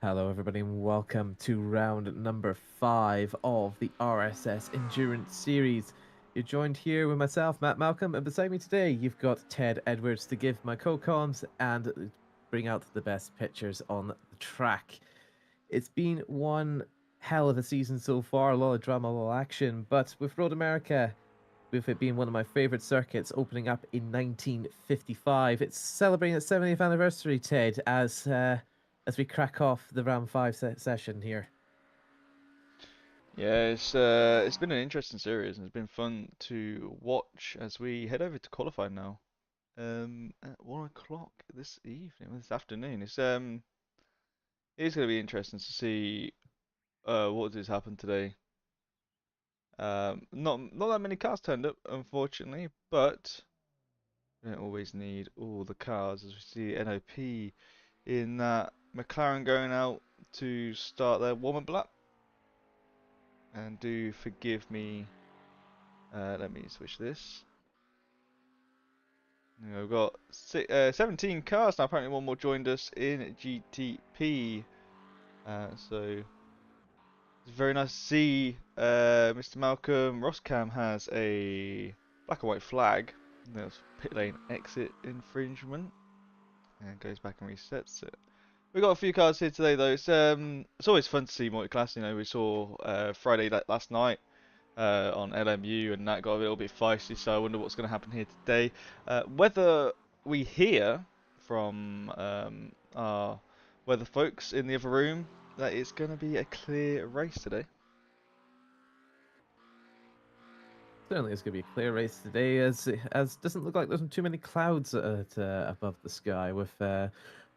Hello, everybody, and welcome to round number 5 of the RSS Endurance Series. You're joined here with myself, Matt Malcolm, and beside me today, you've got Ted Edwards to give my co-coms and bring out the best pictures on the track. It's been one hell of a season so far, a lot of drama, a lot of action, but with Road America, with it being one of my favorite circuits, opening up in 1955. It's celebrating its 70th anniversary, Ted, as we crack off the round 5 session here. Yeah, it's been an interesting series and it's been fun to watch as we head over to qualify now. At 1 o'clock this evening, this afternoon. It's gonna be interesting to see what does happen today. Not that many cars turned up, unfortunately, but we don't always need all the cars as we see NOP in that McLaren going out to start their warm-up lap. And do forgive me. Let me switch this. We've got 17 cars now. Apparently, one more joined us in GTP. So it's very nice to see Mr. Malcolm Roscam has a black and white flag. That's pit lane exit infringement, and goes back and resets it. We got a few cars here today, though. It's always fun to see multi-class. We saw Friday last night on LMU, and that got a little bit feisty. So I wonder what's going to happen here today. Whether we hear from our weather folks in the other room that it's going to be a clear race today. Certainly, it's going to be a clear race today, as doesn't look like there's too many clouds above the sky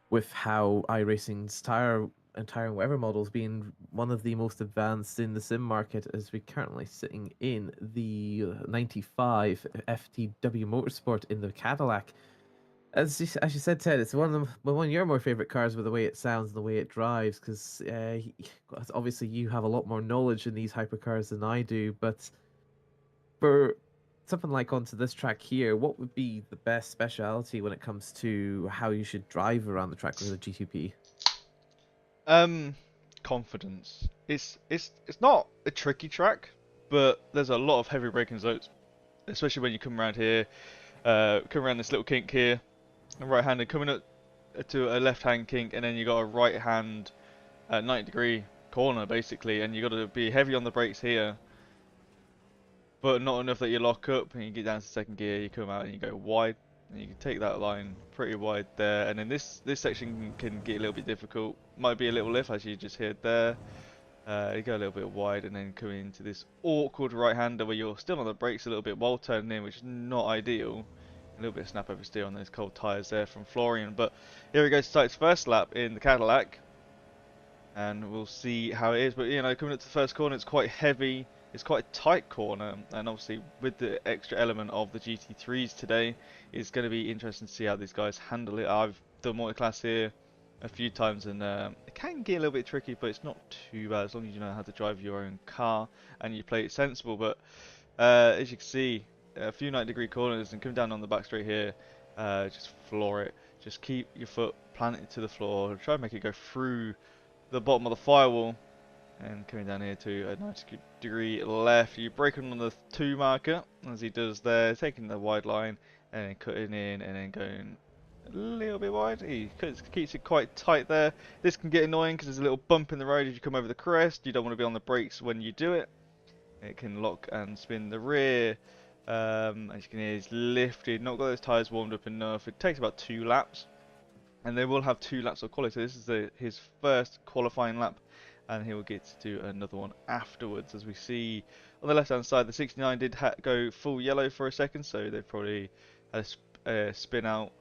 with how iRacing's entire weather models being one of the most advanced in the sim market, as we're currently sitting in the 95 FTW Motorsport in the Cadillac. As you said, Ted, it's one of your more favorite cars with the way it sounds and the way it drives, because obviously you have a lot more knowledge in these hypercars than I do. But for something like onto this track here, what would be the best speciality when it comes to how you should drive around the track with a GTP? Um, Confidence. It's not a tricky track, but there's a lot of heavy braking zones, especially when you come around here. Come around this little kink here, and right-handed coming up to a left-hand kink, and then you got a right-hand 90-degree corner basically, and you got to be heavy on the brakes here, but not enough that you lock up and you get down to second gear, you come out and you go wide, and you can take that line pretty wide there, and then this section can get a little bit difficult. Might be a little lift as you just heard there. You go a little bit wide and then come into this awkward right-hander where you're still on the brakes a little bit while turning in, which is not ideal. A little bit of snap over steer on those cold tyres there from Florian, but here he goes to start his first lap in the Cadillac, and we'll see how it is. But coming up to the first corner, it's quite heavy. It's quite a tight corner, and obviously with the extra element of the GT3s today, it's going to be interesting to see how these guys handle it. I've done multi-class here a few times, and it can get a little bit tricky, but it's not too bad as long as you know how to drive your own car and you play it sensible. But as you can see, a few 90-degree corners and come down on the back straight here, just floor it. Just keep your foot planted to the floor. Try and make it go through the bottom of the firewall, and coming down here to a 90-degree left. You break on the 2 marker as he does there, taking the wide line and then cutting in and then going a little bit wide. He keeps it quite tight there. This can get annoying because there's a little bump in the road as you come over the crest. You don't want to be on the brakes when you do it. It can lock and spin the rear. As you can hear, he's lifted, not got those tyres warmed up enough. It takes about 2 laps, and they will have 2 laps of quality. So this is his first qualifying lap, and he will get to do another one afterwards. As we see on the left hand side, the 69 did go full yellow for a second, so they probably had a spin out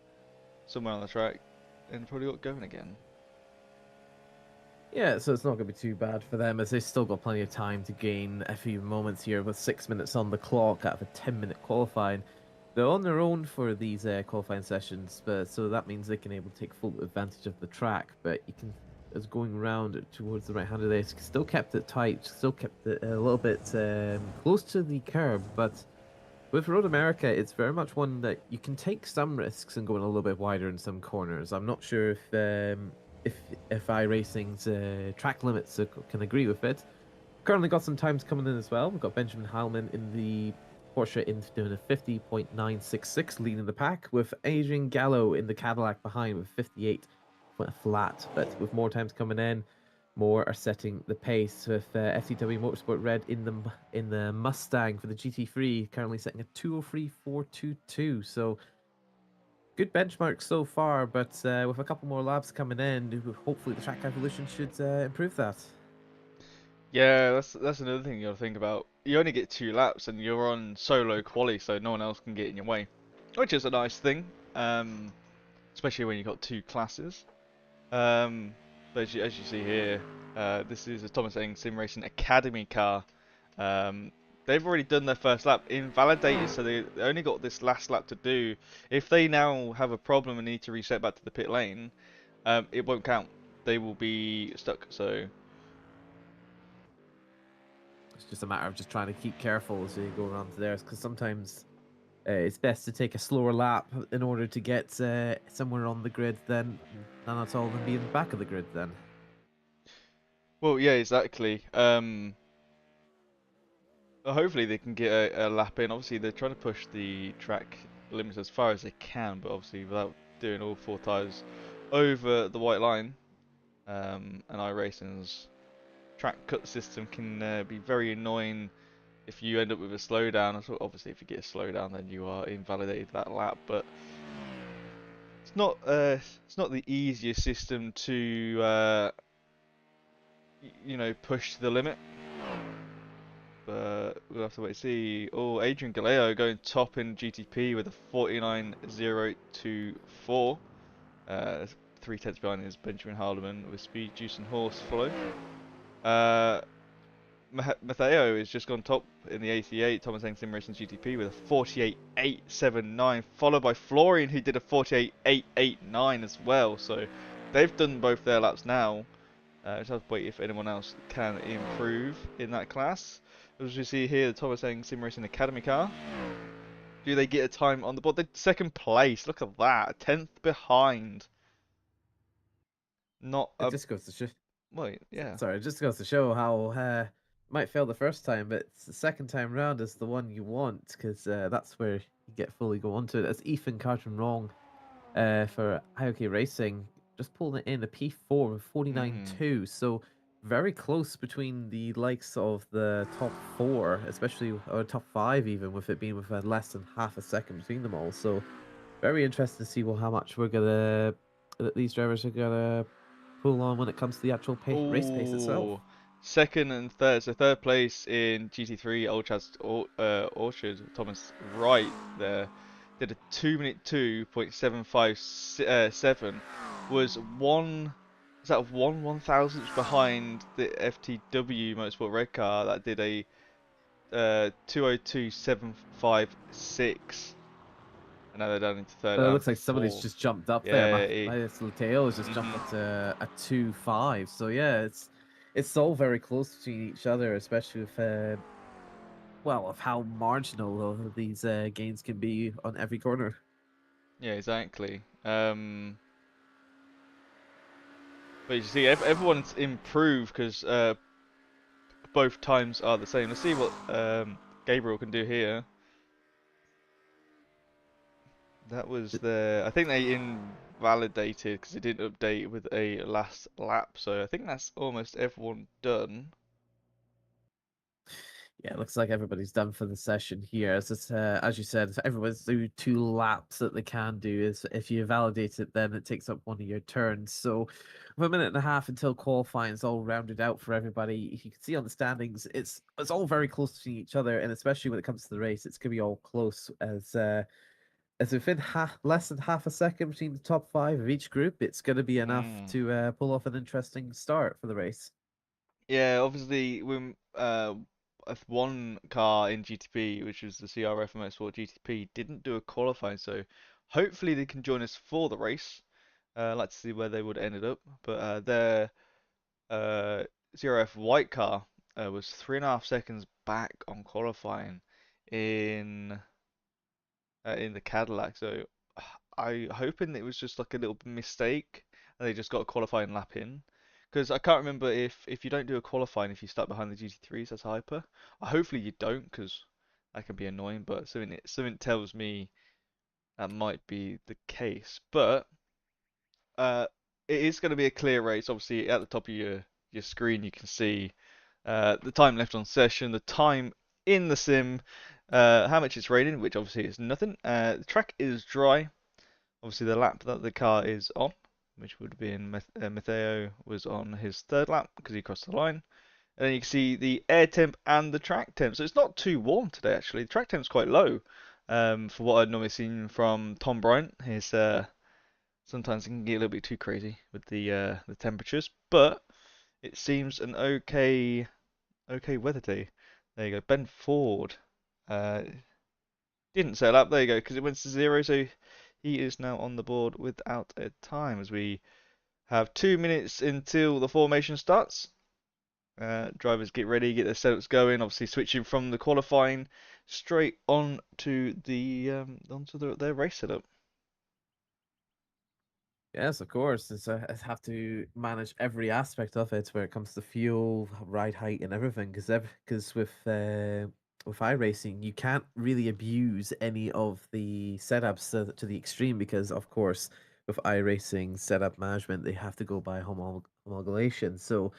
somewhere on the track and probably got going again. Yeah, so it's not going to be too bad for them, as they've still got plenty of time to gain a few moments here with 6 minutes on the clock out of a 10-minute qualifying. They're on their own for these qualifying sessions, but so that means they can able to take full advantage of the track. But you can, as going around towards the right-hander there, still kept it tight, still kept it a little bit close to the curb. But with Road America, it's very much one that you can take some risks and going a little bit wider in some corners. I'm not sure if if if iRacing's track limits can agree with it. Currently got some times coming in as well. We've got Benjamin Heilman in the Porsche in doing a 50.966, leading the pack, with Adrian Gallo in the Cadillac behind with 58 flat. But with more times coming in, more are setting the pace. With FCW Motorsport Red in the Mustang for the GT3, currently setting a 203.422. So good benchmark so far, but with a couple more laps coming in, hopefully the track evolution should improve that. Yeah, that's another thing you gotta think about. You only get 2 laps, and you're on solo quali, so no one else can get in your way, which is a nice thing. Especially when you've got 2 classes. But as you see here, this is a Thomas Eng Sim Racing Academy car. Um, they've already done their first lap, invalidated, so they only got this last lap to do. If they now have a problem and need to reset back to the pit lane, it won't count. They will be stuck. So It's just a matter of just trying to keep careful as you go around to theirs, because sometimes it's best to take a slower lap in order to get somewhere on the grid than at all than being back of the grid then. well, yeah, exactly. Hopefully they can get a lap in. Obviously they're trying to push the track limits as far as they can, but obviously without doing all 4 tyres over the white line. And iRacing's track cut system can be very annoying if you end up with a slowdown. So obviously if you get a slowdown, then you are invalidated that lap. But it's not the easiest system to push to the limit. But we'll have to wait and see. Oh, Adrian Galeo going top in GTP with a 49.024. 3 tenths behind is Benjamin Harleman with Speed, Juice and Horse follow. Matteo has just gone top in the 88, Thomas Eng Sim Racing GTP with a 48.879, followed by Florian who did a 48.889 as well. So they've done both their laps now. Just have to wait if anyone else can improve in that class. As we see here, the Thomas Eng Sim Racing Academy car. Do they get a time on the board? They're second place. Look at that. A 10th behind. Not It a... just goes to show. Wait, yeah. Sorry, it just goes to show how might fail the first time, but the second time round is the one you want, because that's where you get fully go onto it. That's Ethan Carton wrong for IOK Racing, just pulling it in a P4 with Mm. 49.2. So very close between the likes of the top four, especially or top five, even with it being with less than half a second between them all. So very interesting to see how much we're gonna that these drivers are gonna pull on when it comes to the actual race pace itself. Oh, second and third. So third place in GT3 Old Chad's Orchard. Thomas Wright there did a 2-minute 2.757. Was one. Is that 1/1000th behind the FTW Motorsport Red car that did a 202.756. And now they're down into third It and looks like somebody's fourth. just jumped up there. Yeah. My Mateo has just jumped up to a 2.5. So yeah, it's all very close between each other, especially with well, of how marginal these gains can be on every corner. Yeah, exactly. But you see, everyone's improved because both times are the same. Let's see what Gabriel can do here. That was the... I think they invalidated because it didn't update with a last lap. So I think that's almost everyone done. Yeah, it looks like everybody's done for the session here. As you said, everyone's do 2 laps that they can do. Is if you validate it, then it takes up one of your turns. So, with a minute and a half until qualifying is all rounded out for everybody. If you can see on the standings, it's all very close to each other, and especially when it comes to the race, it's gonna be all close as within less than half a second between the top five of each group. It's gonna be enough Mm. to pull off an interesting start for the race. Yeah, obviously, when one car in GTP, which was the CRF Motorsport GTP, didn't do a qualifying, so hopefully they can join us for the race. I'd like to see where they would have ended up, but their uh, CRF white car was 3.5 seconds back on qualifying in in the Cadillac. So I hoping it was just like a little mistake. and they just got a qualifying lap in. Because I can't remember if you don't do a qualifying if you start behind the GT3s as hyper. Hopefully you don't, because that can be annoying. But something tells me that might be the case. But uh, it is going to be a clear race. Obviously, at the top of your screen, you can see the time left on session, the time in the sim, how much it's raining, which obviously is nothing. The track is dry. Obviously, the lap that the car is on, which would be in Matteo, was on his third lap because he crossed the line. And then you can see the air temp and the track temp. So it's not too warm today, actually. The track temp's quite low for what I'd normally seen from Tom Bryant. Sometimes it can get a little bit too crazy with the temperatures, but it seems an okay weather day. There you go. Ben Ford uh, didn't set up. There you go, because it went to 0, so he is now on the board without a time as we have 2 minutes until the formation starts. Drivers get ready, get their setups going. Obviously, switching from the qualifying straight on to their race setup. Yes, of course. I have to manage every aspect of it, where it comes to fuel, ride height, and everything. Because with iRacing, you can't really abuse any of the setups to the extreme. Because of course, with iRacing setup management, they have to go by homologation. So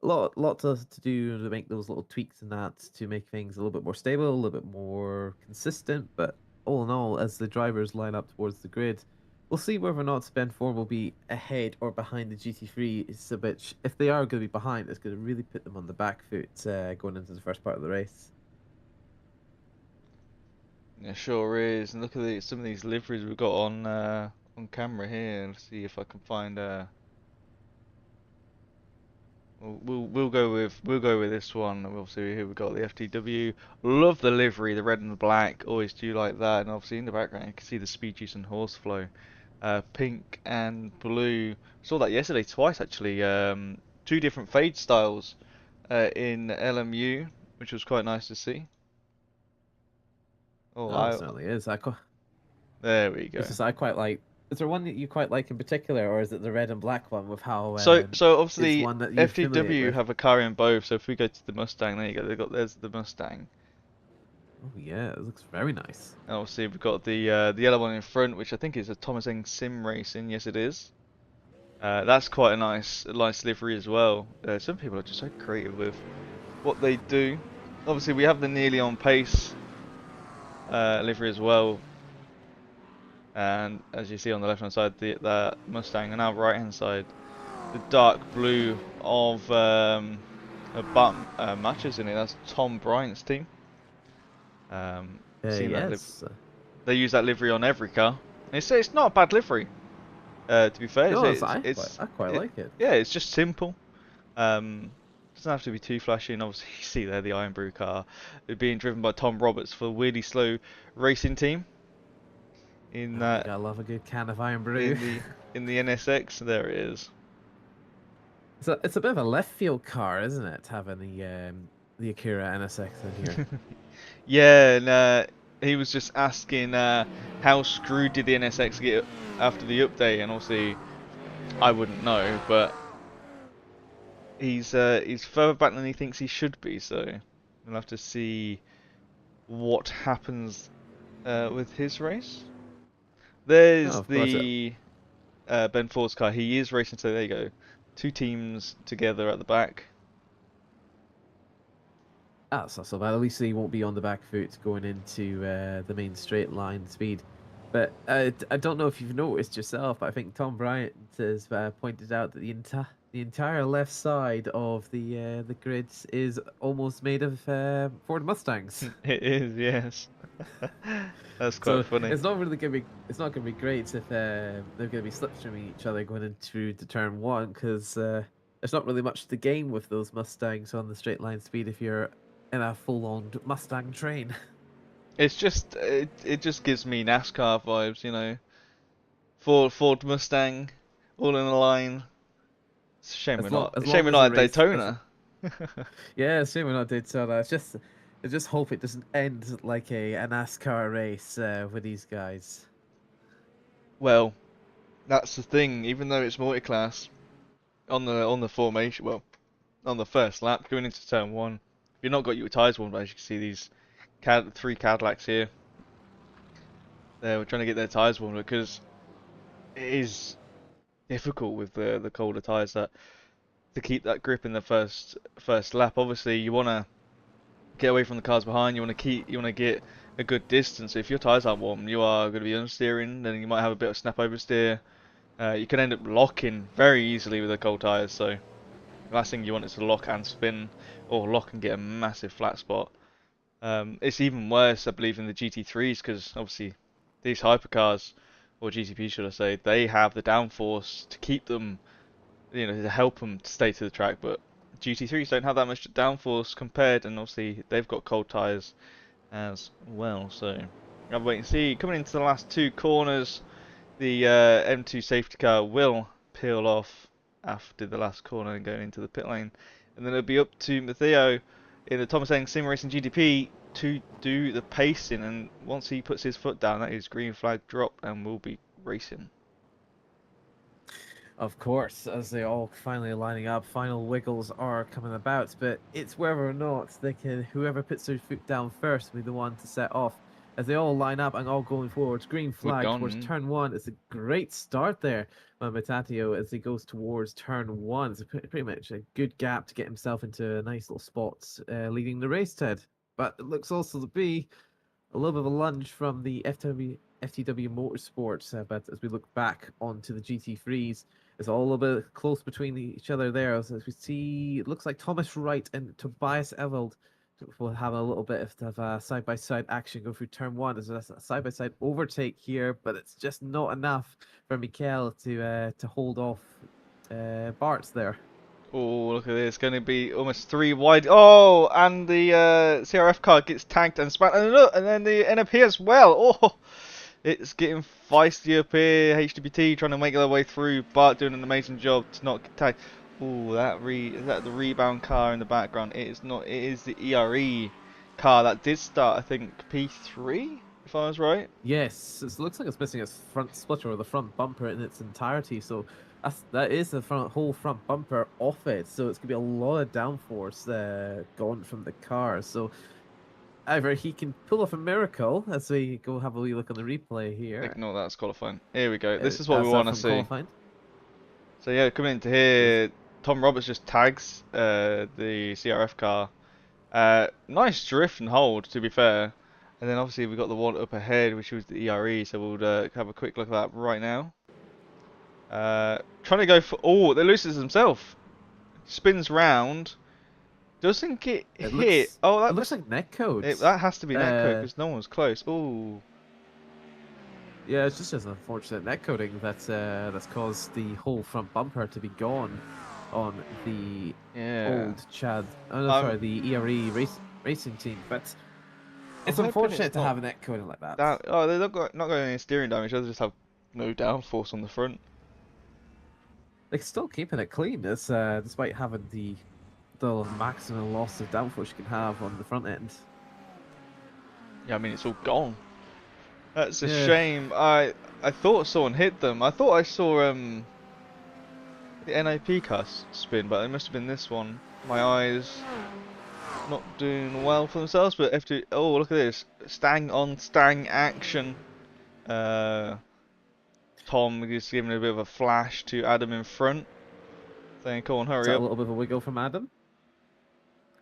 lot to do to make those little tweaks and that to make things a little bit more stable, a little bit more consistent. But all in all, as the drivers line up towards the grid, we'll see whether or not Ben Ford will be ahead or behind the GT3. It's a bit. If they are going to be behind, it's going to really put them on the back foot going into the first part of the race. Yeah, sure is. And look at some of these liveries we've got on camera here. Let's see if I can find we'll go with this one. Obviously here we've got the FTW. Love the livery, the red and the black. Always do like that. And obviously in the background you can see the Speed Juice and Horseflow. Pink and blue. Saw that yesterday twice actually. Two different fade styles in LMU, which was quite nice to see. Oh, Oh, it certainly is. there we go. I quite like. Is there one that you quite like in particular, or is it the red and black one with how So it's obviously one that you affiliate FTW with? have a car in both. So if we go to the Mustang, there you go. There's the Mustang. Oh yeah, it looks very nice. And obviously we've got the yellow one in front, which I think is a Thomas Eng Sim Racing. Yes, it is. That's quite a nice livery as well. Some people are just so creative with what they do. Obviously we have the nearly on pace livery as well. And as you see on the left hand side, the Mustang, and now right hand side, the dark blue of matches in it. That's Tom Bryant's team. Seen that Yes. they use that livery on every car. And it's not a bad livery. To be fair, No, I quite like it. yeah, it's just simple. Doesn't have to be too flashy. And obviously, you see there the Iron Brew car being driven by Tom Roberts for the Weirdly Slow Racing team. In Oh, you gotta love a good can of Iron Brew. in the NSX, there it is. It's a bit of a left field car, isn't it? Having the Akira NSX in here. Yeah, and he was just asking how screwed did the NSX get after the update, and obviously I wouldn't know, but he's further back than he thinks he should be, so we'll have to see what happens with his race. No, There's of course. the Ben Ford's car. He is racing, so there you go. Two teams together at the back. That's not so bad. At least he won't be on the back foot going into the main straight line speed. But I don't know if you've noticed yourself, but I think Tom Bryant has pointed out that the entire left side of the grid is almost made of Ford Mustangs. It is, yes. That's quite So funny. it's not gonna be great if they're gonna be slipstreaming each other going into the turn one, because there's not really much to gain with those Mustangs on the straight line speed if you're in a full-on Mustang train. It's just it just gives me NASCAR vibes, you know. Ford Mustang, all in a line. It's a shame we're not. As Shame long we're as the not at race, Daytona. yeah, same we're not Daytona. I just hope it doesn't end like a NASCAR race with these guys. Well, That's the thing. Even though it's multi-class on the formation, well, on the first lap going into turn one, if you've not got your tyres warmed, as you can see these three Cadillacs here, they're trying to get their tyres warmed because it is difficult with the colder tyres that to keep that grip in the first lap. Obviously, you want to get away from the cars behind. You want to get a good distance. So if your tyres aren't warm, you are going to be understeering. Then you might have a bit of snap oversteer. You can end up locking very easily with the cold tyres. So the last thing you want is to lock and spin, or lock and get a massive flat spot. It's even worse, I believe, in the GT3s because obviously these hypercars, or GTP should I say, they have the downforce to keep them, to help them stay to the track. But GT3s don't have that much downforce compared, and obviously they've got cold tyres as well. So I'll wait and see. Coming into the last two corners, the M2 safety car will peel off after the last corner and going into the pit lane, and then it'll be up to Matteo in the Thomas Eng Sim Racing GTP to do the pacing. And once he puts his foot down, that is green flag drop, and we'll be racing. Of course, as they all finally lining up, final wiggles are coming about, but it's whether or not they can, whoever puts their foot down first will be the one to set off. As they all line up and all going forwards, green Foot flag towards gone. turn one. It's a great start there by Matatio as he goes towards turn one. It's pretty much a good gap to get himself into a nice little spot leading the race, Ted. But it looks also to be a little bit of a lunge from the FTW Motorsports, but as we look back onto the GT3s, it's all a little bit close between each other there. As we see, it looks like Thomas Wright and Tobias Ewald will have a little bit of side-by-side action go through turn one. There's a side-by-side overtake here, but it's just not enough for Mikael to hold off Bart's there. Oh, look at this. Going to be almost three wide. Oh, and the CRF car gets tanked and spat. And look, and then the NFP as well. Oh, it's getting feisty up here. HWT trying to make their way through. Bart doing an amazing job to not get tagged. Oh, is that the rebound car in the background? It is not. It is the ERE car that did start, I think, P3, if I was right. Yes, it looks like it's missing its front splitter or the front bumper in its entirety. So that is the whole front bumper off it. So it's gonna be a lot of downforce gone from the car. So either he can pull off a miracle as we go have a wee look on the replay here. Ignore that, it's qualifying. Here we go. This is what we want to see. Qualifying. So yeah, coming into here, Tom Roberts just tags the CRF car. Nice drift and hold, to be fair. And then obviously we've got the one up ahead, which was the ERE, so we'll have a quick look at that right now. Trying to go for... Oh, they loses himself. Spins round. Doesn't get hit. It looks like netcode. That has to be netcode, because no one's close. Oh. Yeah, it's just an unfortunate netcoding that's caused the whole front bumper to be gone on the old the ERE racing team. But it's unfortunate to have a netcoding like that. They're not going any steering damage. They just have no downforce on the front. They're still keeping it clean, despite having the maximum loss of downforce you can have on the front end. Yeah, I mean it's all gone. That's a shame. I thought someone hit them. I thought I saw the NIP car spin, but it must have been this one. My eyes not doing well for themselves, but after look at this, stang on stang action. Tom is giving a bit of a flash to Adam in front, saying, "Come on, hurry up." A little bit of a wiggle from Adam.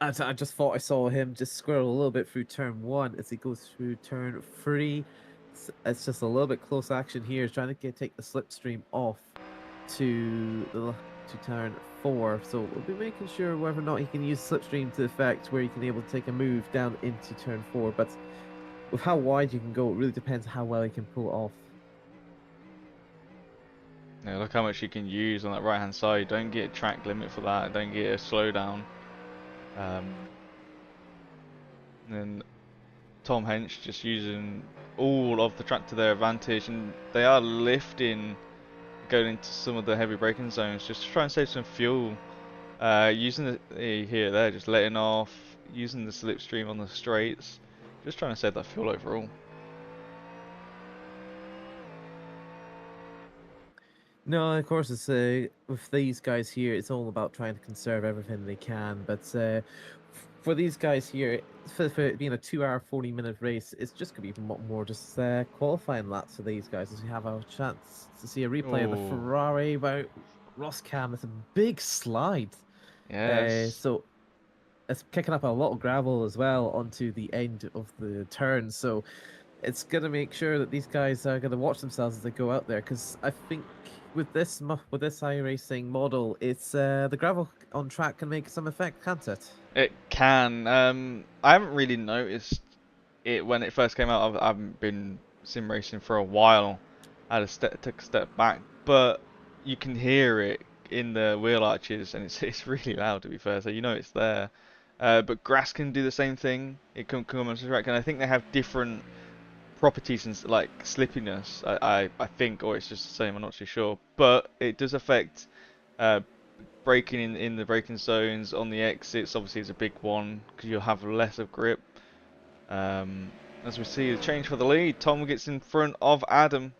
I just thought I saw him just squirrel a little bit through turn one as he goes through turn three. It's just a little bit close action here. He's trying to take the slipstream off to turn four. So we'll be making sure whether or not he can use slipstream to the effect where he can able to take a move down into turn four. But with how wide you can go, it really depends how well he can pull it off. Yeah, look how much you can use on that right hand side. Don't get a track limit for that. Don't get a slowdown. And then Tom Hench just using all of the track to their advantage, and they are lifting going into some of the heavy braking zones just to try and save some fuel. Using they're just letting off, using the slipstream on the straights, just trying to save that fuel overall. No, of course, it's with these guys here, it's all about trying to conserve everything they can. But for these guys here, for it being a 2 hour, 40-minute race, it's just going to be more just qualifying laps for these guys as we have a chance to see a replay of the Oh, Ferrari by Roscam. It's a big slide. yes. So it's kicking up a lot of gravel as well onto the end of the turn. So it's gonna make sure that these guys are gonna watch themselves as they go out there, because I think with this iRacing model, it's the gravel on track can make some effect, can't it? It can. I haven't really noticed it when it first came out. I haven't been sim racing for a while. I had a took a step back, but you can hear it in the wheel arches, and it's really loud to be fair. So you know it's there. But grass can do the same thing. It can come onto the track, and I think they have different properties and like slippiness. I think, or it's just the same. I'm not too sure, but it does affect uh, braking in the braking zones on the exits. Obviously, it's a big one because you'll have less of grip. As we see the change for the lead, Tom gets in front of Adam,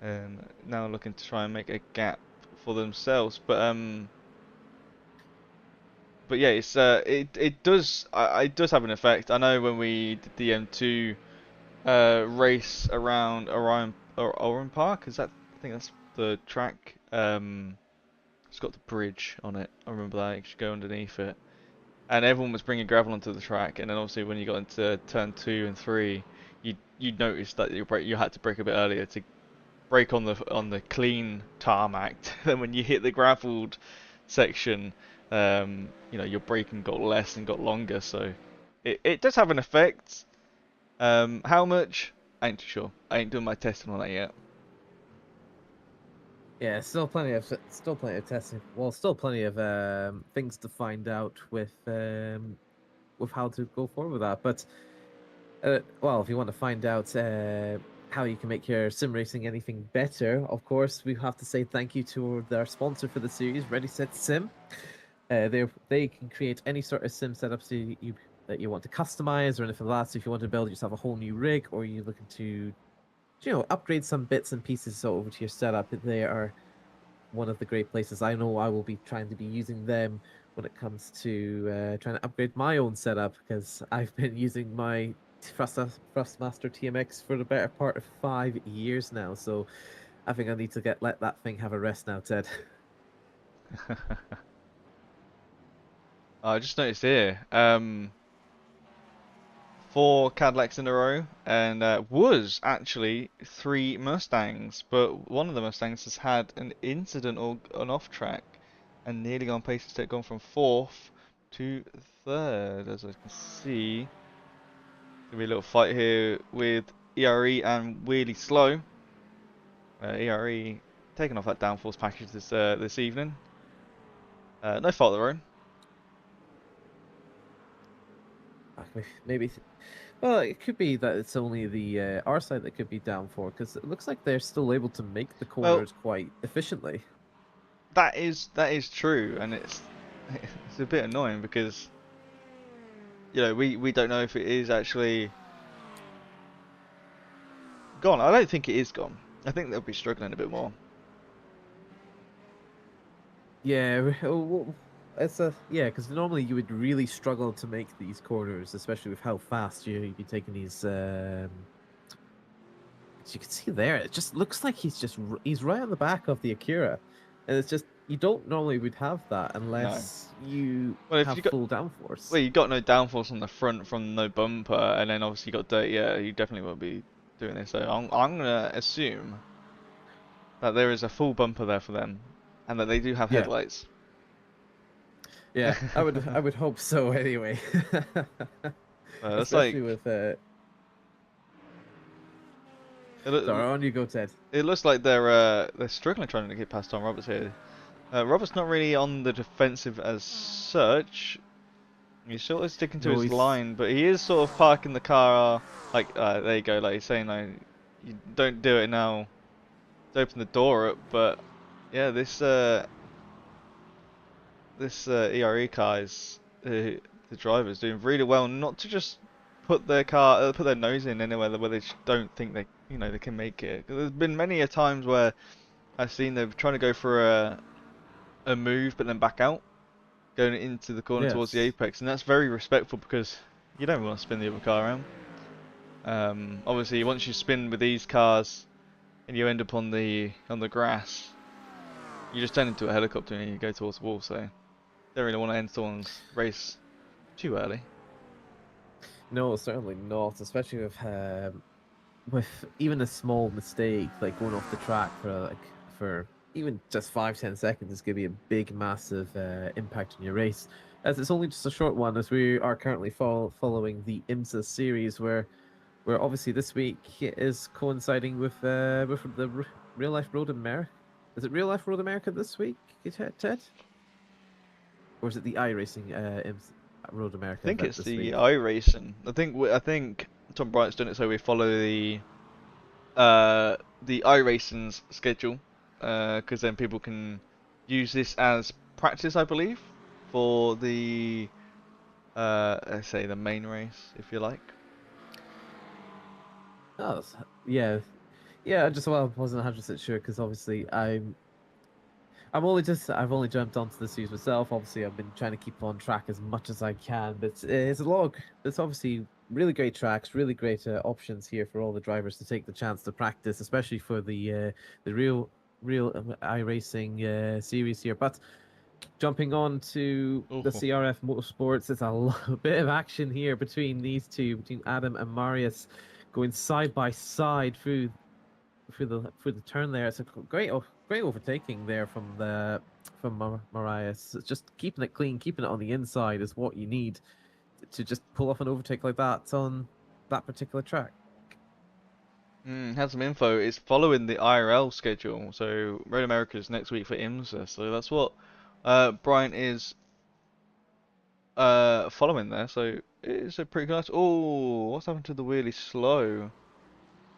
and now looking to try and make a gap for themselves. But yeah, it does it does have an effect. I know when we did the M2 race around Orion Park. Is that? I think that's the track. It's got the bridge on it. I remember that. You should go underneath it. And everyone was bringing gravel onto the track. And then obviously when you got into turn 2 and 3, you noticed that you had to brake a bit earlier to brake on the clean tarmac. Then when you hit the gravelled section, your braking got less and got longer. So it does have an effect. How much? I ain't too sure. I ain't doing my testing on that yet. Yeah, still plenty of testing. Well, still plenty of things to find out with how to go forward with that. But well, if you want to find out how you can make your sim racing anything better, of course, we have to say thank you to our sponsor for the series, Ready Set Sim. They can create any sort of sim setups that you want to customize or anything like that. So if you want to build yourself a whole new rig, or you're looking to upgrade some bits and pieces over to your setup, they are one of the great places. I know I will be trying to be using them when it comes to trying to upgrade my own setup, because I've been using my Thrustmaster TMX for the better part of 5 years now. So I think I need to let that thing have a rest now, Ted. I just noticed here, 4 Cadillacs in a row, and was actually 3 Mustangs, but one of the Mustangs has had an incident or an off track, and nearly gone pace instead, gone from fourth to third, as I can see. Gonna be a little fight here with ERE and Wheelie Slow. ERE taking off that downforce package this evening. No fault of their own. Maybe, well, it could be that it's only the our side that could be down for, because it looks like they're still able to make the Well, corners quite efficiently. that is true, and it's a bit annoying because we don't know if it is actually gone. I don't think it is gone. I think they'll be struggling a bit more. Yeah, well, because normally you would really struggle to make these corners, especially with how fast you'd be taking these. As you can see there, it just looks like he's right on the back of the Akira, and it's just you don't normally would have that No. unless you Well, if have you got full downforce. well, you got no downforce on the front from no bumper, and then obviously you got dirt. Yeah, you definitely won't be doing this. So I'm gonna assume that there is a full bumper there for them, and that they do have Yeah, headlights. yeah, I would hope so anyway. It's Especially like with it, loo- sorry, on you go, Ted. it looks like they're struggling trying to get past Tom Roberts here. Roberts not really on the defensive as such. He's sort of sticking to No, his he's line, but he is sort of parking the car. Like there you go, like he's saying, like you don't do it now to open the door up. But yeah, this ERE car is the driver's doing really well not to just put their nose in anywhere where they don't think they can make it. 'Cause there's been many a times where I've seen they're trying to go for a move, but then back out, going into the corner towards the Yes. apex, and that's very respectful because you don't want to spin the other car around. Obviously, once you spin with these cars and you end up on the grass, you just turn into a helicopter and you go towards the wall. So, don't really want to end someone's race too early. No, certainly not, especially with even a small mistake like going off the track for even just 5-10 seconds is going to be a big massive impact on your race, as it's only just a short one, as we are currently following the IMSA series where obviously this week is coinciding with the real life road America. Is it real life road America this week, Ted? Or is it the iRacing IMSA road I America think event it's this the week? iRacing. I think Tom Bright's done it so we follow the iRacing's schedule, because then people can use this as practice, I believe, for the let's say the main race, if you like. Oh, yeah. Yeah, just well, I wasn't 100% sure because obviously I've only jumped onto the series myself. Obviously, I've been trying to keep on track as much as I can, but it's a log. It's obviously really great tracks, really great options here for all the drivers to take the chance to practice, especially for the real iRacing series here. But jumping on to the Oh, CRF Motorsports, it's a bit of action here between these two, between Adam and Marius, going side by side through the turn there. It's a great overtaking there from Marias. It's just keeping it clean, keeping it on the inside is what you need to just pull off an overtake like that on that particular track. has some info. It's following the IRL schedule, so Road America's next week for IMSA. So that's what Brian is following there. So it's a pretty nice. Oh, what's happened to the wheelie slow?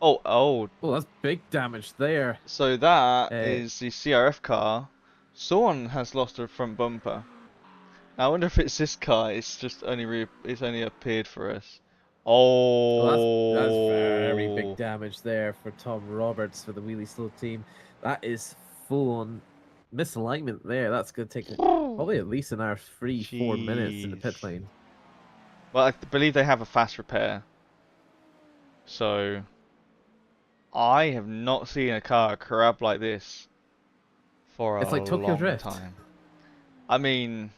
Oh, Oh, that's big damage there. so that Uh, is the CRF car. Someone has lost a front bumper. I wonder if it's this car. It's just it's only appeared for us. well, that's very big Oh, damage there for Tom Roberts for the Wheelie Slow team. That is full on misalignment there. That's going to take probably at least an hour, 3-4 minutes in the pit jeez. lane. Well, I believe they have a fast repair. So I have not seen a car crab like this for It's a like Tokyo long Drift. time. I mean,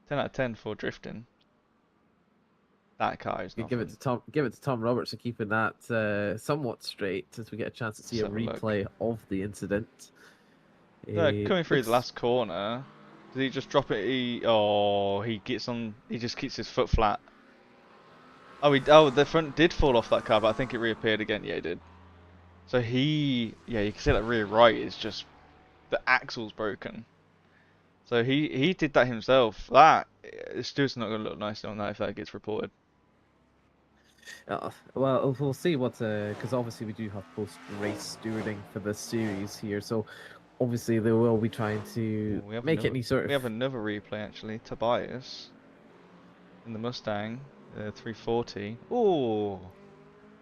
10 out of 10 for drifting. That car is You nothing. Give it to Tom Roberts for keeping that somewhat straight as we get a chance to see Let's a have a look. replay of the incident. So It coming through the looks last corner, did he just drop it? He gets on. He just keeps his foot flat. Oh, the front did fall off that car, but I think it reappeared again. Yeah, it did. So yeah, you can see that rear right is just the axle's broken. So he did that himself. That it's just not gonna look nice on that if that gets reported. well, we'll see what because obviously we do have post race stewarding for this series here, so obviously they will be trying Ooh, to make any sort we of have another replay actually. Tobias in the Mustang, 340. Ooh,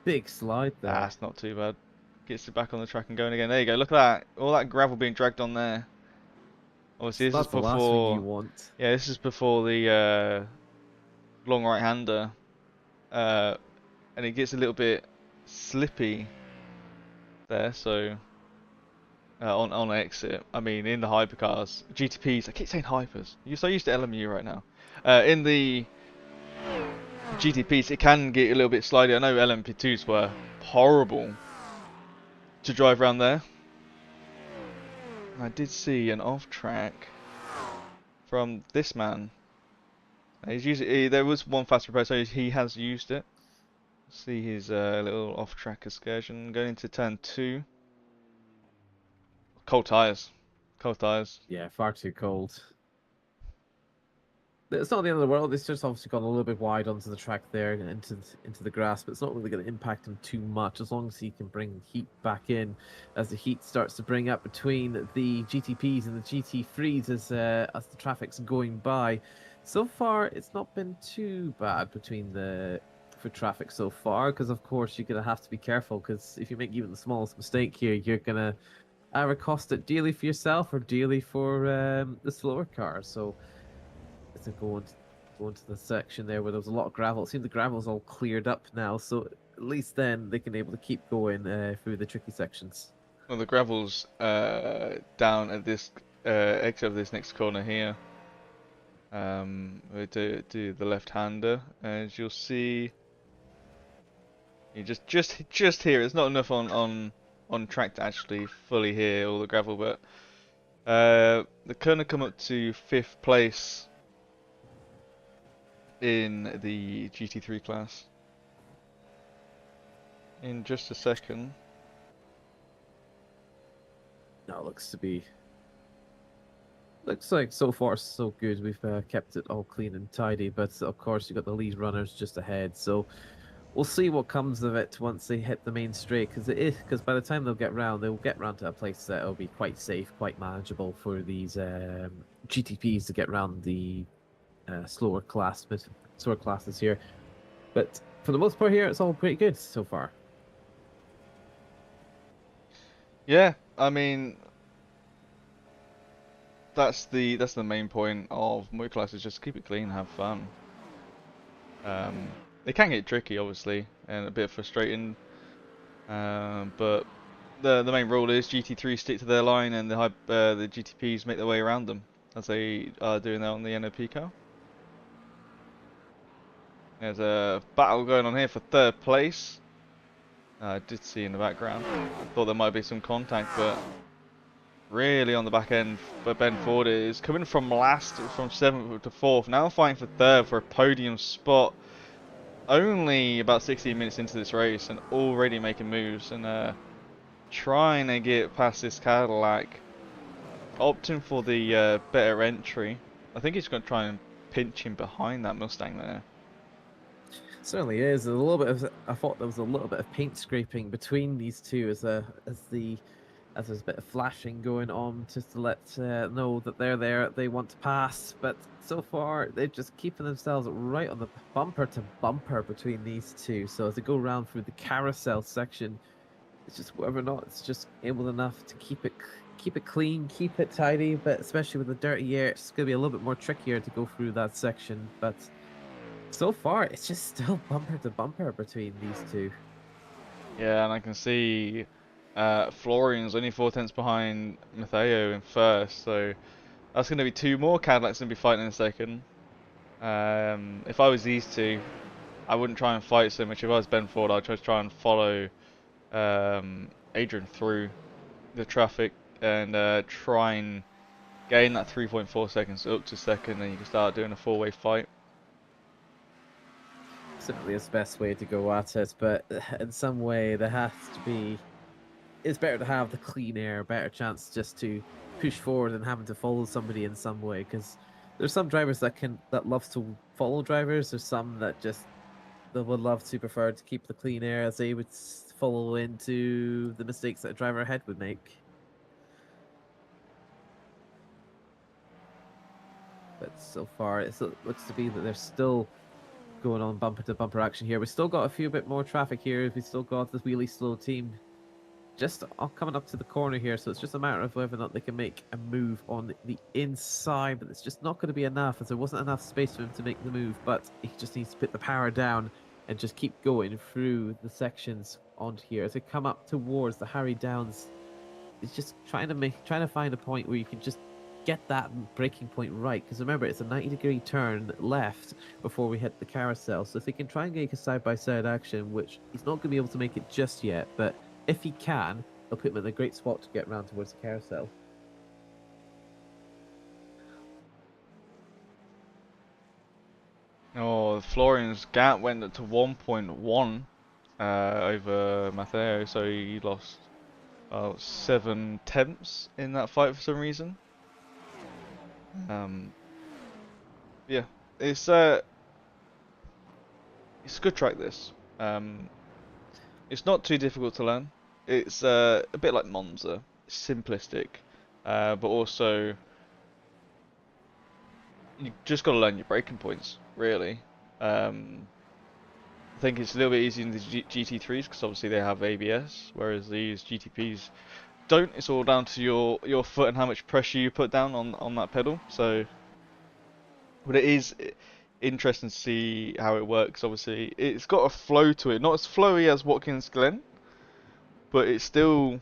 big slide there. that's not too bad. Gets it back on the track and going again. There you go. Look at that. All that gravel being dragged on there. Obviously, this is That's the last thing you before. want. Yeah, this is before the long right-hander, uh, and it gets a little bit slippy there. So on exit, I mean, in the hypercars, GTPs. I keep saying hypers. You're so used to LMU right now. In the GTPs, it can get a little bit slidey. I know LMP2s were horrible to drive around there. I did see an off-track from this man. There was one fast repair, so he has used it. See his little off-track excursion going into turn 2. Cold tires. Cold tires. Yeah, far too cold. It's not the end of the world. It's just obviously gone a little bit wide onto the track there and into the grass, but it's not really going to impact him too much as long as he can bring heat back in as the heat starts to bring up between the GTPs and the GT3s as the traffic's going by. So far, it's not been too bad between the for traffic so far because of course you're going to have to be careful because if you make even the smallest mistake here, you're gonna either cost it dearly for yourself or dearly for the slower car. So it's a going to the section there where there was a lot of gravel. It seems the gravel's all cleared up now, so at least then they can able to keep going through the tricky sections. Well, the gravel's down at this exit of this next corner here. We do the left-hander, as you'll see. You just here. It's not enough on track to actually fully hear all the gravel, but they're gonna come up to 5th place in the GT3 class in just a second. No, it looks like so far so good. We've kept it all clean and tidy, but of course you got the lead runners just ahead. So we'll see what comes of it once they hit the main straight, because by the time they'll get round to a place that will be quite safe, quite manageable for these GTPs to get round the slower classes here. But for the most part here, it's all pretty good so far. Yeah, I mean that's the main point of Moy classes. Just keep it clean, have fun. It can get tricky, obviously, and a bit frustrating. But the main rule is GT3 stick to their line, and the GTPs make their way around them, as they are doing that on the NOP car. There's a battle going on here for 3rd place. I did see in the background. I thought there might be some contact, but really on the back end for Ben Ford is coming from 7th to 4th, now fighting for 3rd for a podium spot. Only about 16 minutes into this race and already making moves and trying to get past this Cadillac, opting for the better entry. I think he's going to try and pinch him behind that Mustang there. Certainly is. There's a little bit of. I thought there was a little bit of paint scraping between these two as there's a bit of flashing going on just to let know that they're there. They want to pass, but so far they're just keeping themselves right on the bumper to bumper between these two. So as they go around through the carousel section, it's just whether or not it's just able enough to keep it clean, keep it tidy. But especially with the dirty air, it's going to be a little bit more trickier to go through that section. But so far, it's just still bumper to bumper between these two. Yeah, and I can see Florian's only 4 tenths behind Matteo in 1st, so that's going to be 2 more Cadillacs going to be fighting in 2nd. If I was these two, I wouldn't try and fight so much. If I was Ben Ford, I'd just try and follow Adrian through the traffic and try and gain that 3.4 seconds up to 2nd, and you can start doing a 4-way fight. Simply is the best way to go at it, but in some way there has to be. It's better to have the clean air, better chance just to push forward than having to follow somebody in some way. Because there's some drivers that loves to follow drivers. There's some that would love to prefer to keep the clean air as they would follow into the mistakes that a driver ahead would make. But so far, it looks to be that they're still going on bumper to bumper action here. We still got a few bit more traffic here. We still got this wheelie slow team just coming up to the corner here, so it's just a matter of whether or not they can make a move on the inside, but it's just not going to be enough, as there wasn't enough space for him to make the move. But he just needs to put the power down and just keep going through the sections on here as they come up towards the Harry Downs. It's just trying to find a point where you can just get that braking point right, because remember, it's a 90-degree turn left before we hit the carousel. So if they can try and get a side-by-side action, which he's not going to be able to make it just yet, but if he can, they'll put him in a great spot to get round towards the carousel. Oh, Florian's gap went up to 1.1 over Matteo, so he lost 7 tenths in that fight for some reason. Yeah, it's a good track. This it's not too difficult to learn. It's a bit like Monza, simplistic, but also you just got to learn your braking points. Really, I think it's a little bit easier in the GT3s because obviously they have ABS, whereas these GTPs don't. It's all down to your foot and how much pressure you put down on that pedal. So, but it is interesting to see how it works. Obviously, it's got a flow to it, not as flowy as Watkins Glen, but it still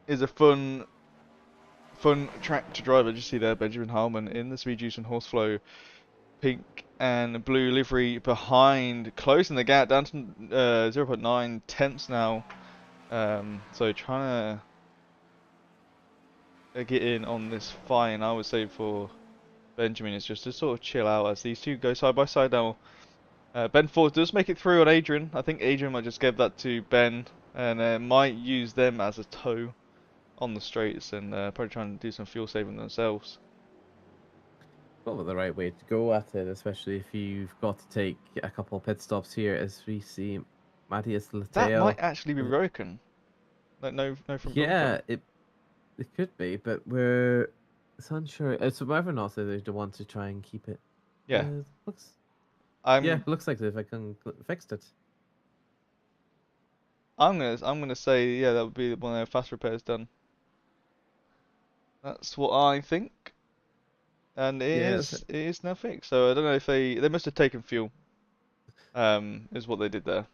is a fun track to drive. As you see there, Benjamin Harmon in the Speed Juice and Horseflow pink and blue livery behind, closing the gap down to 0.9 tenths now. So trying to get in on this fine, I would say for Benjamin is just to sort of chill out as these two go side by side now. Ben Ford does make it through on Adrian. I think Adrian might just give that to Ben and might use them as a tow on the straights and probably try and do some fuel saving themselves. Probably the right way to go at it, especially if you've got to take a couple of pit stops here as we see Matthias That Lateo. might actually be broken. Like no front bumper. Yeah, it could be, but we're it's unsure. So whether or not they want to try and keep it. Yeah, Looks yeah, I'm looks like they've fixed it. I'm gonna say yeah that would be one of their fast repairs done. That's what I think, and Yeah, it is now fixed. So I don't know if they must have taken fuel. Is what they did there.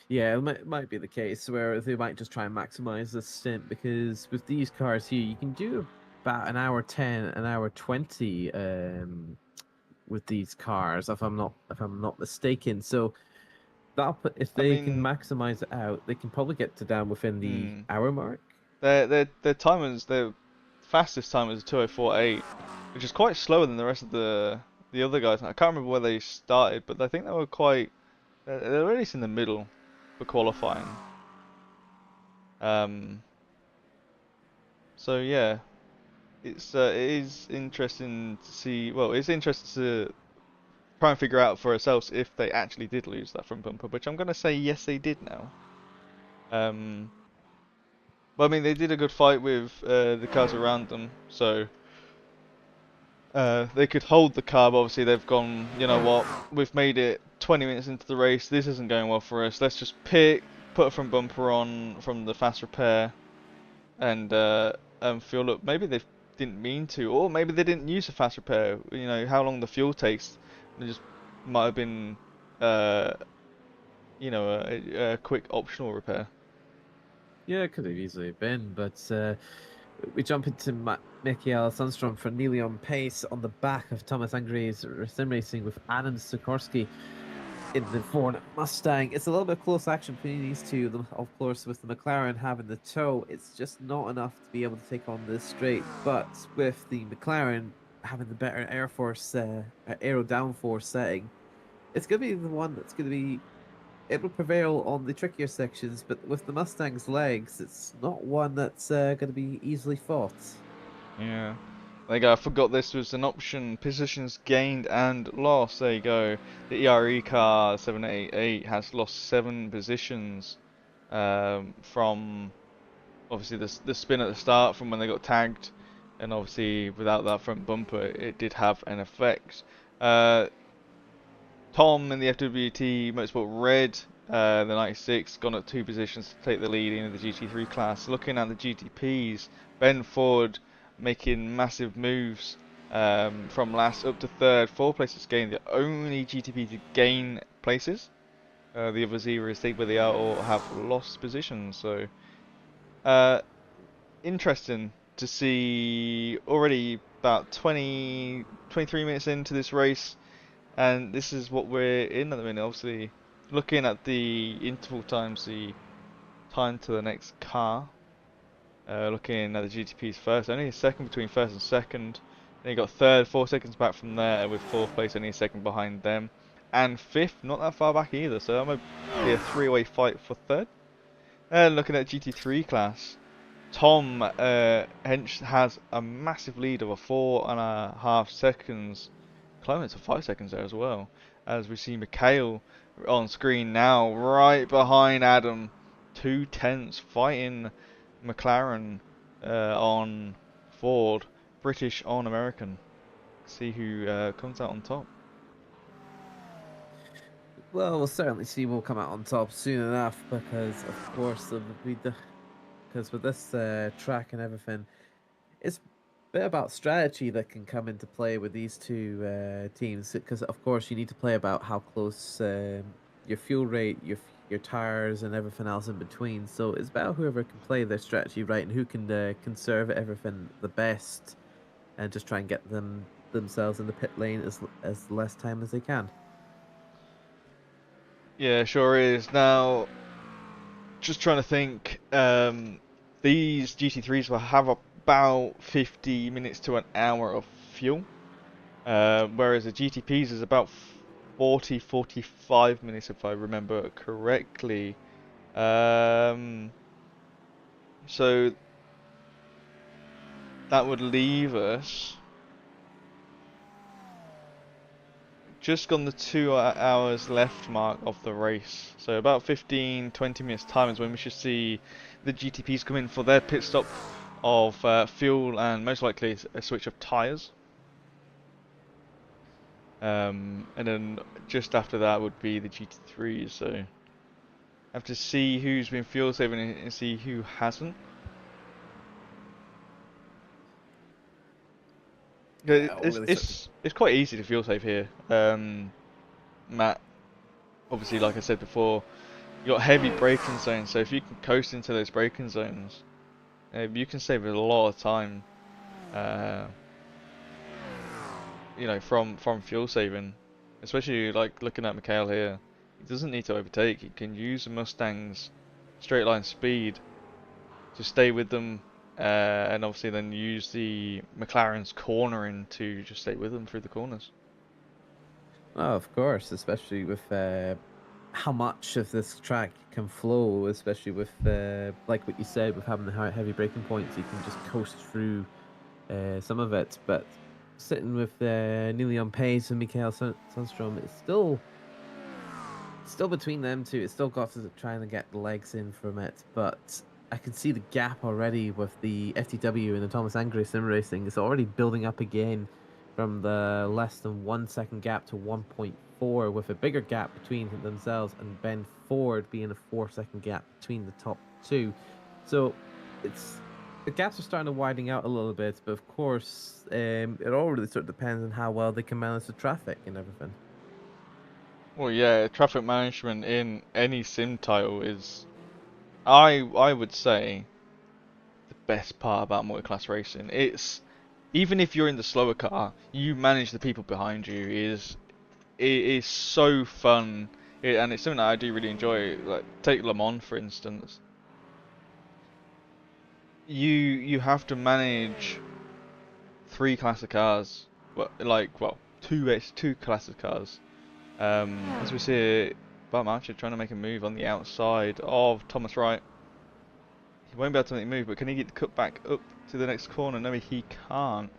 yeah, it might be the case where they might just try and maximize the stint because with these cars here, you can do about an hour 10, an hour 20 with these cars if I'm not mistaken. So if I they can mean, maximize it out, they can probably get to down within the hmm, hour mark. their timers, their fastest time is a 2:04.8, which is quite slower than the rest of the other guys. I can't remember where they started, but I think they were quite they're at least in the middle for qualifying. Um, so yeah, it is interesting to see. Well, it's interesting to try and figure out for ourselves if they actually did lose that front bumper, which I'm gonna say yes they did now. Um, but I mean they did a good fight with the cars around them, so they could hold the car. But obviously they've gone. You know what? We've made it 20 minutes into the race. This isn't going well for us. Let's just put a front bumper on from the fast repair, and fuel up. Maybe they didn't mean to, or maybe they didn't use a fast repair. You know how long the fuel takes. It just might have been, uh, a quick optional repair. Yeah, it could have easily been, but we jump into Mikael Sundstrom for nearly on pace on the back of Thomas Angre's sim racing with Adam Sikorsky in the Ford Mustang. It's a little bit close action between these two. Of course, with the McLaren having the tow, it's just not enough to be able to take on this straight. But with the McLaren having the better aero downforce setting, it's going to be the one that's going to be able to prevail on the trickier sections. But with the Mustang's legs, it's not one that's going to be easily fought. Yeah. There you go. I forgot this was an option. Positions gained and lost. There you go. The ERE car 788 has lost 7 positions from obviously the spin at the start from when they got tagged, and obviously without that front bumper, it did have an effect. Uh, Tom in the FWT Motorsport Red, the 96, gone up 2 positions to take the lead in the GT3 class. Looking at the GTPs, Ben Ford making massive moves from last up to third, 4 places gained. The only GTP to gain places. The others either stayed where they are or have lost positions. So uh, interesting to see already about 23 minutes into this race, and this is what we're in at the minute. Obviously, looking at the interval times, the time to the next car, looking at the GTPs first, only a second between first and second. Then you got third, 4 seconds back from there, with fourth place only a second behind them. And fifth, not that far back either, so that might be a three-way fight for third. And looking at GT3 class, Tom Hench has a massive lead of 4.5 seconds, climbing to 5 seconds there as well. As we see Mikhail on screen now, right behind Adam, 2 tenths, fighting McLaren on Ford, British on American. See who comes out on top. Well, we'll certainly see we'll come out on top soon enough because, of course, because because with this track and everything, it's a bit about strategy that can come into play with these two teams. Because of course you need to play about how close your fuel rate, your tires, and everything else in between. So it's about whoever can play their strategy right and who can conserve everything the best, and just try and get themselves in the pit lane as less time as they can. Yeah, sure is. Now, just trying to think. These GT3s will have about 50 minutes to an hour of fuel, whereas the GTPs is about 45 minutes, if I remember correctly. So that would leave us just on the 2 hours left mark of the race. So about 15-20 minutes time is when we should see the GTPs come in for their pit stop of fuel and most likely a switch of tyres. And then just after that would be the GT3s. So I have to see who's been fuel saving and see who hasn't. Yeah, it'll really sort of. It's quite easy to fuel save here. Matt, obviously, like I said before, you got heavy braking zones, so if you can coast into those braking zones, you can save a lot of time. You know, from fuel saving, especially like looking at Mikhail here. He doesn't need to overtake. He can use the Mustang's straight line speed to stay with them, and obviously then use the McLaren's cornering to just stay with them through the corners. Oh, of course, especially with how much of this track can flow, especially with like what you said, with having the heavy braking points, you can just coast through some of it. But sitting with nearly on pace and Mikael Sundstrom, it's still between them two. It's still got to trying to get the legs in from it, but I can see the gap already with the FTW and the Thomas Angry sim racing. It's already building up again from the less than 1 second gap to 1.4, with a bigger gap between themselves and Ben Ford being a 4 second gap between the top two. So it's the gaps are starting to widen out a little bit, but of course, it all really sort of depends on how well they can manage the traffic and everything. Well, yeah, traffic management in any sim title is, I would say, the best part about multi-class racing. It's even if you're in the slower car, you manage the people behind you. It is so fun, and it's something that I do really enjoy. Like take Le Mans for instance. You have to manage three classic cars, well two classic cars. As we see, Bam Archer trying to make a move on the outside of Thomas Wright. He won't be able to make a move, but can he get the cut back up to the next corner? No, he can't.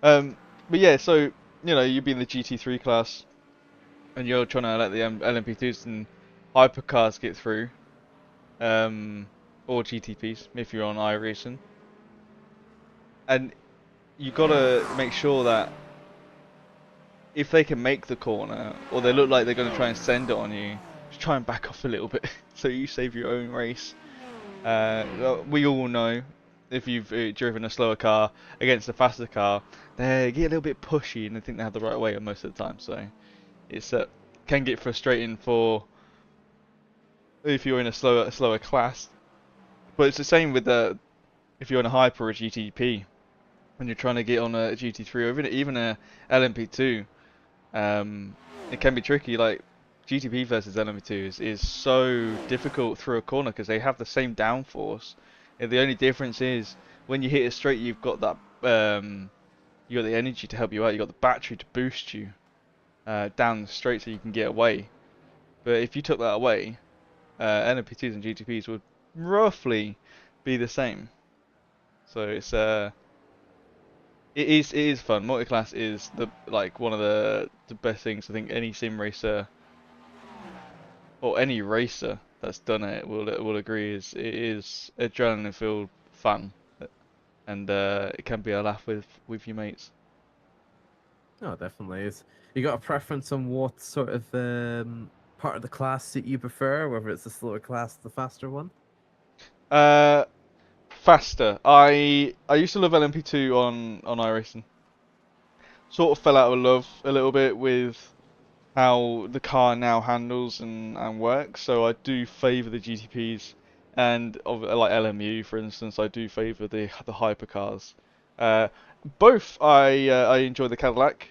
But yeah, so you know you'd be in the GT3 class, and you're trying to let the LMP2s and hypercars get through, or GTPs if you're on iRacing, and you gotta make sure that if they can make the corner, or they look like they're gonna try and send it on you, just try and back off a little bit so you save your own race. We all know if you've driven a slower car against a faster car, they get a little bit pushy and they think they have the right way most of the time. So it's can get frustrating for if you're in a slower class. But it's the same with if you're in a hyper or a GTP when you're trying to get on a GT3 or even a LMP2. It can be tricky. Like GTP versus LMP2 is so difficult through a corner because they have the same downforce. And the only difference is when you hit a straight, you've got that you got the energy to help you out. You got the battery to boost you down the straight so you can get away. But if you took that away, LMP2s and GTPs would roughly be the same. So it is fun. Multiclass is one of the best things I think any sim racer or any racer that's done it will agree it is adrenaline filled fun, and it can be a laugh with your mates. Oh, definitely is. You got a preference on what sort of part of the class that you prefer, whether it's the slower class, the faster one? Uh, faster. I used to love LMP2 on iRacing. Sort of fell out of love a little bit with how the car now handles and works. So I do favour the GTPs and of like LMU, for instance. I do favour the hypercars. Uh, both I enjoy the Cadillac.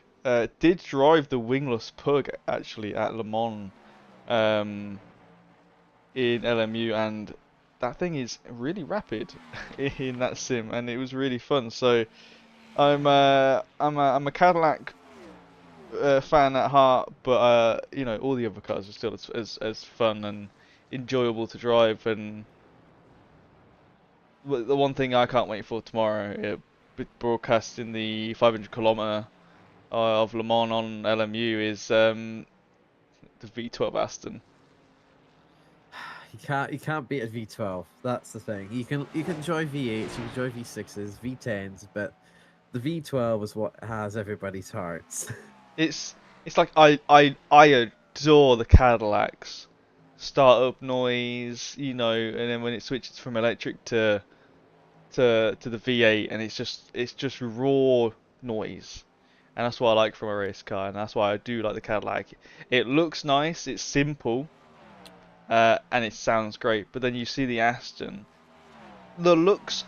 Did drive the wingless Pug actually at Le Mans um, in LMU, and that thing is really rapid in that sim, and it was really fun. So I'm a Cadillac fan at heart, but you know, all the other cars are still as fun and enjoyable to drive. And the one thing I can't wait for tomorrow, broadcasting the 500 kilometer of Le Mans on LMU, is the V12 Aston. You can't beat a V12. That's the thing. You can enjoy V8s, you can enjoy V6s, V10s, but the V12 is what has everybody's hearts. It's like I adore the Cadillacs. Startup noise, you know, and then when it switches from electric to the V8, and it's just raw noise, and that's what I like from a race car, and that's why I do like the Cadillac. It looks nice, it's simple, and it sounds great. But then you see the Aston, the looks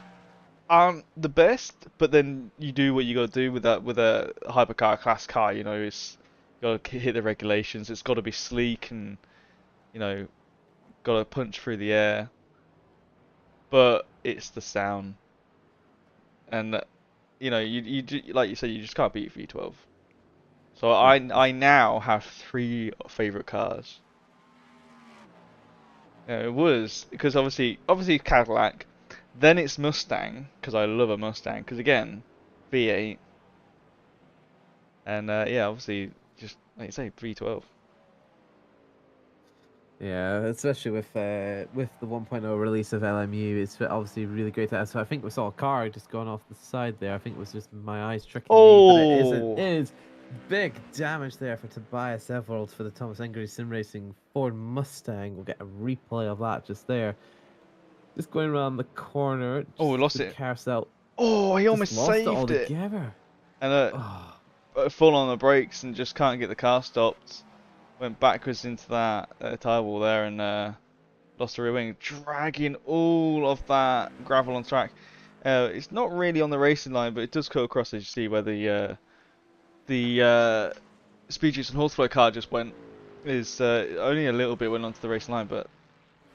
aren't the best, but then you do what you got to do with that with a hypercar class car. You know, it's got to hit the regulations. It's got to be sleek and you know, got to punch through the air. But it's the sound, and you know, like you said, you just can't beat V12. So I now have three favorite cars. It was because obviously Cadillac, then it's Mustang because I love a Mustang because again, V8, and yeah, obviously just like you say V12. Yeah, especially with the 1.0 release of LMU, it's obviously really great. So I think we saw a car just going off the side there. I think it was just my eyes tricking me, but it isn't. Oh, It is big damage there for Tobias Everald for the Thomas Engery Sim Racing Ford Mustang. We'll get a replay of that just there. Just going around the corner. oh, we Just lost the it. carousel. Oh, he Just almost lost it saved it, altogether. and Oh, full on the brakes and just can't get the car stopped. Went backwards into that tire wall there and lost the rear wing, dragging all of that gravel on track. It's not really on the racing line, but it does cut across as you see where the Speed Juice and Horseflow car just went. Is only a little bit went onto the racing line, but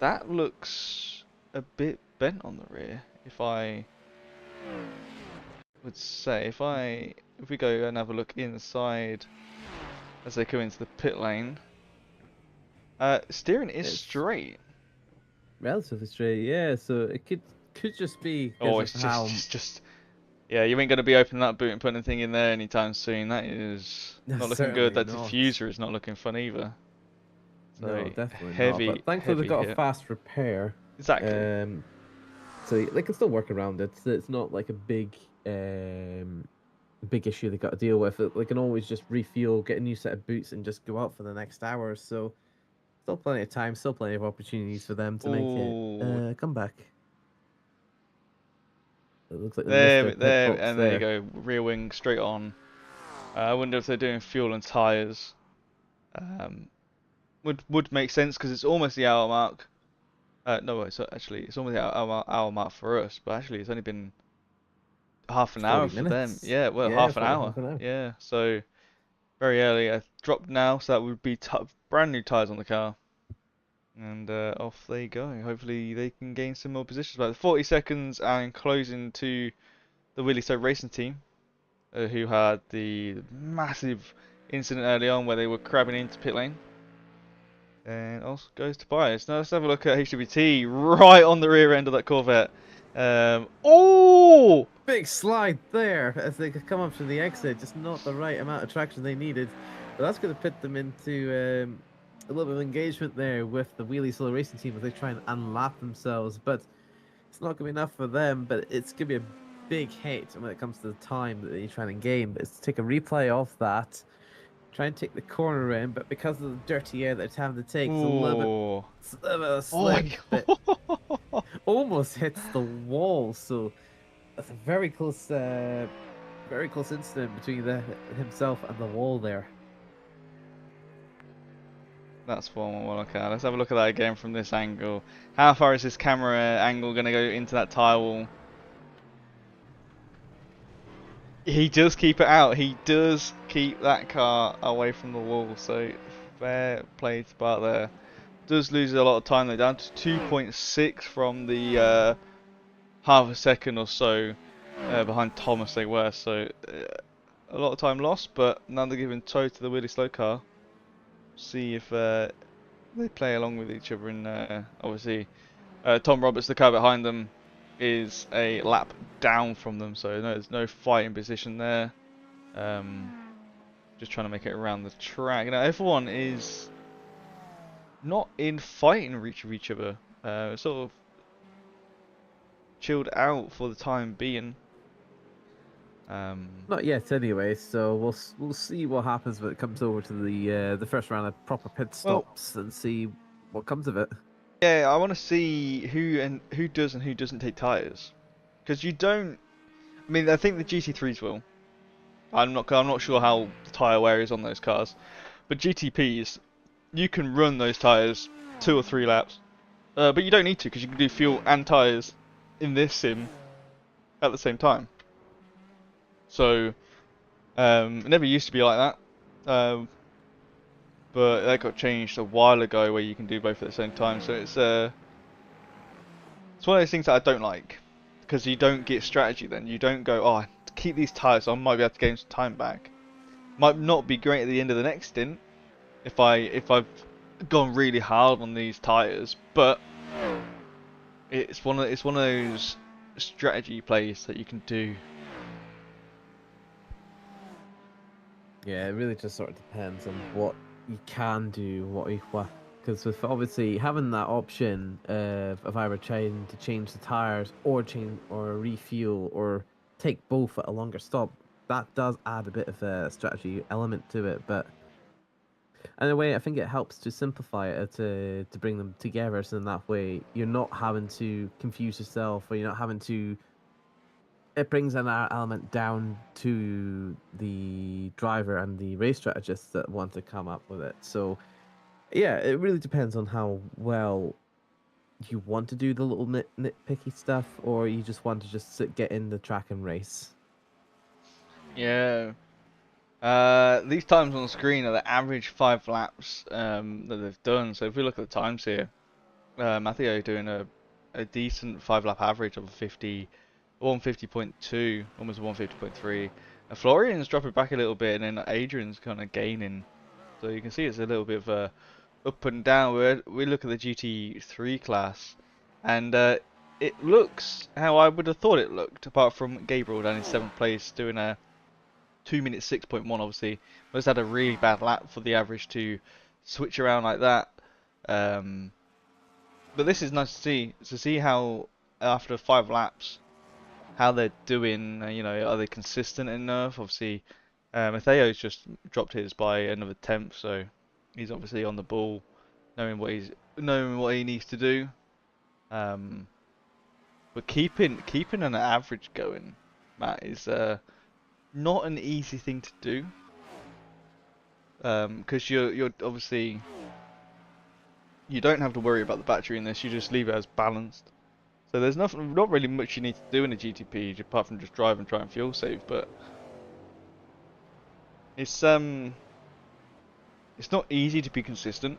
that looks a bit bent on the rear. If I would say, if we go and have a look inside as they come into the pit lane, steering is it's straight. relatively straight. Yeah, so it could just be Oh, because it's of how. just yeah, you ain't gonna be opening that boot and putting anything in there anytime soon. That is No, not looking good. certainly That not. diffuser is not looking fun either. No, So definitely not. heavy, But thankfully they've heavy got a hit. fast repair. Exactly. So they can still work around it. It's not like a big issue they got to deal with. They can always just refuel, get a new set of boots, and just go out for the next hour. So still plenty of time, still plenty of opportunities for them to make it Oh, come back. It looks like they missed their pit there, box and there you there. go. Rear wing straight on. I wonder if they're doing fuel and tires. Um, would make sense because it's almost the hour mark. No, wait, so actually it's almost the hour mark for us, but actually it's only been half an hour 40 for them. minutes. Yeah, well, Yeah, half an 40 hour. half an hour. Yeah, so very early. I dropped now, so that would be brand new tyres on the car. And off they go. Hopefully they can gain some more positions. About 40 seconds and closing to the Willie So Racing team, who had the massive incident early on where they were crabbing into pit lane. And also goes to bias. Now let's have a look at HWT right on the rear end of that Corvette. Oh! Big slide there as they come up to the exit, just not the right amount of traction they needed. But that's going to put them into a little bit of engagement there with the Wheelie Solar Racing team as they try and unlap themselves. But it's not going to be enough for them, but it's going to be a big hit when it comes to the time that they're trying to gain. But it's to take a replay of that, try and take the corner in, but because of the dirty air that it's having to take, it's a little bit, Ooh. it's a little bit of a Oh my slip. god. almost hits the wall. So that's a very close incident between himself and the wall there. That's one we'll look at. Let's have a look at that again from this angle. How far is this camera angle going to go into that tire wall? He does keep it out. He does keep that car away from the wall. So fair play to Bart there. Does lose a lot of time though, down to 2.6 from the half a second or so behind Thomas they were. So a lot of time lost, but now they're giving toe to the really slow car. See if they play along with each other. And obviously Tom Roberts, the car behind them, is a lap down from them, so there's no fighting position there. Just trying to make it around the track. Now everyone is not in fighting reach of each other. Sort of chilled out for the time being. Not yet, anyway. So we'll see what happens when it comes over to the first round of proper pit stops and see what comes of it. Yeah, I want to see who does and who doesn't take tires, because you don't. I mean, I think the GT3s will. I'm not sure how the tire wear is on those cars, but GTPs, you can run those tires 2 or 3 laps, but you don't need to because you can do fuel and tires in this sim at the same time. So it never used to be like that, but that got changed a while ago where you can do both at the same time. So it's one of those things that I don't like, because you don't get strategy then. You don't go, oh, to keep these tires, I might be able to gain some time back. Might not be great at the end of the next stint if I've gone really hard on these tires, but it's one of those strategy plays that you can do. Yeah, it really just sort of depends on what you can do, what because with obviously having that option of either trying to change the tires or refuel or take both at a longer stop, that does add a bit of a strategy element to it. But in a way, I think it helps to simplify it to bring them together, so in that way you're not having to confuse yourself, or you're not having to. It brings an element down to the driver and the race strategists that want to come up with it. So, yeah, it really depends on how well you want to do the little nitpicky stuff, or you just want to just get in the track and race. Yeah. These times on the screen are the average 5 laps that they've done. So if we look at the times here, Matteo doing a decent 5-lap average of 150.2, almost 150.3. And Florian's dropping back a little bit, and then Adrian's kind of gaining. So you can see it's a little bit of a up and down. We look at the GT3 class, and it looks how I would have thought it looked, apart from Gabriel down in 7th place doing a 2 minute 6.1. Obviously, must have had a really bad lap for the average to switch around like that. But this is nice to see how after 5 laps, how they're doing. You know, are they consistent enough? Obviously, Matteo's just dropped his by another 10th, so he's obviously on the ball, knowing what he needs to do. But keeping an average going, Matt, is not an easy thing to do. Because you're obviously, you don't have to worry about the battery in this. You just leave it as balanced. So there's not really much you need to do in a GTP apart from just drive and try and fuel save. But it's not easy to be consistent,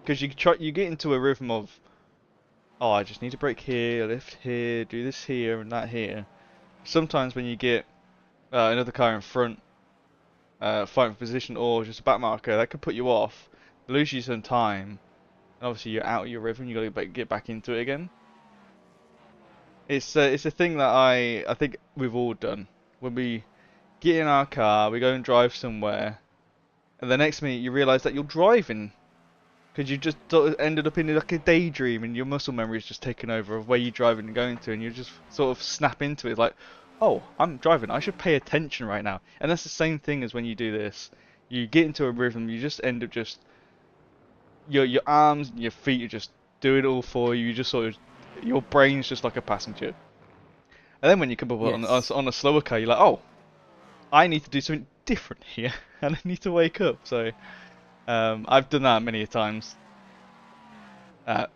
because you get into a rhythm of, oh, I just need to brake here, lift here, do this here and that here. Sometimes when you get another car in front, fighting for position, or just a back marker, that could put you off, lose you some time, and obviously you're out of your rhythm. You got to get back into it again. It's a thing that I think we've all done. When we get in our car, we go and drive somewhere, and the next minute you realise that you're driving, because you just ended up in like a daydream, and your muscle memory is just taken over of where you're driving and going to, and you just sort of snap into it like, oh, I'm driving, I should pay attention right now. And that's the same thing as when you do this. You get into a rhythm, you just end up just, your arms and your feet are just doing it all for you. You just sort of your brain's just like a passenger. And then when you come up Yes. on a slower car, you're like, oh, I need to do something different here, and I need to wake up. So I've done that many times.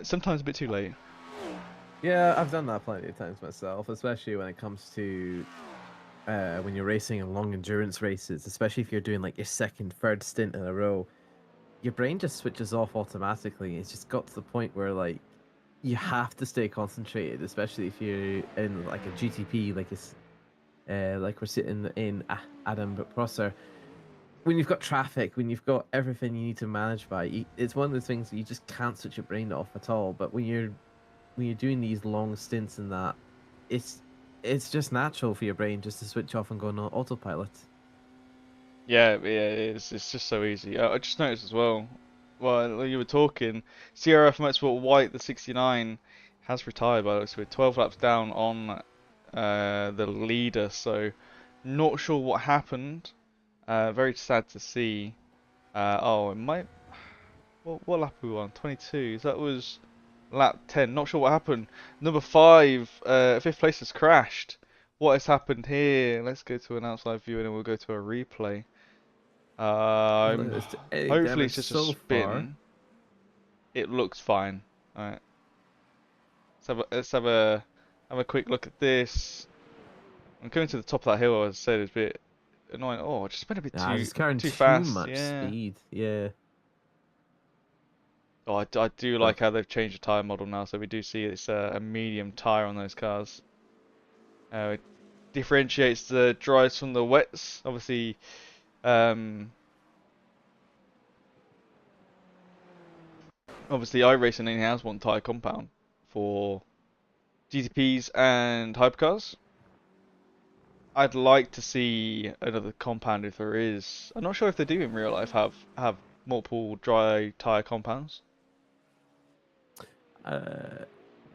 Sometimes a bit too late. Yeah, I've done that plenty of times myself, especially when it comes to when you're racing in long endurance races, especially if you're doing like your second, third stint in a row, your brain just switches off automatically. It's just got to the point where like you have to stay concentrated, especially if you're in like a GTP, like we're sitting in Adam Prosser. When you've got traffic, when you've got everything you need to manage by, it's one of those things that you just can't switch your brain off at all. But when you're doing these long stints in that, it's it's just natural for your brain just to switch off and go on autopilot. Yeah, it is. It's just so easy. I just noticed as well, while you were talking, CRF Motorsport White, the 69, has retired by the looks of it. 12 laps down on the leader, so not sure what happened. Very sad to see. Oh, it might. What lap were we on? 22. So that was lap 10. Not sure what happened. Number 5, fifth place has crashed. What has happened here? Let's go to an outside view and then we'll go to a replay. Doesn't look like there's any Hopefully it's damage just a so far. spin. It looks fine. Alright. Let's have a quick look at this. I'm coming to the top of that hill, as I said, it's a bit annoying. Oh, I just went a bit Nah, too just carrying too too fast. much Yeah. speed. Yeah, Oh, I do but like how they've changed the tyre model now, so we do see it's a medium tyre on those cars. It differentiates the dries from the wets. Um, obviously iRacing only has one tyre compound for GTPs and hypercars. I'd like to see another compound if there is. I'm not sure if they do in real life have multiple dry tyre compounds. uh,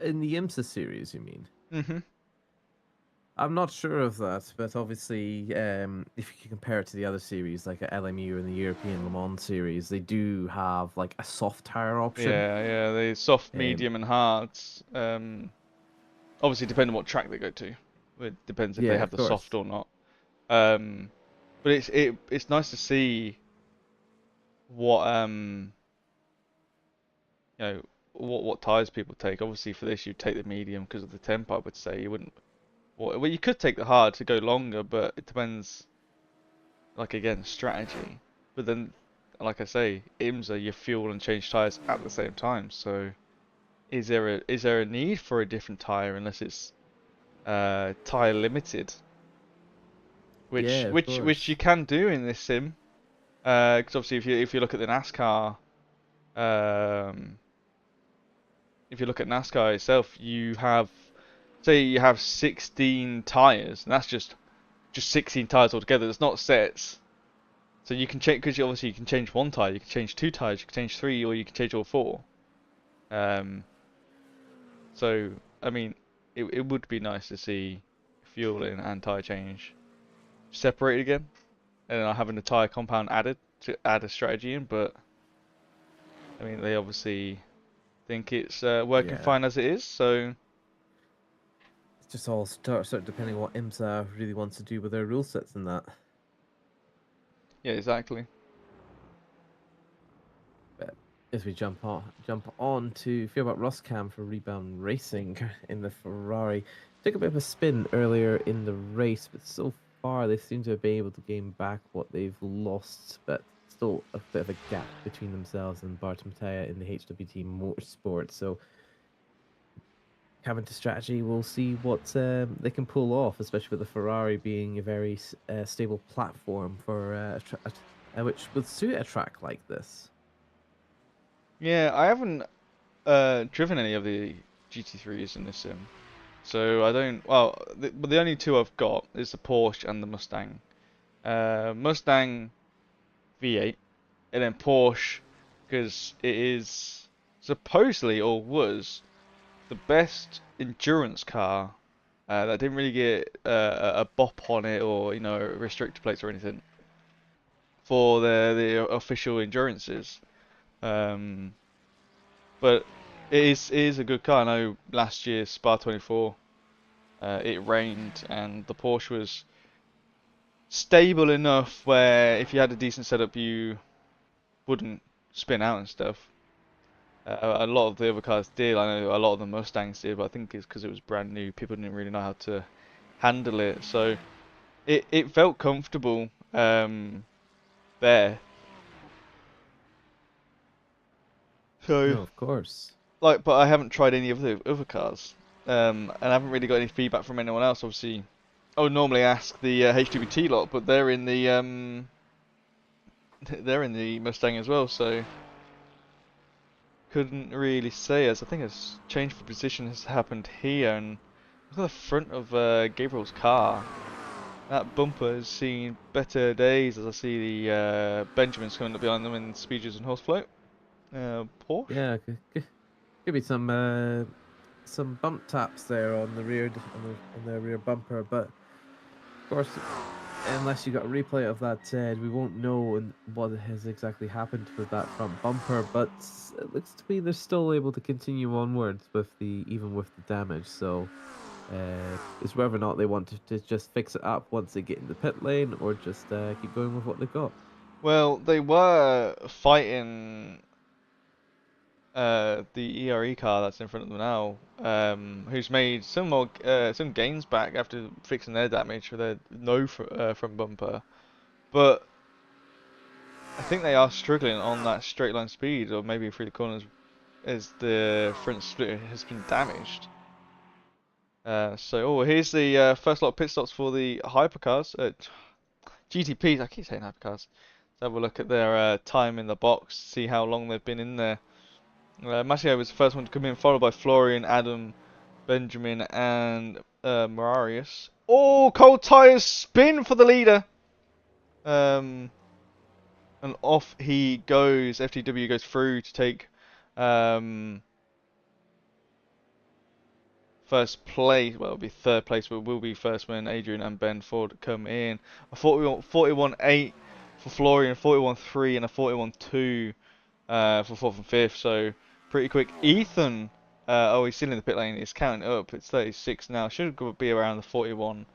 in the IMSA series, you mean? Hmm. I'm not sure of that, but obviously, if you compare it to the other series, like at LMU and the European Le Mans series, they do have like a soft tire option. Yeah, the soft, Um, medium, and hards. Obviously, depending on what track they go to, it depends if they yeah, have of the soft course. or not. Um, but it's nice to see what you know what tires people take. Obviously, for this, you take the medium because of the temp. I would say you wouldn't. Well, you could take the hard to go longer, but it depends. Like again, strategy. But then, like I say, IMSA, you fuel and change tires at the same time. So, is there a need for a different tire unless it's tire limited, which Yeah, of which which you course. can do in this sim. Because obviously, if you look at the NASCAR, um, if you look at NASCAR itself, you have say you have 16 tires, and that's just 16 tires altogether. It's not sets. So you can change because obviously you can change one tire, you can change two tires, you can change three, or you can change all four. Um, so I mean, it would be nice to see fueling and tire change separated again, and then having the tire compound added to add a strategy in. But I mean, they obviously think it's working Yeah, fine as it is. So it's just all start depending on what IMSA really wants to do with their rule sets and that. yeah, exactly. But as we jump on to feel about Roscam for Rebound Racing in the Ferrari. Took a bit of a spin earlier in the race, but so far they seem to have been able to gain back what they've lost, but still a bit of a gap between themselves and Bart Mattea in the HWT Motorsport. So coming to strategy, we'll see what they can pull off, especially with the Ferrari being a very stable platform for which would suit a track like this. Yeah, I haven't driven any of the GT3s in this sim, so I don't. Well, the only two I've got is the Porsche and the Mustang. Mustang V8, and then Porsche, because it is supposedly or was the best endurance car that didn't really get a bop on it or restrictor plates or anything for the official endurances. Um, but It is a good car. I know last year Spa 24, it rained and the Porsche was stable enough where if you had a decent setup, you wouldn't spin out and stuff. A lot of the other cars did. I know a lot of the Mustangs did, but I think it's because it was brand new. People didn't really know how to handle it, so it felt comfortable there. So No, of course. like, but I haven't tried any of the other cars, and I haven't really got any feedback from anyone else. Obviously, I would normally ask the HWT lot, but they're in the they're in the Mustang as well, so couldn't really say. As I think a change for position has happened here, and look at the front of Gabriel's car. That bumper has seen better days as I see the Benjamins coming up behind them in Speeches and Horsefloat. Porsche. Yeah, could be some bump taps there on the rear on the rear bumper, but of course, unless you got a replay of that said, we won't know what has exactly happened with that front bumper. But it looks to be they're still able to continue onwards with the even with the damage. So it's whether or not they want to just fix it up once they get in the pit lane, or just keep going with what they got. Well, they were fighting the ERE car that's in front of them now, who's made some more some gains back after fixing their damage for their no front bumper. But I think they are struggling on that straight line speed, or maybe through the corners, as the front splitter has been damaged. So, here's the first lot of pit stops for the hypercars. GTPs, I keep saying hypercars. Let's have a look at their time in the box, see how long they've been in there. Matteo was the first one to come in, followed by Florian, Adam, Benjamin, and Marius. Oh, cold tyres spin for the leader. And off he goes. FTW goes through to take first place. Well, it'll be third place, but will be first when Adrian and Ben Ford come in. A 41.8 for Florian, 41.3, and a 41.2 for fourth and fifth. So pretty quick. Ethan, he's still in the pit lane. It's counting up. It's 36 now. Should be around the 41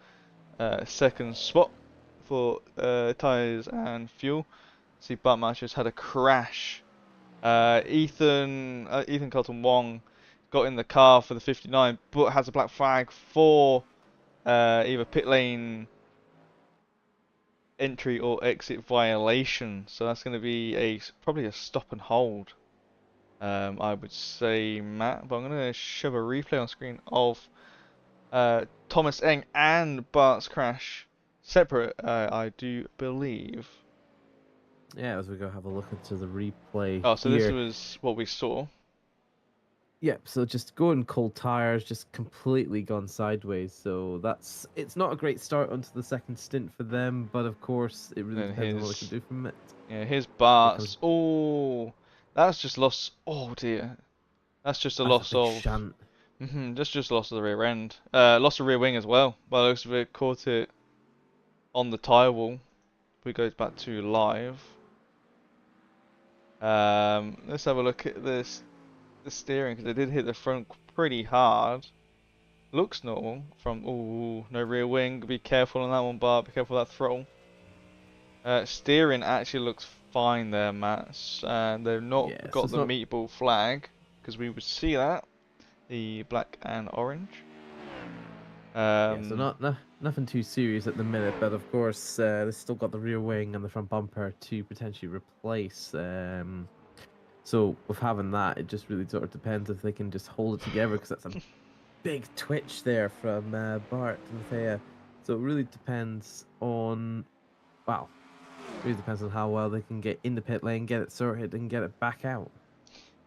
second spot for tyres and fuel. See, Bart Marsh has had a crash. Ethan Colton Wong got in the car for the 59, but has a black flag for either pit lane entry or exit violation. So that's going to be probably a stop and hold. I would say, Matt, but I'm going to shove a replay on screen of Thomas Eng and Bart's crash separate, I do believe. Yeah, as we go have a look into the replay Oh, so this here. was what we saw. Yep, so just going cold tires, just completely gone sideways. So it's not a great start onto the second stint for them, but of course it really And depends on what they can do from it. here's Here comes Bart's. Oh, that's just lost. Oh dear, that's just a that's a loss big of. shunt. Just loss of the rear end. Loss of rear wing as well. By the looks of it, caught it on the tyre wall. We go back to live. Let's have a look at this. The steering, because it did hit the front pretty hard. Looks normal. No rear wing. Be careful on that one, Bart. Be careful of that throttle. Steering actually looks fine there, Matt. And they've not Yeah, so got it's the not meatball flag, because we would see that. The black and orange. yeah, so nothing too serious at the minute, but of course they've still got the rear wing and the front bumper to potentially replace. So with having that, it just really sort of depends if they can just hold it together, because that's a big twitch there from Bart and Thea. So it really depends on, well, really depends on how well they can get in the pit lane, get it sorted, and get it back out.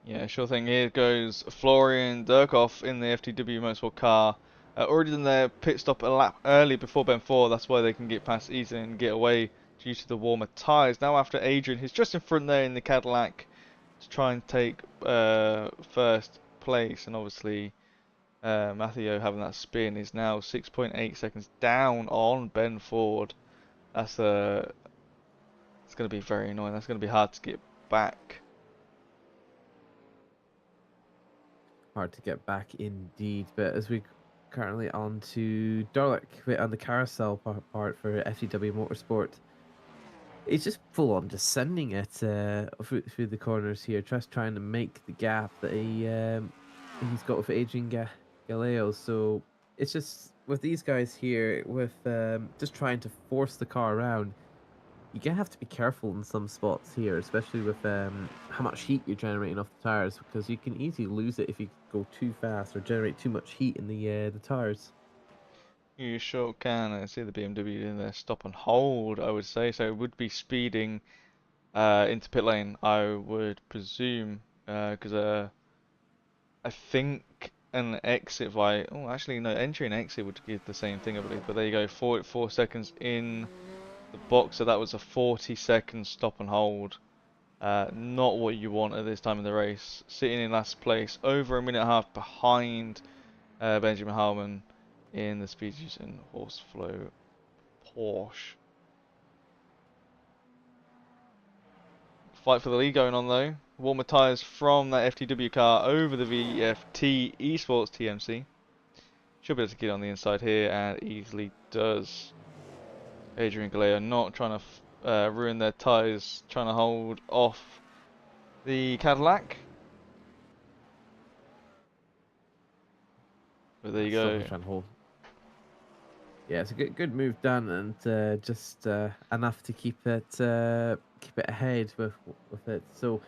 Yeah, sure thing. Here goes Florian Durkhoff in the FTW Motorsport car. Already done their pit stop a lap early before Ben 4. That's why they can get past easy and get away due to the warmer tyres. Now after Adrian, who's just in front there in the Cadillac to try and take first place. And obviously Matthew having that spin is now 6.8 seconds down on Ben Ford. It's going to be very annoying. That's going to be hard to get back. hard to get back indeed. But as we currently on to Darlick on the carousel part for FTW Motorsport. He's just full on descending it through the corners here, just trying to make the gap that he's got with Adrian Galeo. So it's just with these guys here, with just trying to force the car around. You're gonna have to be careful in some spots here, especially with how much heat you're generating off the tires, because you can easily lose it if you go too fast or generate too much heat in the tires. You sure can. I see the BMW in there stop and hold, I would say. So it would be speeding into pit lane, I would presume. Because I think an exit via... Oh, actually, no. Entry and exit would give the same thing, I believe. But there you go. 4 seconds in the box. So that was a 40-second stop and hold. Not what you want at this time in the race. Sitting in last place. Over a minute and a half behind Benjamin Harmon in the speed using Horseflow Porsche. Fight for the lead going on though. Warmer tyres from that FTW car over the VFT Esports TMC. Should be able to get on the inside here and easily does. Adrian Galeo not trying to ruin their tyres, trying to hold off the Cadillac. But there you Still go. trying to hold. Yeah, it's a good move done, and just enough to keep it ahead with it. So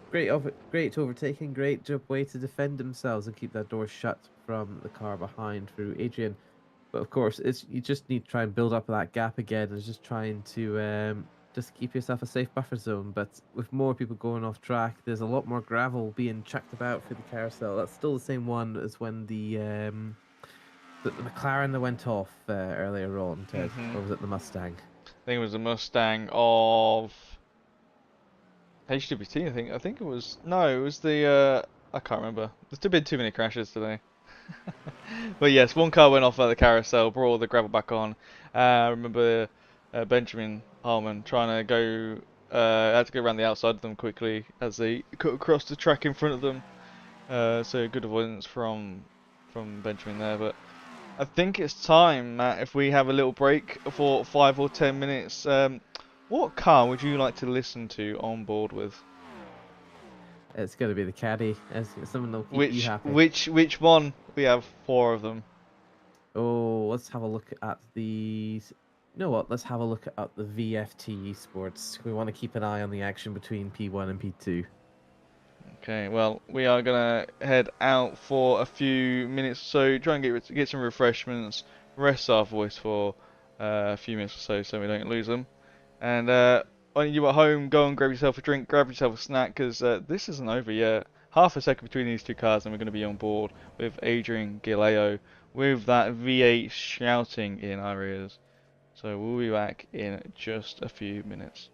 great overtaking, great job way to defend themselves and keep that door shut from the car behind through Adrian. But of course, it's you just need to try and build up that gap again, and just trying to just keep yourself a safe buffer zone. But with more people going off track, there's a lot more gravel being chucked about through the carousel. That's still the same one as when the McLaren that went off earlier on, Ted, or was it the Mustang? I think it was a Mustang of HWT. I think it was no, it was the I can't remember. There's been too many crashes today. But yes, one car went off at the carousel, brought all the gravel back on. I remember Benjamin Harmon trying to go, had to go around the outside of them quickly as they cut across the track in front of them. So good avoidance from Benjamin there. But I think it's time, Matt, if we have a little break for 5 or 10 minutes. What car would you like to listen to on board with? It's going to be the caddy. As someone that'll keep you Which happy. which one? We have 4 of them. Oh, let's have a look at the. You know what? Let's have a look at the VFT Sports. We want to keep an eye on the action between P1 and P2. Okay, well, we are gonna head out for a few minutes or so, try and get some refreshments, rest our voice for a few minutes or so we don't lose them. And when you at home, go and grab yourself a drink, grab yourself a snack, because this isn't over yet. Half a second between these two cars, and we're going to be on board with Adrian Galeo with that V8 shouting in our ears. So we'll be back in just a few minutes.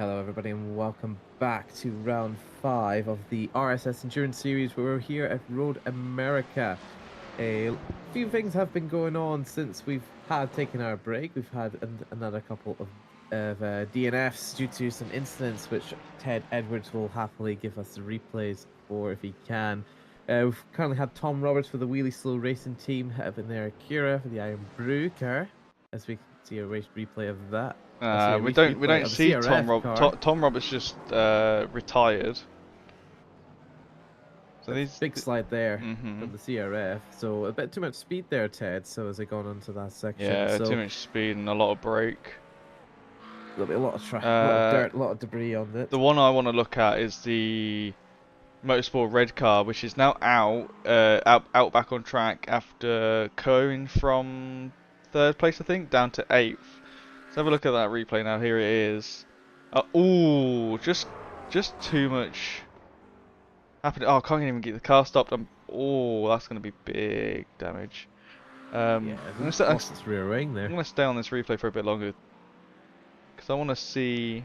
Hello, everybody, and welcome back to round 5 of the RSS Endurance Series, where we're here at Road America. A few things have been going on since we've had taken our break. We've had another couple of DNFs due to some incidents, which Ted Edwards will happily give us the replays for if he can. We've currently had Tom Roberts for the Wheelie Slow Racing team, having their Akira for the Iron Brew car, as we can see a race replay of that. We don't see Tom Tom Roberts just retired. So these big slide there from the CRF. So a bit too much speed there, Ted. So as they gone onto that section, yeah, so too much speed and a lot of brake. There'll be a lot of track, a lot of dirt, a lot of debris on it. The one I want to look at is the Motorsport red car, which is now out back on track after going from 3rd place, I think, down to 8th. Let's have a look at that replay now. Here it is. Ooh, just too much happened. Oh, I can't even get the car stopped. Oh, that's going to be big damage. Yeah, lost its rear wing there. I'm going to stay on this replay for a bit longer because I want to see.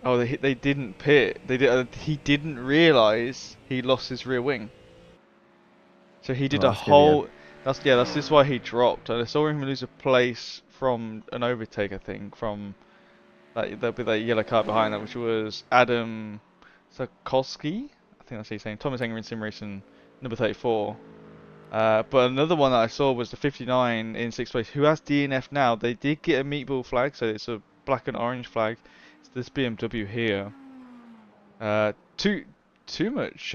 Oh, they didn't pit. They did. He didn't realise he lost his rear wing. So he did a whole. That's this is why he dropped. I saw him lose a place from an overtake, I think, from that yellow car behind that, which was Adam Sokolski. I think that's his name. Thomas Enger in Sim Racing, number 34. But another one that I saw was the 59 in 6th place, who has DNF now. They did get a meatball flag, so it's a black and orange flag. It's this BMW here. Too much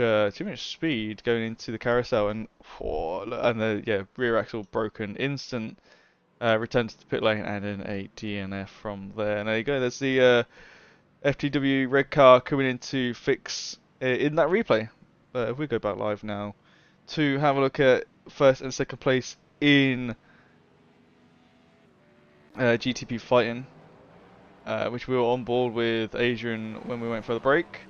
speed going into the carousel, and the rear axle broken. Instant return to the pit lane, and then a DNF from there. And there you go. There's the FTW red car coming in to fix in that replay. If we go back live now to have a look at 1st and 2nd place in GTP fighting, which we were on board with Adrian when we went for the break.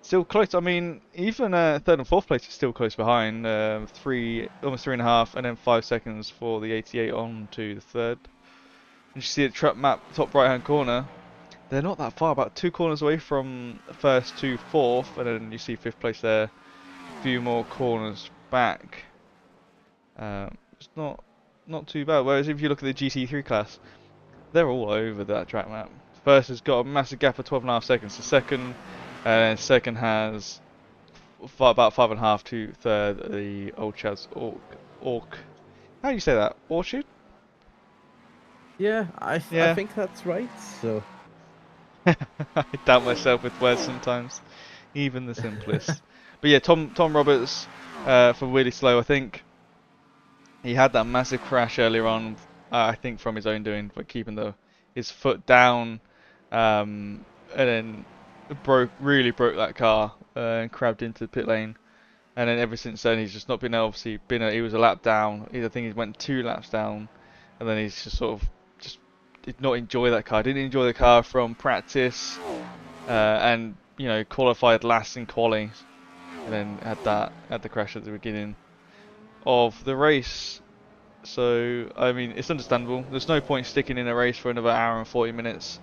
Still close. I mean, even 3rd and 4th place is still close behind. Almost 3.5, and then 5 seconds for the 88 on to the 3rd. And you see the track map, top right-hand corner. They're not that far, about 2 corners away from 1st to 4th, and then you see 5th place there. A few more corners back. It's not too bad. Whereas if you look at the GT3 class, they're all over that track map. 1st has got a massive gap of 12.5 seconds. The 2nd. And 2nd has about 5.5 to 3rd, the old Chad's Orc. How do you say that? Orchard? Yeah, I think that's right. So I doubt myself with words sometimes, even the simplest. But yeah, Tom Roberts for really slow. I think he had that massive crash earlier on. I think from his own doing, by keeping his foot down, and then really broke that car and crabbed into the pit lane, and then ever since then he's just not been he was a lap down. I think he went 2 laps down, and then he's just sort of did not enjoy that car. Didn't enjoy the car from practice, and qualified last in quali, and then had the crash at the beginning of the race. So I mean, it's understandable. There's no point sticking in a race for another hour and 40 minutes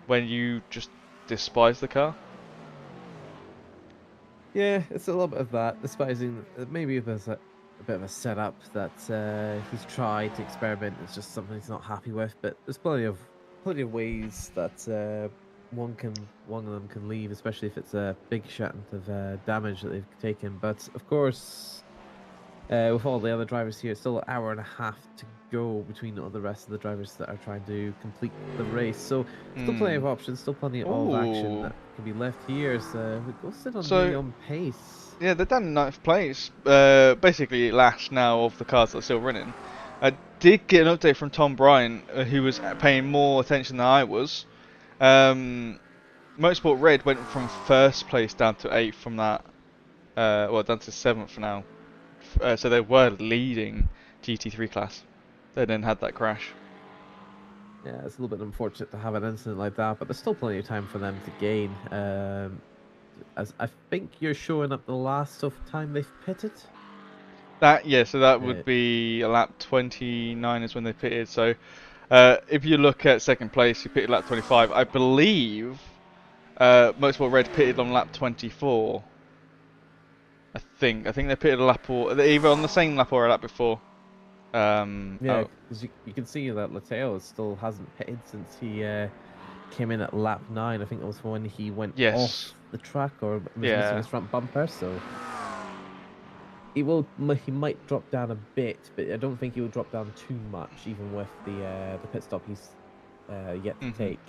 when you just despise the car. Yeah, it's a little bit of that, despising. Maybe there's a bit of a setup that he's tried to experiment. It's just something he's not happy with. But there's plenty of ways that one of them can leave, especially if it's a big shant of damage that they've taken. But of course, with all the other drivers here, it's still an hour and a half to go between all the rest of the drivers that are trying to complete the race. So still plenty of options, still plenty of action that can be left here. So we go sit on medium pace. Yeah, they're down in 9th place. Basically last now of the cars that are still running. I did get an update from Tom Bryan, who was paying more attention than I was. Motorsport Red went from 1st place down to 8th from that, down to 7th now. So they were leading GT3 class. They then had that crash. Yeah, it's a little bit unfortunate to have an incident like that, but there's still plenty of time for them to gain. As I think you're showing up the last of time they've pitted. So that would be a lap 29 is when they pitted. So If you look at second place, he pitted lap 25. I believe Motorsport Red pitted on lap 24. I think they pitted a lap or they're either on the same lap or a lap before. Yeah, because you can see that Lateo still hasn't pitted since he came in at lap 9. I think it was when he went Yes. off the track or was missing Yeah. his front bumper. So he might drop down a bit, but I don't think he will drop down too much, even with the pit stop he's yet to take.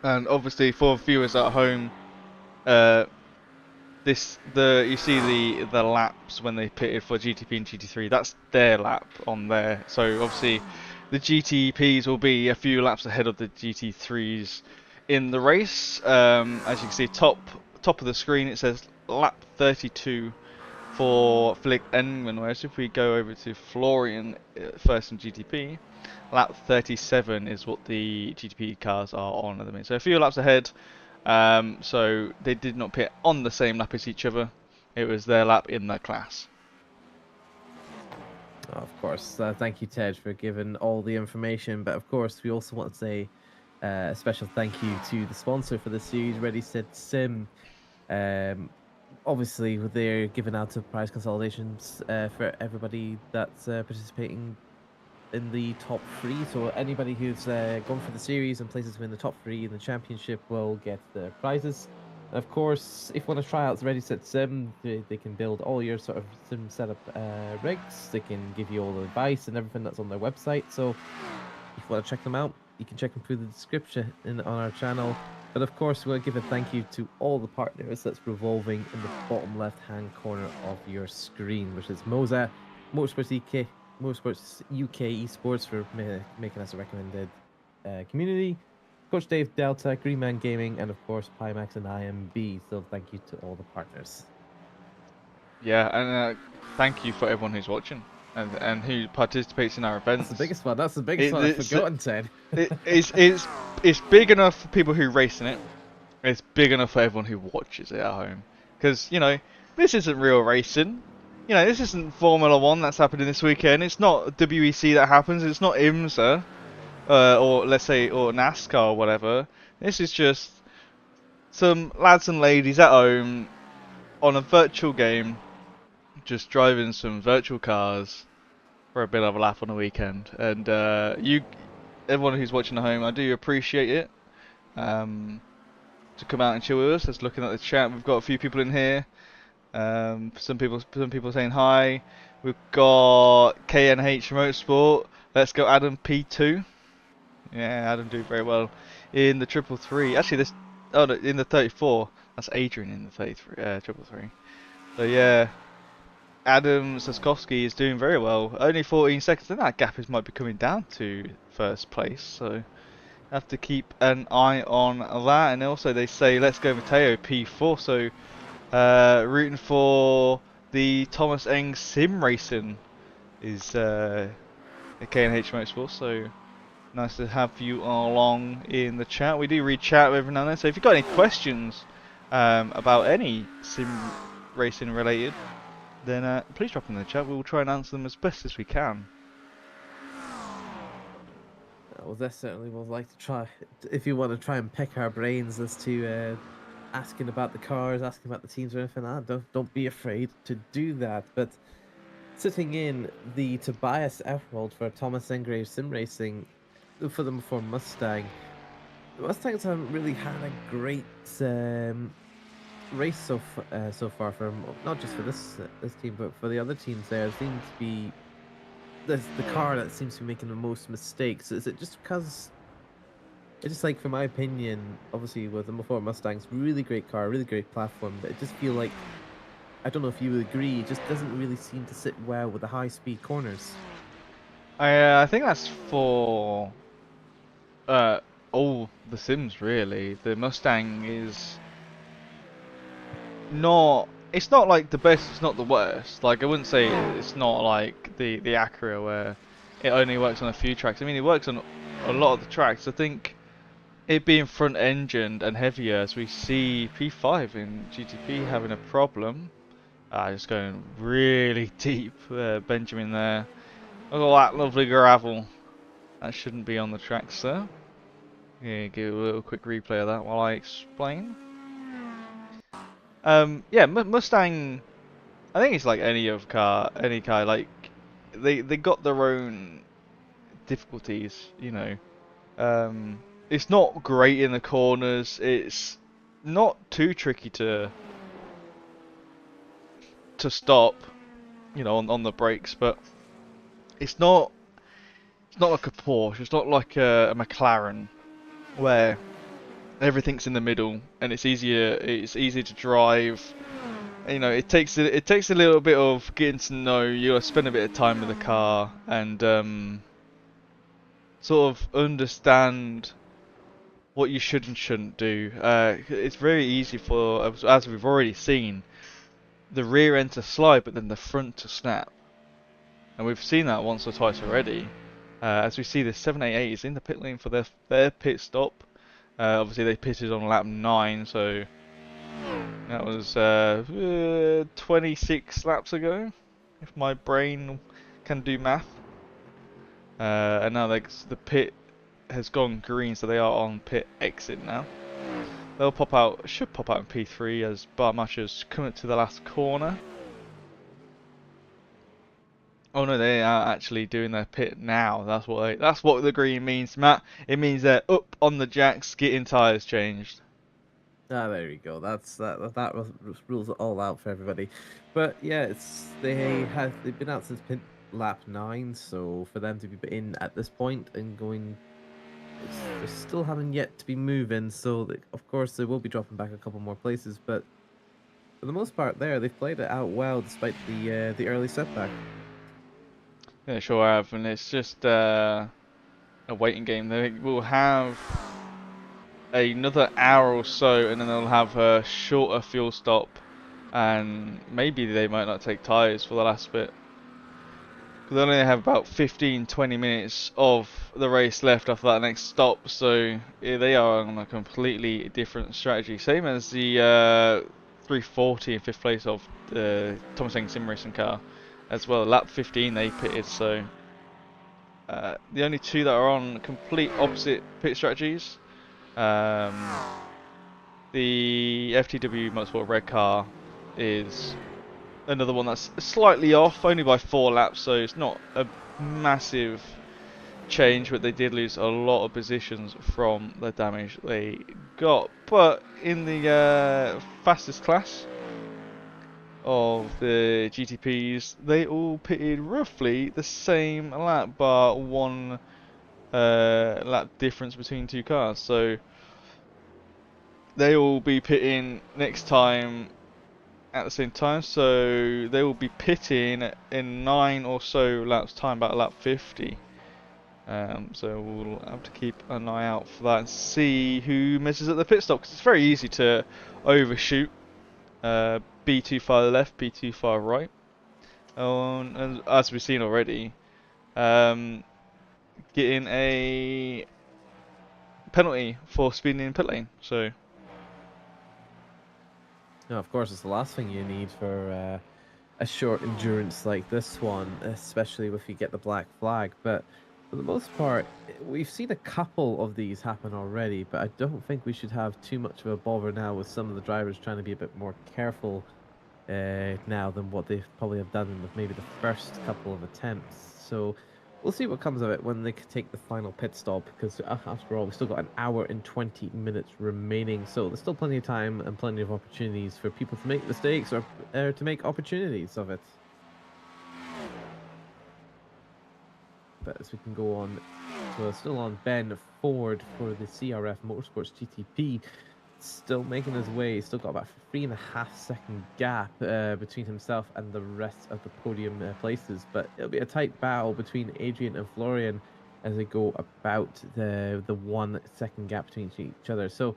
And obviously for viewers at home, you see the laps when they pitted for GTP and GT3. That's their lap on there. So obviously the GTPs will be a few laps ahead of the GT3s in the race. As you can see, top of the screen it says lap 32 for Flick Engman. Whereas if we go over to Florian first in GTP, lap 37 is what the GTP cars are on at the minute. So a few laps ahead. So they did not pit on the same lap as each other. It was their lap in their class. Of course. Thank you, Tej, for giving all the information. But of course, we also want to say a special thank you to the sponsor for the series, Ready Set Sim. Obviously, they're giving out prize consolidations for everybody that's participating in the top 3. So anybody who's gone for the series and places within the top 3 in the championship will get the prizes. And of course, if you want to try out Ready Set Sim, they can build all your sort of sim setup rigs. They can give you all the advice and everything that's on their website. So if you want to check them out, you can check them through the description on our channel. But of course, we'll give a thank you to all the partners that's revolving in the bottom left-hand corner of your screen, which is Moza, Motorsports UK Esports for making us a recommended community, Coach Dave Delta, Greenman Gaming, and of course Pimax and IMB. So thank you to all the partners. Yeah, and thank you for everyone who's watching and who participates in our events. That's the biggest one. That's the biggest one I've forgotten, Ted. It's big enough for people who race in it. It's big enough for everyone who watches it at home. Because, you know, this isn't real racing. You know, this isn't Formula 1 that's happening this weekend. It's not WEC that happens. It's not IMSA. Or let's say, or NASCAR or whatever. This is just some lads and ladies at home on a virtual game, just driving some virtual cars for a bit of a laugh on the weekend. And everyone who's watching at home, I do appreciate it. To come out and chill with us. Just looking at the chat, we've got a few people in here. Some people saying hi. We've got KNH Motorsport. Let's go, Adam P2. Yeah, Adam doing very well in the 333. Actually, in the 34. That's Adrian in the 33, 333. So yeah, Adam Saskowski is doing very well. Only 14 seconds, and that gap might be coming down to first place. So have to keep an eye on that. And also they say let's go Mateo P4. So rooting for the Thomas Eng Sim Racing is the KNH Motorsport. So nice to have you along in the chat. We do read chat every now and then, so if you've got any questions about any sim racing related, then please drop them in the chat. We will try and answer them as best as we can. Well, that certainly would like to try. If you want to try and pick our brains as to asking about the cars, asking about the teams or anything like that, don't be afraid to do that. But sitting in the Tobias F-World for Thomas Engrave Sim Racing, for them for Mustang. The Mustangs haven't really had a great race so far for not just for this team, but for the other teams. There seems to be the car that seems to be making the most mistakes. Is it just because it's just like, for my opinion, obviously with the Ford Mustangs, really great car, really great platform, but it just feel like, I don't know if you would agree, it just doesn't really seem to sit well with the high speed corners. I think that's for all the Sims really. The Mustang is not. It's not like the best. It's not the worst. Like, I wouldn't say it's not like the Acura where it only works on a few tracks. I mean, it works on a lot of the tracks. I think it being front engined and heavier, as we see P5 in GTP having a problem. Just going really deep, Benjamin there. Look at all that lovely gravel. That shouldn't be on the track, sir. Yeah, give a little quick replay of that while I explain. Yeah, Mustang. I think it's like any car. Like they got their own difficulties, you know. It's not great in the corners. It's not too tricky to stop, you know, on the brakes, but it's not like a Porsche. It's not like a McLaren where everything's in the middle and it's easier. It's easy to drive. You know, it takes a little bit of getting to know. You gotta spend a bit of time with the car and sort of understand what you should and shouldn't do. It's very easy for, as we've already seen, the rear end to slide, but then the front to snap. And we've seen that once or twice already. As we see, the 788 is in the pit lane for their pit stop. Obviously, they pitted on lap 9, so that was 26 laps ago, if my brain can do math. And now the pit has gone green, so they are on pit exit now. They'll should pop out in P3 as Barmacha's coming to the last corner. Oh no, they are actually doing their pit now. That's what the green means, Matt. It means they're up on the jacks, getting tyres changed. Ah, there you go. Rules it all out for everybody. But yeah, they've been out since lap 9, so for them to be in at this point and going, they still haven't yet to be moving. So of course they will be dropping back a couple more places, but for the most part, they've played it out well despite the early setback. Yeah, sure have, and it's just a waiting game. They will have another hour or so, and then they'll have a shorter fuel stop, and maybe they might not take tyres for the last bit. Because they only have about 15-20 minutes of the race left after that next stop, so yeah, they are on a completely different strategy. Same as the 340 in 5th place of the Thomas Eng Sim Racing car as well. Lap 15 they pitted, so the only two that are on complete opposite pit strategies. The FTW Motorsport red car is another one that's slightly off, only by 4 laps, so it's not a massive change, but they did lose a lot of positions from the damage they got. But in the fastest class of the GTPs, they all pitted roughly the same lap, bar 1 lap difference between 2 cars. So they will be pitting next time at the same time, so they will be pitting in 9 or so laps time, about lap 50. So we'll have to keep an eye out for that and see who misses at the pit stop, because it's very easy to overshoot. Be too far left, be too far right. And as we've seen already, getting a penalty for speeding in pit lane. So. Now, of course, it's the last thing you need for a short endurance like this one, especially if you get the black flag. But for the most part, we've seen a couple of these happen already, but I don't think we should have too much of a bother now with some of the drivers trying to be a bit more careful now than what they probably have done with maybe the first couple of attempts. So we'll see what comes of it when they take the final pit stop, because after all, we've still got an hour and 20 minutes remaining, so there's still plenty of time and plenty of opportunities for people to make mistakes or to make opportunities of it. But as we can go on, so still on Ben Ford for the CRF Motorsports GTP, still making his way, still got about 3.5 second gap between himself and the rest of the podium places, but it'll be a tight battle between Adrian and Florian as they go about the 1 second gap between each other. So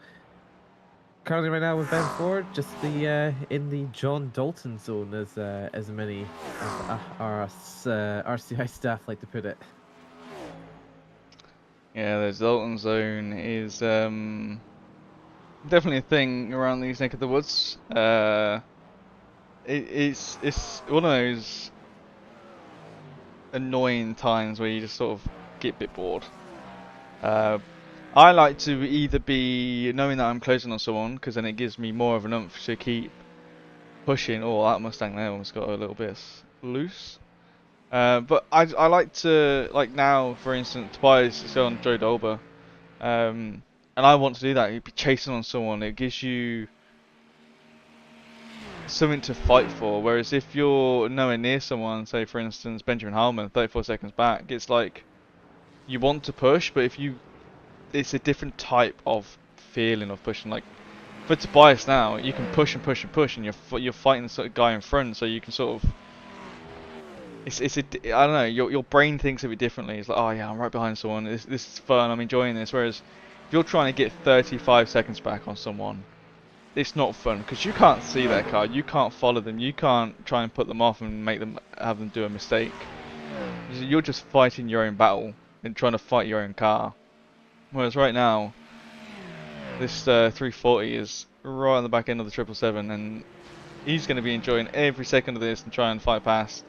currently right now with Ben Ford, just the in the John Dalton zone, as many of our RCI staff like to put it. Yeah, the Dalton zone is definitely a thing around these neck of the woods. It's one of those annoying times where you just sort of get a bit bored. I like to either be knowing that I'm closing on someone, because then it gives me more of an oomph to keep pushing. Oh, that Mustang there almost got a little bit loose. But I like to, like now, for instance, Tobias is on Joe Dolber, and I want to do that. You'd be chasing on someone. It gives you something to fight for. Whereas if you're nowhere near someone, say for instance Benjamin Harman, 34 seconds back, it's like you want to push, but it's a different type of feeling of pushing. Like for Tobias now, you can push and push and push, and you're fighting the sort of guy in front, so you can sort of. I don't know. Your brain thinks of it differently. It's like, oh yeah, I'm right behind someone. This is fun. I'm enjoying this. Whereas if you're trying to get 35 seconds back on someone, it's not fun because you can't see their car. You can't follow them. You can't try and put them off and have them do a mistake. You're just fighting your own battle and trying to fight your own car. Whereas right now, this 340 is right on the back end of the 777, and he's going to be enjoying every second of this and try and fight past.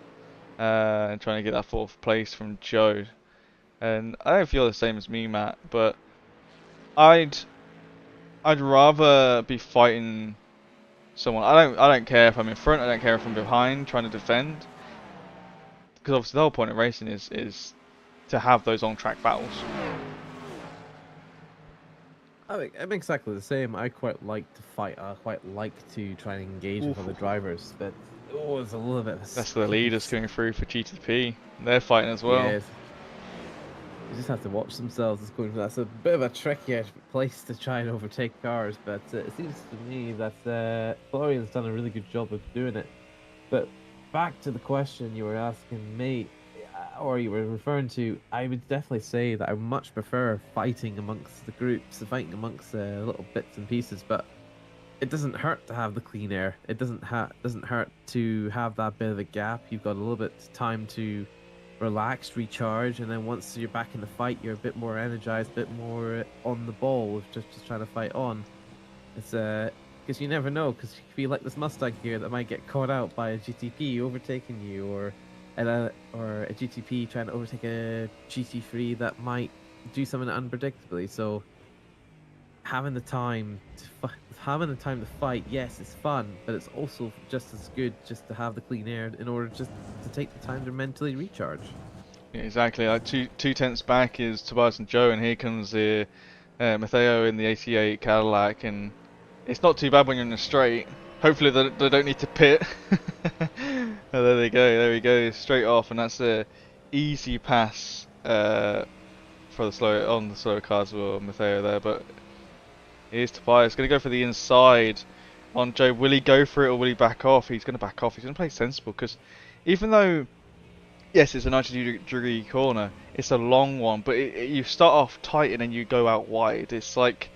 And trying to get that 4th place from Joe. And I don't feel the same as me, Matt, but I'd rather be fighting someone. I don't care if I'm in front, I don't care if I'm behind trying to defend. Because obviously the whole point of racing is to have those on-track battles. I'm exactly the same. I quite like to fight. I quite like to try and engage with other drivers, but it's a little bit. That's the leaders coming through for GTP. They're fighting as well. Yes. You just have to watch themselves. That's a bit of a trickier place to try and overtake cars, but it seems to me that Florian's done a really good job of doing it. But back to the question you were asking me, or you were referring to, I would definitely say that I much prefer fighting amongst the groups, fighting amongst little bits and pieces, but it doesn't hurt to have the clean air. It doesn't hurt to have that bit of a gap. You've got a little bit of time to relax, recharge, and then once you're back in the fight, you're a bit more energized, a bit more on the ball with just trying to fight on. It's because you never know, because you feel like this Mustang here that might get caught out by a GTP overtaking you, or a GTP trying to overtake a GT3 that might do something unpredictably. So having the time to fight, yes, it's fun, but it's also just as good just to have the clean air in order just to take the time to mentally recharge. Yeah, exactly. Like two tenths back is Tobias and Joe, and here comes the Matteo in the 88 Cadillac, and it's not too bad when you're in the straight. Hopefully they don't need to pit. Oh, there they go. There we go. Straight off, and that's a easy pass for the slower cars with Matteo there. But here's Tobias going to go for the inside on Joe. Will he go for it or will he back off? He's going to back off. He's going to play sensible because even though, yes, it's a 90-degree corner, it's a long one, but you start off tight and then you go out wide. It's like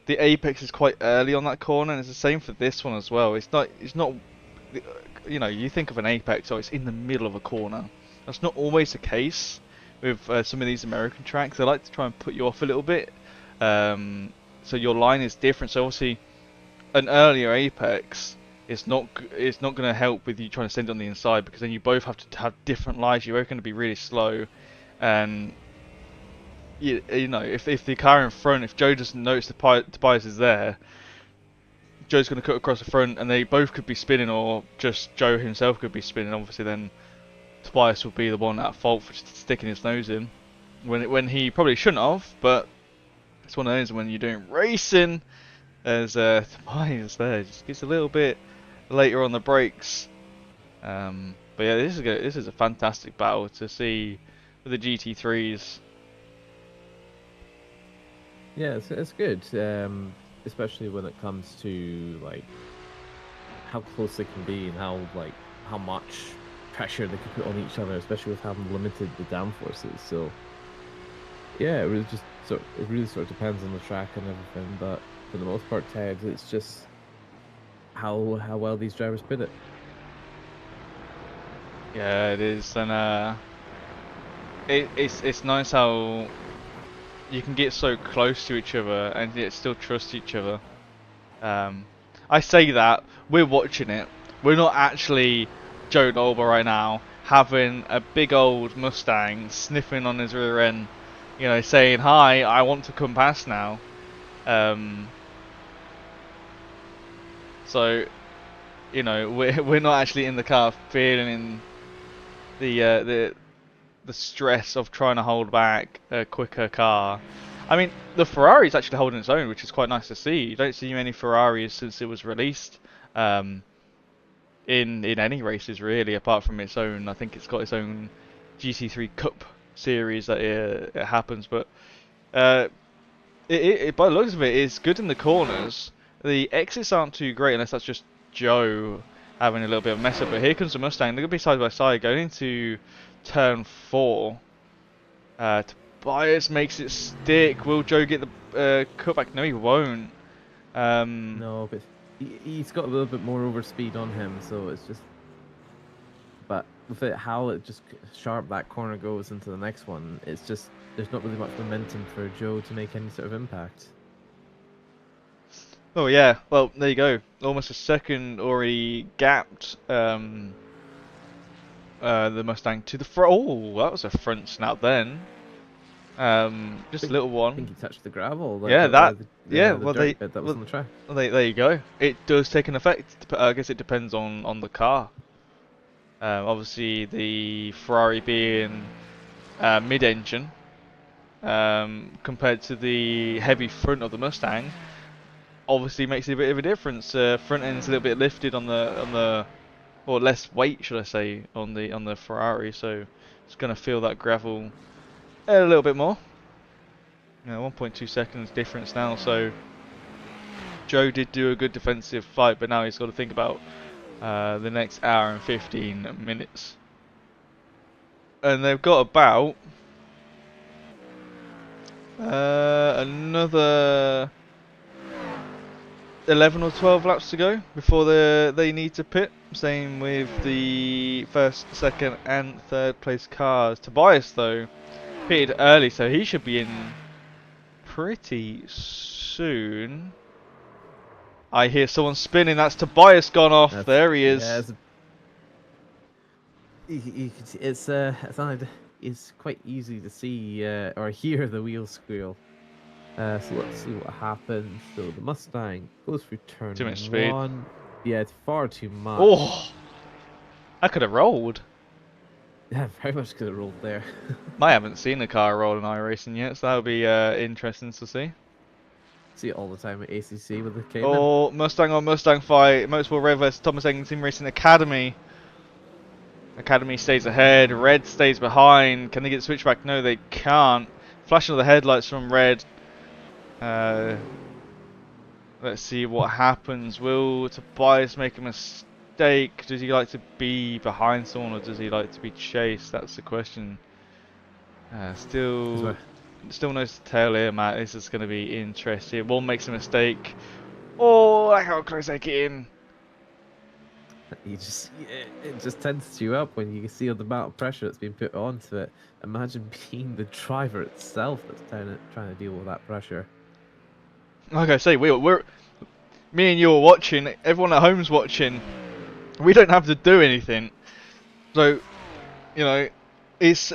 the apex is quite early on that corner, and it's the same for this one as well. It's not, you know, you think of an apex, so it's in the middle of a corner. That's not always the case with some of these American tracks. They like to try and put you off a little bit, so your line is different. So obviously, an earlier apex is not going to help with you trying to send it on the inside, because then you both have to have different lines. You're both going to be really slow, and you know, if the car in front, if Joe doesn't notice the Tobias is there, Joe's going to cut across the front, and they both could be spinning, or just Joe himself could be spinning. Obviously, then Tobias will be the one at fault for sticking his nose in when he probably shouldn't have. But it's one of those when you're doing racing, as Tobias there just gets a little bit later on the brakes. But yeah, this is a fantastic battle to see with the GT3s. Yeah, it's good, especially when it comes to like how close they can be and how much pressure they can put on each other, especially with having limited the downforces. So yeah, it really sort of depends on the track and everything, but for the most part, Ted, it's just how well these drivers put it. Yeah, it is, and it's nice how you can get so close to each other and yet still trust each other. I say that we're watching it. We're not actually Joe Dolber right now having a big old Mustang sniffing on his rear end, you know, saying, "Hi, I want to come past now." So, you know, we're not actually in the car feeling the stress of trying to hold back a quicker car. I mean, the Ferrari's actually holding its own, which is quite nice to see. You don't see many Ferraris since it was released in any races really, apart from its own. I think it's got its own GT3 Cup series that it happens, but by the looks of it, it's good in the corners. The exits aren't too great unless that's just Joe having a little bit of a mess up. But here comes the Mustang. They're going to be side by side going into turn 4. Tobias makes it stick. Will Joe get the cutback? No, he won't. No, but he's got a little bit more overspeed on him, so it's just. But with it, how it just sharp that corner goes into the next one, it's just there's not really much momentum for Joe to make any sort of impact. Oh yeah, well there you go. Almost a second already gapped the Mustang to the front. Oh, that was a front snap then. Just a little one. I think he touched the gravel. Like, yeah, that. the Well, dirt bit that was on the track. There you go. It does take an effect. I guess it depends on the car. Obviously, the Ferrari being mid-engine compared to the heavy front of the Mustang, obviously makes a bit of a difference. Front end's a little bit lifted on the, or less weight, should I say, on the Ferrari, so it's gonna feel that gravel a little bit more. 1.2 seconds difference now, so Joe did do a good defensive fight, but now he's got to think about the next hour and 15 minutes. And they've got about another 11 or 12 laps to go before they need to pit. Same with the first, second and third place cars. Tobias though pitted early, so he should be in pretty soon. I hear someone spinning. That's Tobias gone off. There he is. Yeah, it's quite easy to see or hear the wheels squeal. So let's see what happens. So the Mustang goes through turn 2 minutes speed. 1. Yeah, it's far too much. Oh, I could have rolled. Yeah, very much could have rolled there. I haven't seen a car roll in iRacing yet, so that'll be interesting to see. See it all the time at ACC with the Cayman. Oh, Mustang on Mustang fight. Motorsport Red vs Thomas Engine Team Racing Academy. Academy stays ahead. Red stays behind. Can they get the switchback? No, they can't. Flashing of the headlights from Red. Let's see what happens. Will Tobias make a mistake? Does he like to be behind someone, or does he like to be chased? That's the question. Still knows the tail here, Matt. This is going to be interesting. One makes a mistake. Oh, look how close they get in. It just tenses you up when you see the amount of pressure that's been put onto it. Imagine being the driver itself that's trying to deal with that pressure. Like I say, we're me and you are watching. Everyone at home's watching. We don't have to do anything. So, you know, it's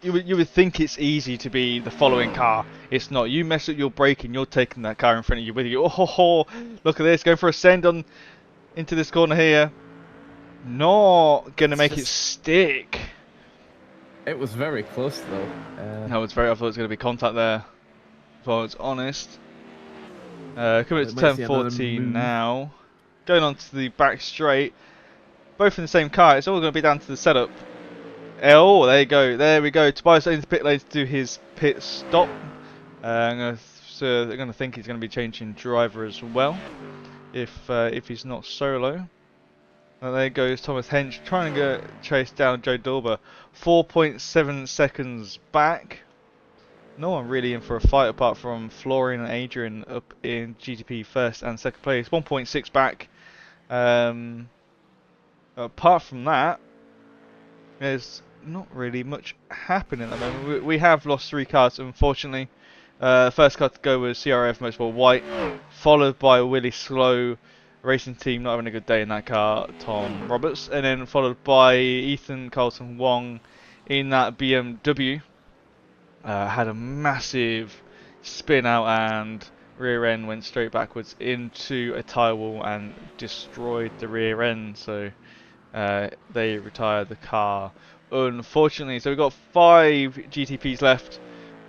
you would think it's easy to be the following car. It's not. You mess up your braking, you're taking that car in front of you with you. Oh, look at this, going for a send on into this corner here. Not gonna make it stick. It was very close though. No, it's very. I thought it was gonna be contact there. If I was honest. Coming to turn 14 now. Going on to the back straight. Both in the same car. It's all going to be down to the setup. Oh, there you go. There we go. Tobias into pit lane to do his pit stop. They're going to think he's going to be changing driver as well, if he's not solo. And there goes Thomas Hench trying to chase down Joe Dorber. 4.7 seconds back. No one really in for a fight apart from Florian and Adrian up in GTP first and second place. 1.6 back. Apart from that, there's not really much happening at the moment. We have lost 3 cars, unfortunately. First car to go was CRF Motorsport White, followed by Willie Slow racing team not having a good day in that car, Tom Roberts, and then followed by Ethan Carlton Wong in that BMW. Had a massive spin out and rear end went straight backwards into a tyre wall and destroyed the rear end. So they retired the car, unfortunately. So we've got 5 GTPs left,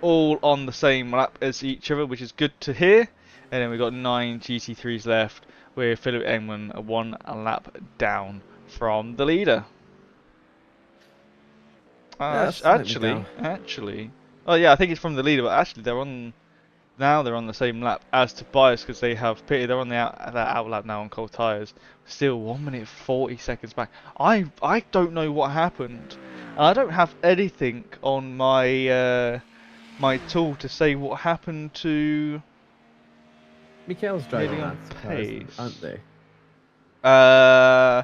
all on the same lap as each other, which is good to hear. And then we've got 9 GT3s left, with Philip Engman 1 lap down from the leader. Yeah, slightly down. Actually, oh yeah, I think it's from the leader, but actually they're on the same lap as Tobias because they have pitted. They're on that out lap now on cold tyres. Still 1 minute 40 seconds back. I don't know what happened. I don't have anything on my my tool to say what happened to Mikhail's driving nearly on that cars, aren't pace. they? Uh,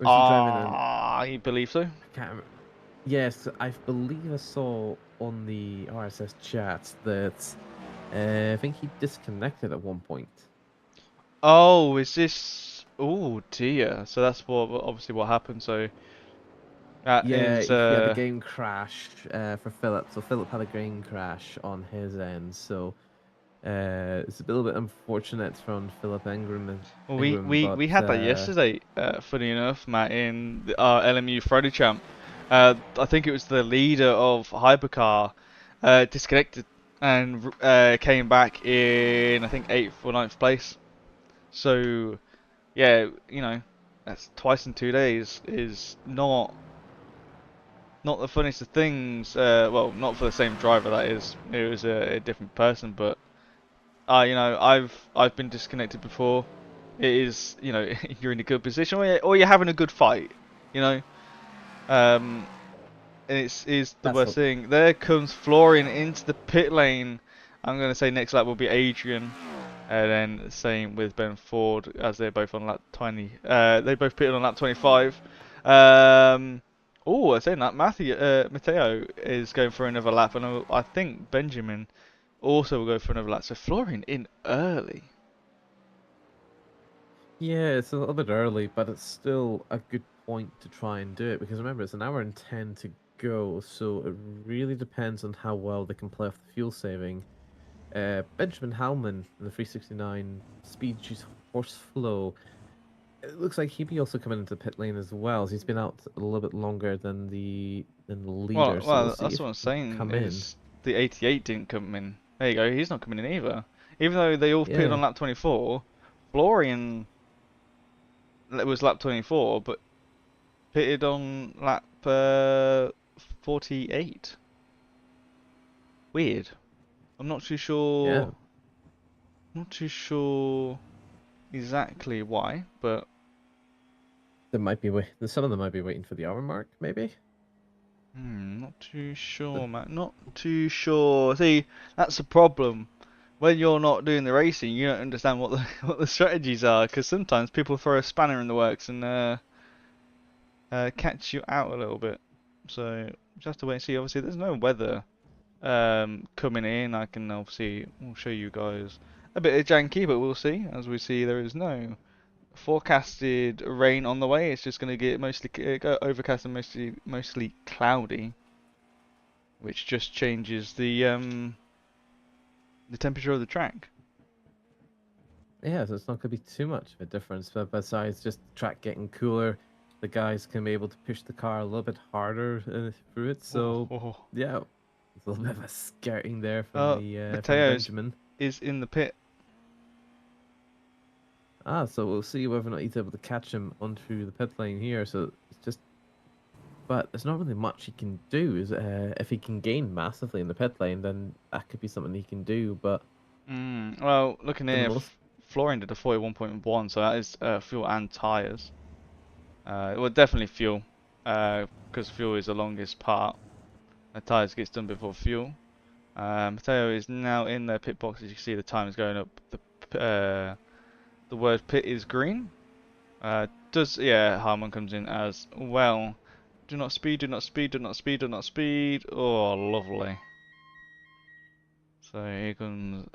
Or is he driving an? I believe so. I can't remember. Yes, I believe I saw on the RSS chat that I think he disconnected at one point. Oh, is this? Oh dear. So that's obviously what happened. So that Yeah, is he had a game crash for Philip. So Philip had a game crash on his end. So it's a little bit unfortunate from Philip well, Ingram, but we had that yesterday. Funny enough, Matt, in our LMU Friday champ. I think it was the leader of Hypercar disconnected and came back in I think 8th or 9th place. So yeah, you know, that's twice in 2 days is not the funniest of things. Well, not for the same driver, that is. It was a different person, but you know, I've been disconnected before. It is, you know, you're in a good position, or you're having a good fight, you know. Um, and it's is the that's worst what. thing. There comes Florian into the pit lane. I'm gonna say next lap will be Adrian, and then same with Ben Ford as they're both on lap 20. They both pitted on lap 25. Oh, I say that Matteo is going for another lap, and I think Benjamin also will go for another lap. So Florian in early. Yeah, it's a little bit early, but it's still a good point to try and do it because remember it's an hour and 10 to go, so it really depends on how well they can play off the fuel saving. Benjamin Howman in the 369 speed juice horse flow. It looks like he'd be also coming into pit lane as well. So he's been out a little bit longer than the leader, so we'll see That's if what I'm he can saying. come in. Is the 88 didn't come in? There you go. He's not coming in either. Even though they all pitted Yeah. on lap 24, Florian was lap 24, but pitted on lap 48. Weird. I'm not too Yeah. sure. Not too sure exactly why, but They might be some of them might be waiting for the hour mark, maybe. not too But sure, man. Not too sure. See, that's the problem. When you're not doing the racing, you don't understand what the what the strategies are, because sometimes people throw a spanner in the works and catch you out a little bit. So just have to wait and see. Obviously, there's no weather coming in. I can obviously we'll show you guys a bit of janky, but we'll see. As we see, there is no forecasted rain on the way. It's just going to get mostly overcast and mostly cloudy, which just changes the temperature of the track. yeah, so it's not going to be too much of a difference. But besides just the track getting cooler, the guys can be able to push the car a little bit harder through it. So Oh, yeah, it's a little bit of a skirting there from Mateo's Benjamin. is in the pit. So we'll see whether or not he's able to catch him onto the pit lane here. So it's just, but there's not really much he can do. Is if he can gain massively in the pit lane, then that could be something he can do. But Well, looking for the here, most, Florian did a 41.1, so that is fuel and tyres. Well, definitely fuel, because fuel is the longest part. The tyres gets done before fuel. Mateo is now in the pit box. As you can see, the time is going up. The word pit is green. Harmon comes in as well. Do not speed, do not speed, do not speed, do not speed. Oh, lovely. So here comes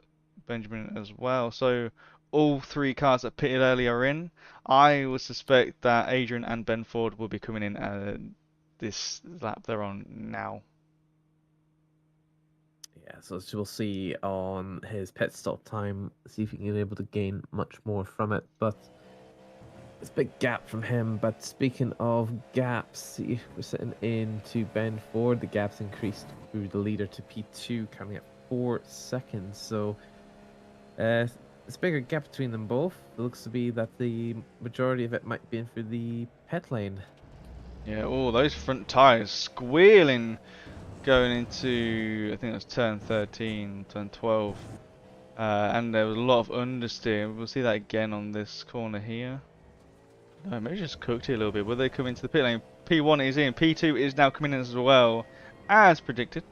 Benjamin as well. So all three cars that pitted early are in. I would suspect that Adrian and Ben Ford will be coming in this lap they're on now. Yeah, so as we'll see on his pit stop time, see if he can be able to gain much more from it. But it's a big gap from him. But speaking of gaps, see, we're sitting into Ben Ford. The gap's increased through the leader to P2, coming at 4 seconds. So it's a bigger gap between them both. It looks to be that the majority of it might be in for the pit lane. Yeah, oh, those front tyres squealing going into, I think that's turn 13, turn 12. And there was a lot of understeer. We'll see that again on this corner here. No, maybe just cooked it a little bit. Will they come into the pit lane? P1 is in. P2 is now coming in as well, as predicted.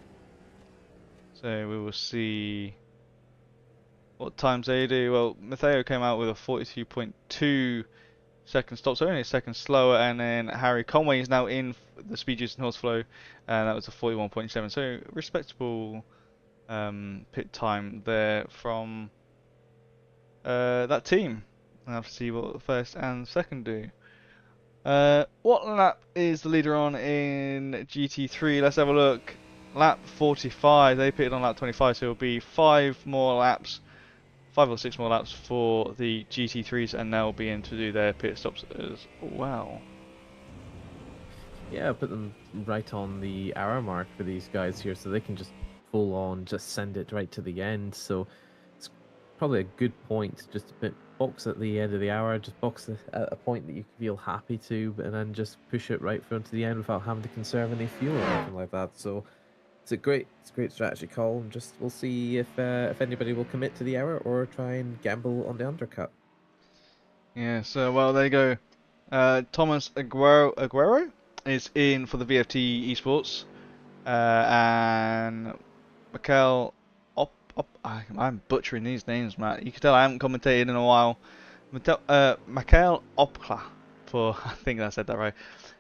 So we will see what times they do. Well, Matteo came out with a 42.2 second stop, so only a second slower. And then Harry Conway is now in the Speed Juice and Horseflow, and that was a 41.7. So respectable pit time there from that team. I'll have to see what the first and second do. What lap is the leader on in GT3? Let's have a look. Lap 45. They pitted on lap 25, so it'll be 5 more laps, 5 or 6 more laps for the GT3s, and they'll be in to do their pit stops as well. Yeah, put them right on the hour mark for these guys here, so they can just full on just send it right to the end. So it's probably a good point just to put box at the end of the hour, just box at a point that you feel happy to, and then just push it right through to the end without having to conserve any fuel or anything like that. So it's a great strategy call, and just we'll see if anybody will commit to the hour or try and gamble on the undercut. Yeah, so well there you go. Thomas Aguero is in for the VFT Esports, and Mikel I'm butchering these names, Matt. You can tell I haven't commentated in a while. Mikel Opkla for I think I said that right.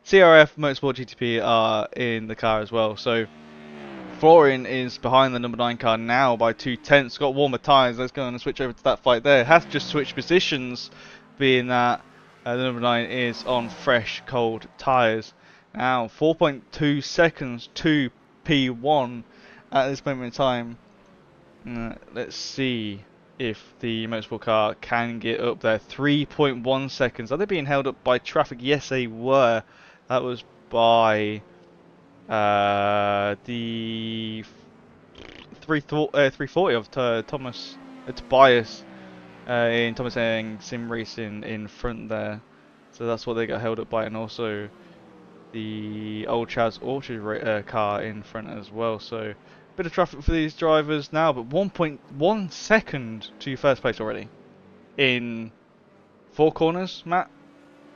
CRF Motorsport GTP are in the car as well. So Florian is behind the number 9 car now by 2/10. Got warmer tyres. Let's go and switch over to that fight there. Has just switched positions, being that the number 9 is on fresh, cold tyres. Now 4.2 seconds to P1 at this moment in time. Let's see if the motorsport car can get up there. 3.1 seconds. Are they being held up by traffic? Yes, they were. That was by the 340 of Thomas Tobias in Thomas Eng Sim Racing in front there. So that's what they got held up by, and also the old Chaz Orchard car in front as well. So bit of traffic for these drivers now, but 1.1 second to first place already in 4 corners, Matt,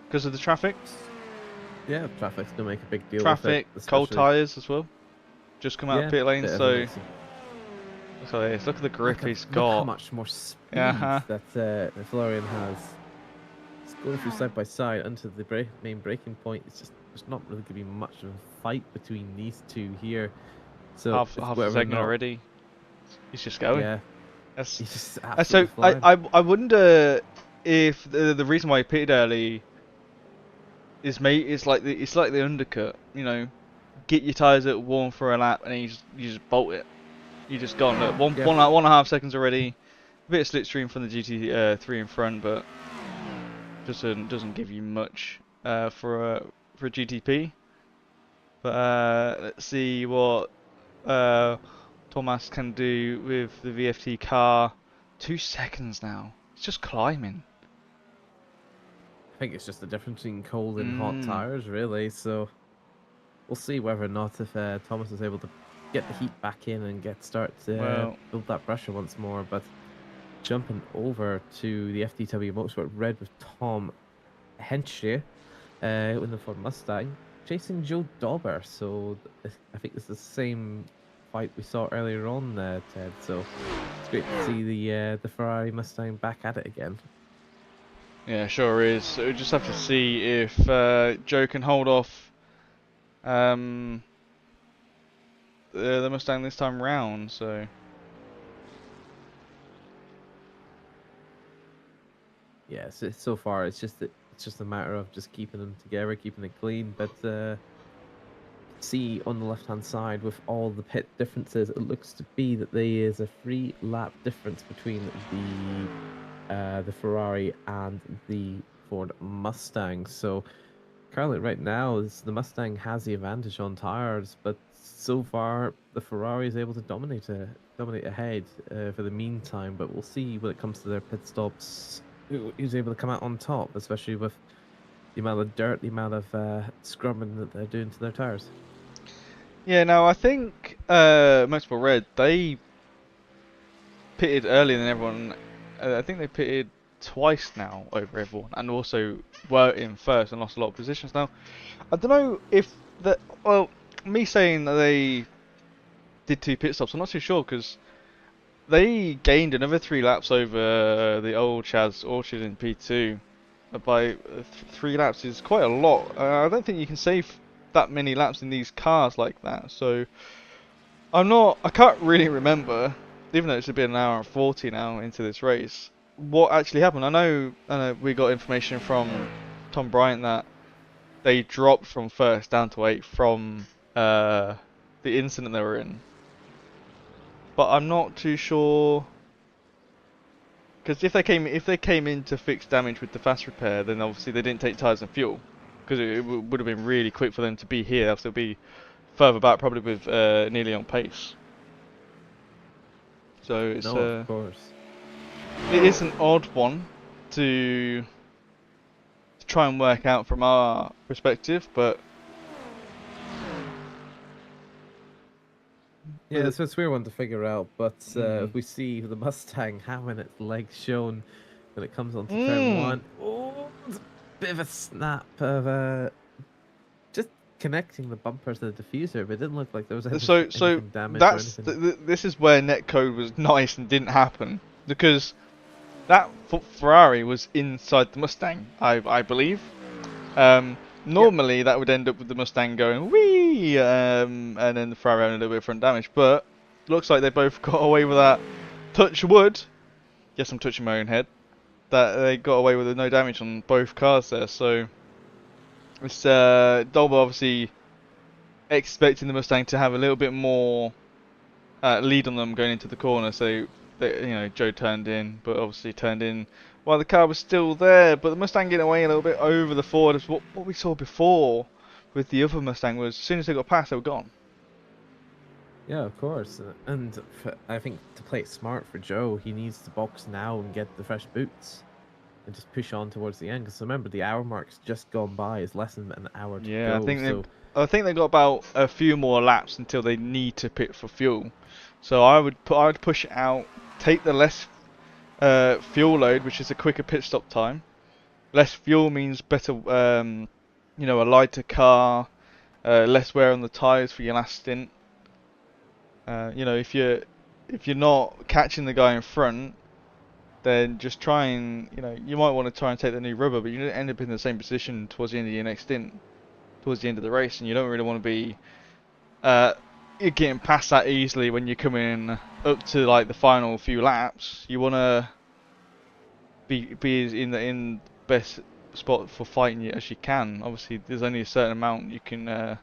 because of the traffic. Yeah, traffic's gonna make a big deal Traffic, with it, cold especially. tyres as well. Just come out of Yeah, pit lane, bit of a so mix of look at this. Look at the grip he's look how got. much more speed Uh-huh. that Florian has. It's going through side by side onto the main braking point. It's just there's not really gonna be much of a fight between these two here. So Half it's a whether or segment not, already. He's just going. yeah, That's he's just so absolutely flying. I wonder if the reason why he pitted early is it's like the undercut. You know, get your tyres at warm for a lap, and then you just bolt it. You just gone. Look, Yeah, 1.5 seconds already. A bit of slipstream from the GT3 in front, but doesn't give you much for a GTP. But let's see what Thomas can do with the VFT car. 2 seconds now. It's just climbing. I think it's just the difference between cold and hot Mm. tires, really. So we'll see whether or not if Thomas is able to get the heat back in and start to Well, build that pressure once more. But jumping over to the FDW Motorsport Red with Tom Henschke in the Ford Mustang, chasing Joe Dauber. So I think this is the same fight we saw earlier on, Ted. So it's great to see the Ferrari Mustang back at it again. yeah, sure is. So we'll just have to see if Joe can hold off the Mustang this time round. So Yeah, so far it's just a matter of just keeping them together, keeping it clean. But see on the left hand side with all the pit differences, it looks to be that there is a 3 lap difference between the Ferrari and the Ford Mustang. So currently, right now, is the Mustang has the advantage on tires, but so far the Ferrari is able to dominate ahead for the meantime. But we'll see when it comes to their pit stops, who's able to come out on top, especially with the amount of dirt, the amount of scrubbing that they're doing to their tires. Yeah, now I think Motorsport Red, they pitted earlier than everyone. I think they pitted twice now over everyone, and also were in first and lost a lot of positions. Now, I don't know if that. Well, me saying that they did 2 pit stops, I'm not too sure because they gained another 3 laps over the old Chaz Orchard in P2 by 3 laps is quite a lot. I don't think you can save that many laps in these cars like that. So I can't really remember, even though it's been an hour and 40 now into this race, what actually happened. I know we got information from Tom Bryant that they dropped from first down to 8th from the incident they were in. But I'm not too sure because if they came in to fix damage with the fast repair, then obviously they didn't take tyres and fuel because it would have been really quick for them to be here. They'll still be further back, probably with nearly on pace. So No, of course. it is an odd one to try and work out from our perspective, but Yeah, so it's a weird one to figure out, but mm, we see the Mustang having its legs shown when it comes onto turn mm. one. Oh, it's a bit of a snap of just connecting the bumper to the diffuser, but it didn't look like there was So anything damaged or that's anything. this is where netcode was nice and didn't happen because that Ferrari was inside the Mustang, I believe. Um, Yep. Normally that would end up with the Mustang going wee, and then the Ferrari having a little bit of front damage, but looks like they both got away with that. Touch wood. Yes, I'm touching my own head. That they got away with no damage on both cars there. So it's Dolby obviously expecting the Mustang to have a little bit more lead on them going into the corner. So Joe turned in, but obviously turned in while the car was still there. But the Mustang getting away a little bit over the Ford is what we saw before with the other Mustang was as soon as they got past, they were gone. Yeah, of course. And I think to play it smart for Joe, he needs to box now and get the fresh boots and just push on towards the end. Because remember, the hour mark's just gone by. It's less than an hour to Yeah, go. So I think they got about a few more laps until they need to pit for fuel. So I would push it out, take the less fuel load, which is a quicker pit stop time. Less fuel means better, a lighter car, less wear on the tyres for your last stint. If you're not catching the guy in front, then just try and you might want to try and take the new rubber, but you end up in the same position towards the end of your next stint, towards the end of the race, and you don't really want to be uh, you're getting past that easily when you're coming up to like the final few laps. You want to be in best spot for fighting it as you can. Obviously, there's only a certain amount you can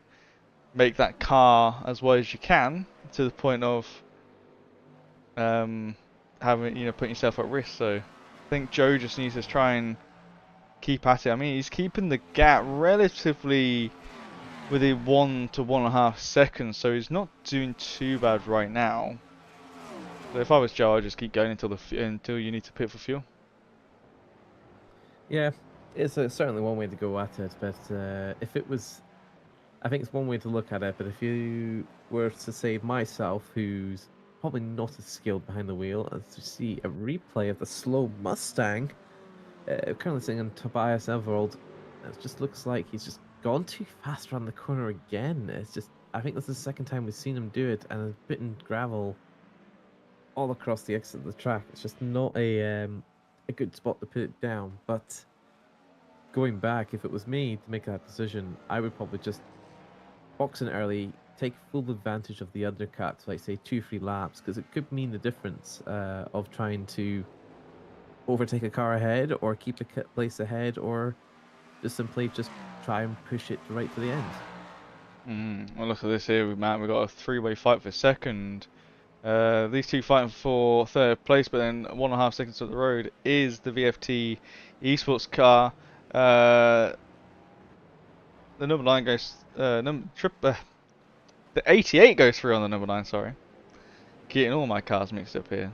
make that car as well as you can to the point of um, having putting yourself at risk. So I think Joe just needs to try and keep at it. I mean, he's keeping the gap relatively within 1 to 1.5 seconds, so he's not doing too bad right now. So if I was Joe, I'd just keep going until you need to pit for fuel. yeah, it's certainly one way to go at it. But if it was, I think it's one way to look at it. But if you were to say myself, who's probably not as skilled behind the wheel, as to see a replay of the slow Mustang, currently sitting on Tobias Everald, it just looks like he's just gone too fast around the corner again. It's just, I think this is the second time we've seen him do it, and has bitten gravel all across the exit of the track. It's just not a good spot to put it down. But going back, if it was me to make that decision, I would probably just box in early, take full advantage of the undercut, like say 2-3 laps, because it could mean the difference of trying to overtake a car ahead, or keep a place ahead, or just simply just try and push it right to the end. Well, look at this here, Matt. We've got a three-way fight for second. These two fighting for third place, but then 1.5 seconds up the road is the VFT esports car. The number 9 goes, the 88 goes through on the number 9, sorry. Getting all my cars mixed up here.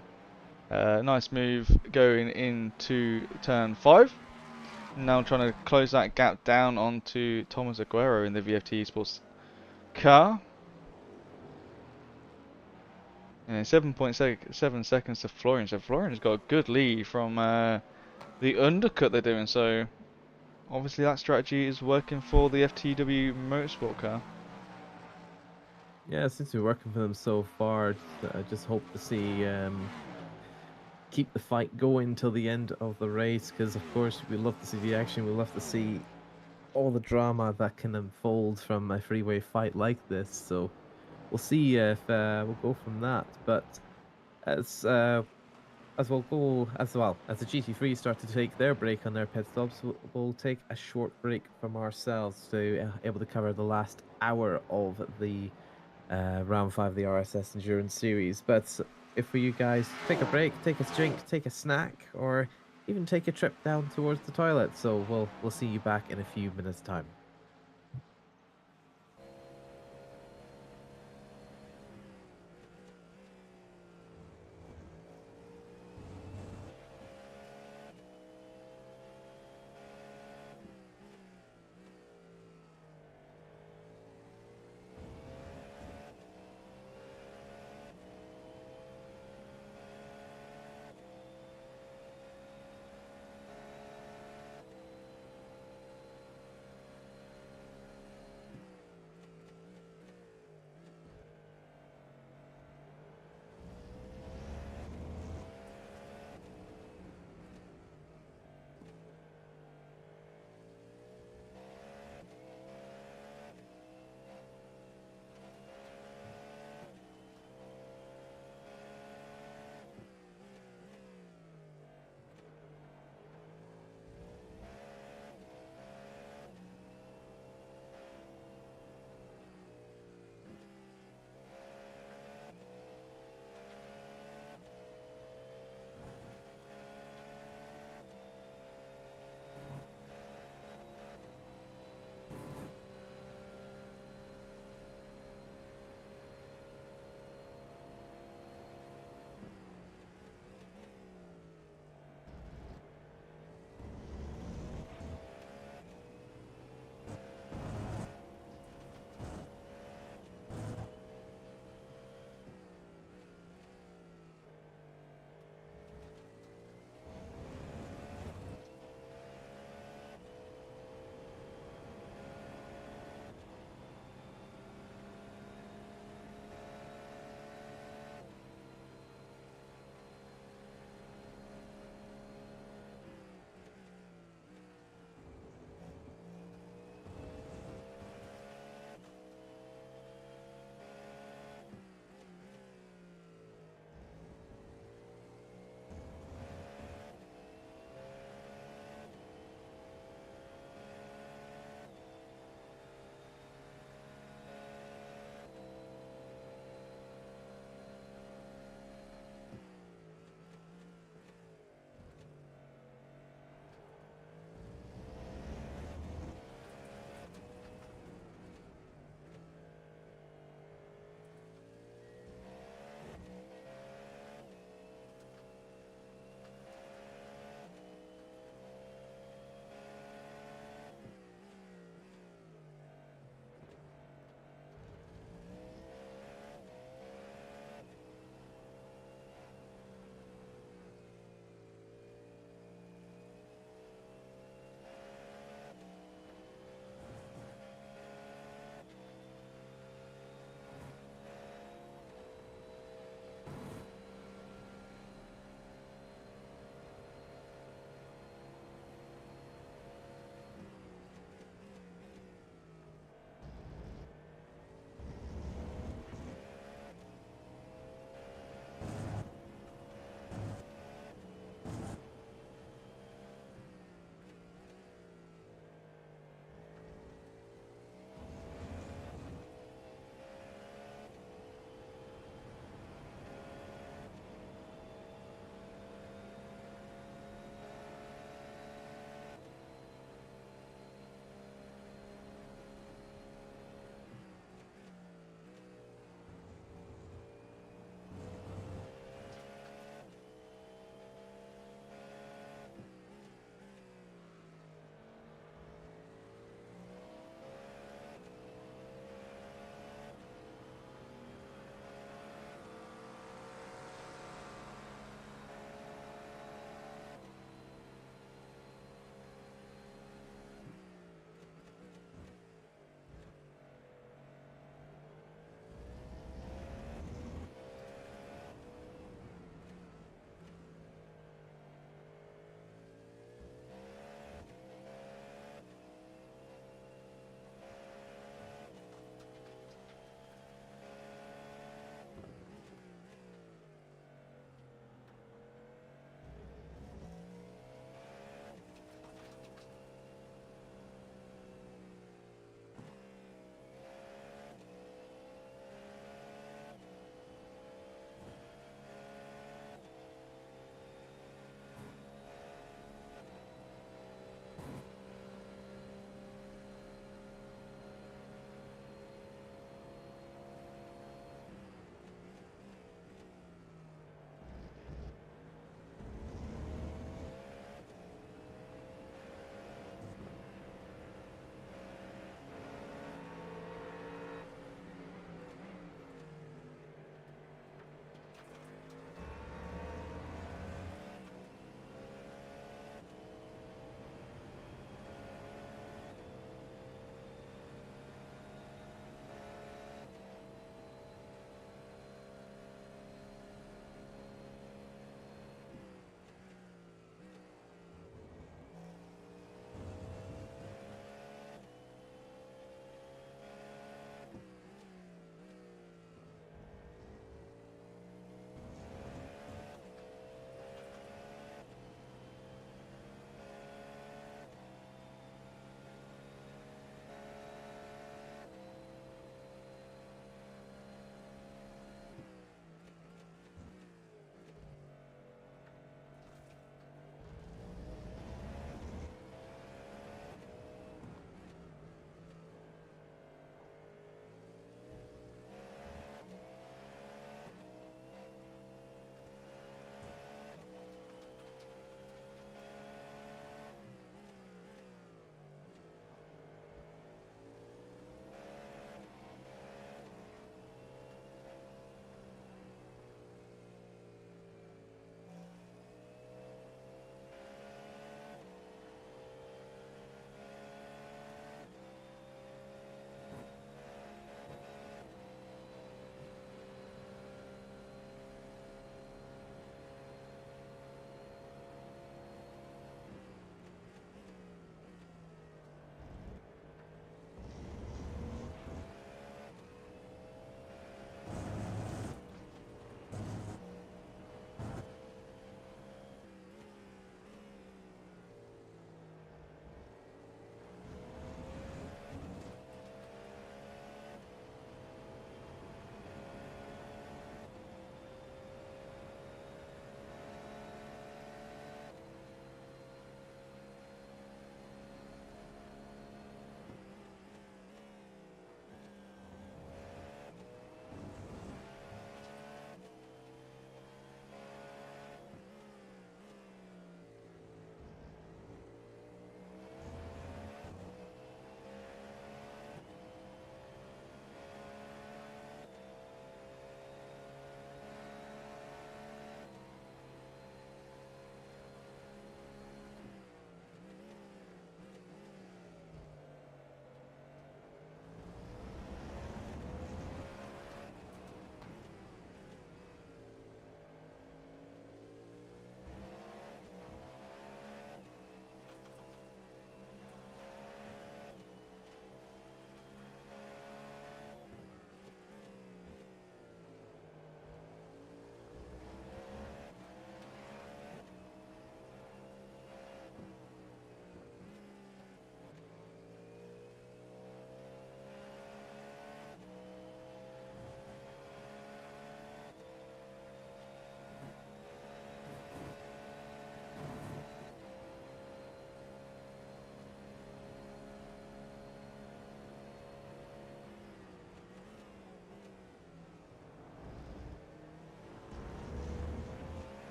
Nice move going into turn 5. Now trying to close that gap down onto Thomas Aguero in the VFT esports car. And 7.7 seconds to Florian. So Florian's got a good lead from the undercut they're doing. So obviously that strategy is working for the FTW Motorsport car. Yeah, since we're working for them so far, I just hope to see keep the fight going till the end of the race, because of course we love to see the action. We love to see all the drama that can unfold from a freeway fight like this. So we'll see if we'll go from that. But as we'll go as well as the GT3 start to take their break on their pit stops, we'll take a short break from ourselves to able to cover the last hour of the round 5 of the RSS Endurance Series. But if for you guys, take a break, take a drink, take a snack, or even take a trip down towards the toilet. So we'll see you back in a few minutes' time.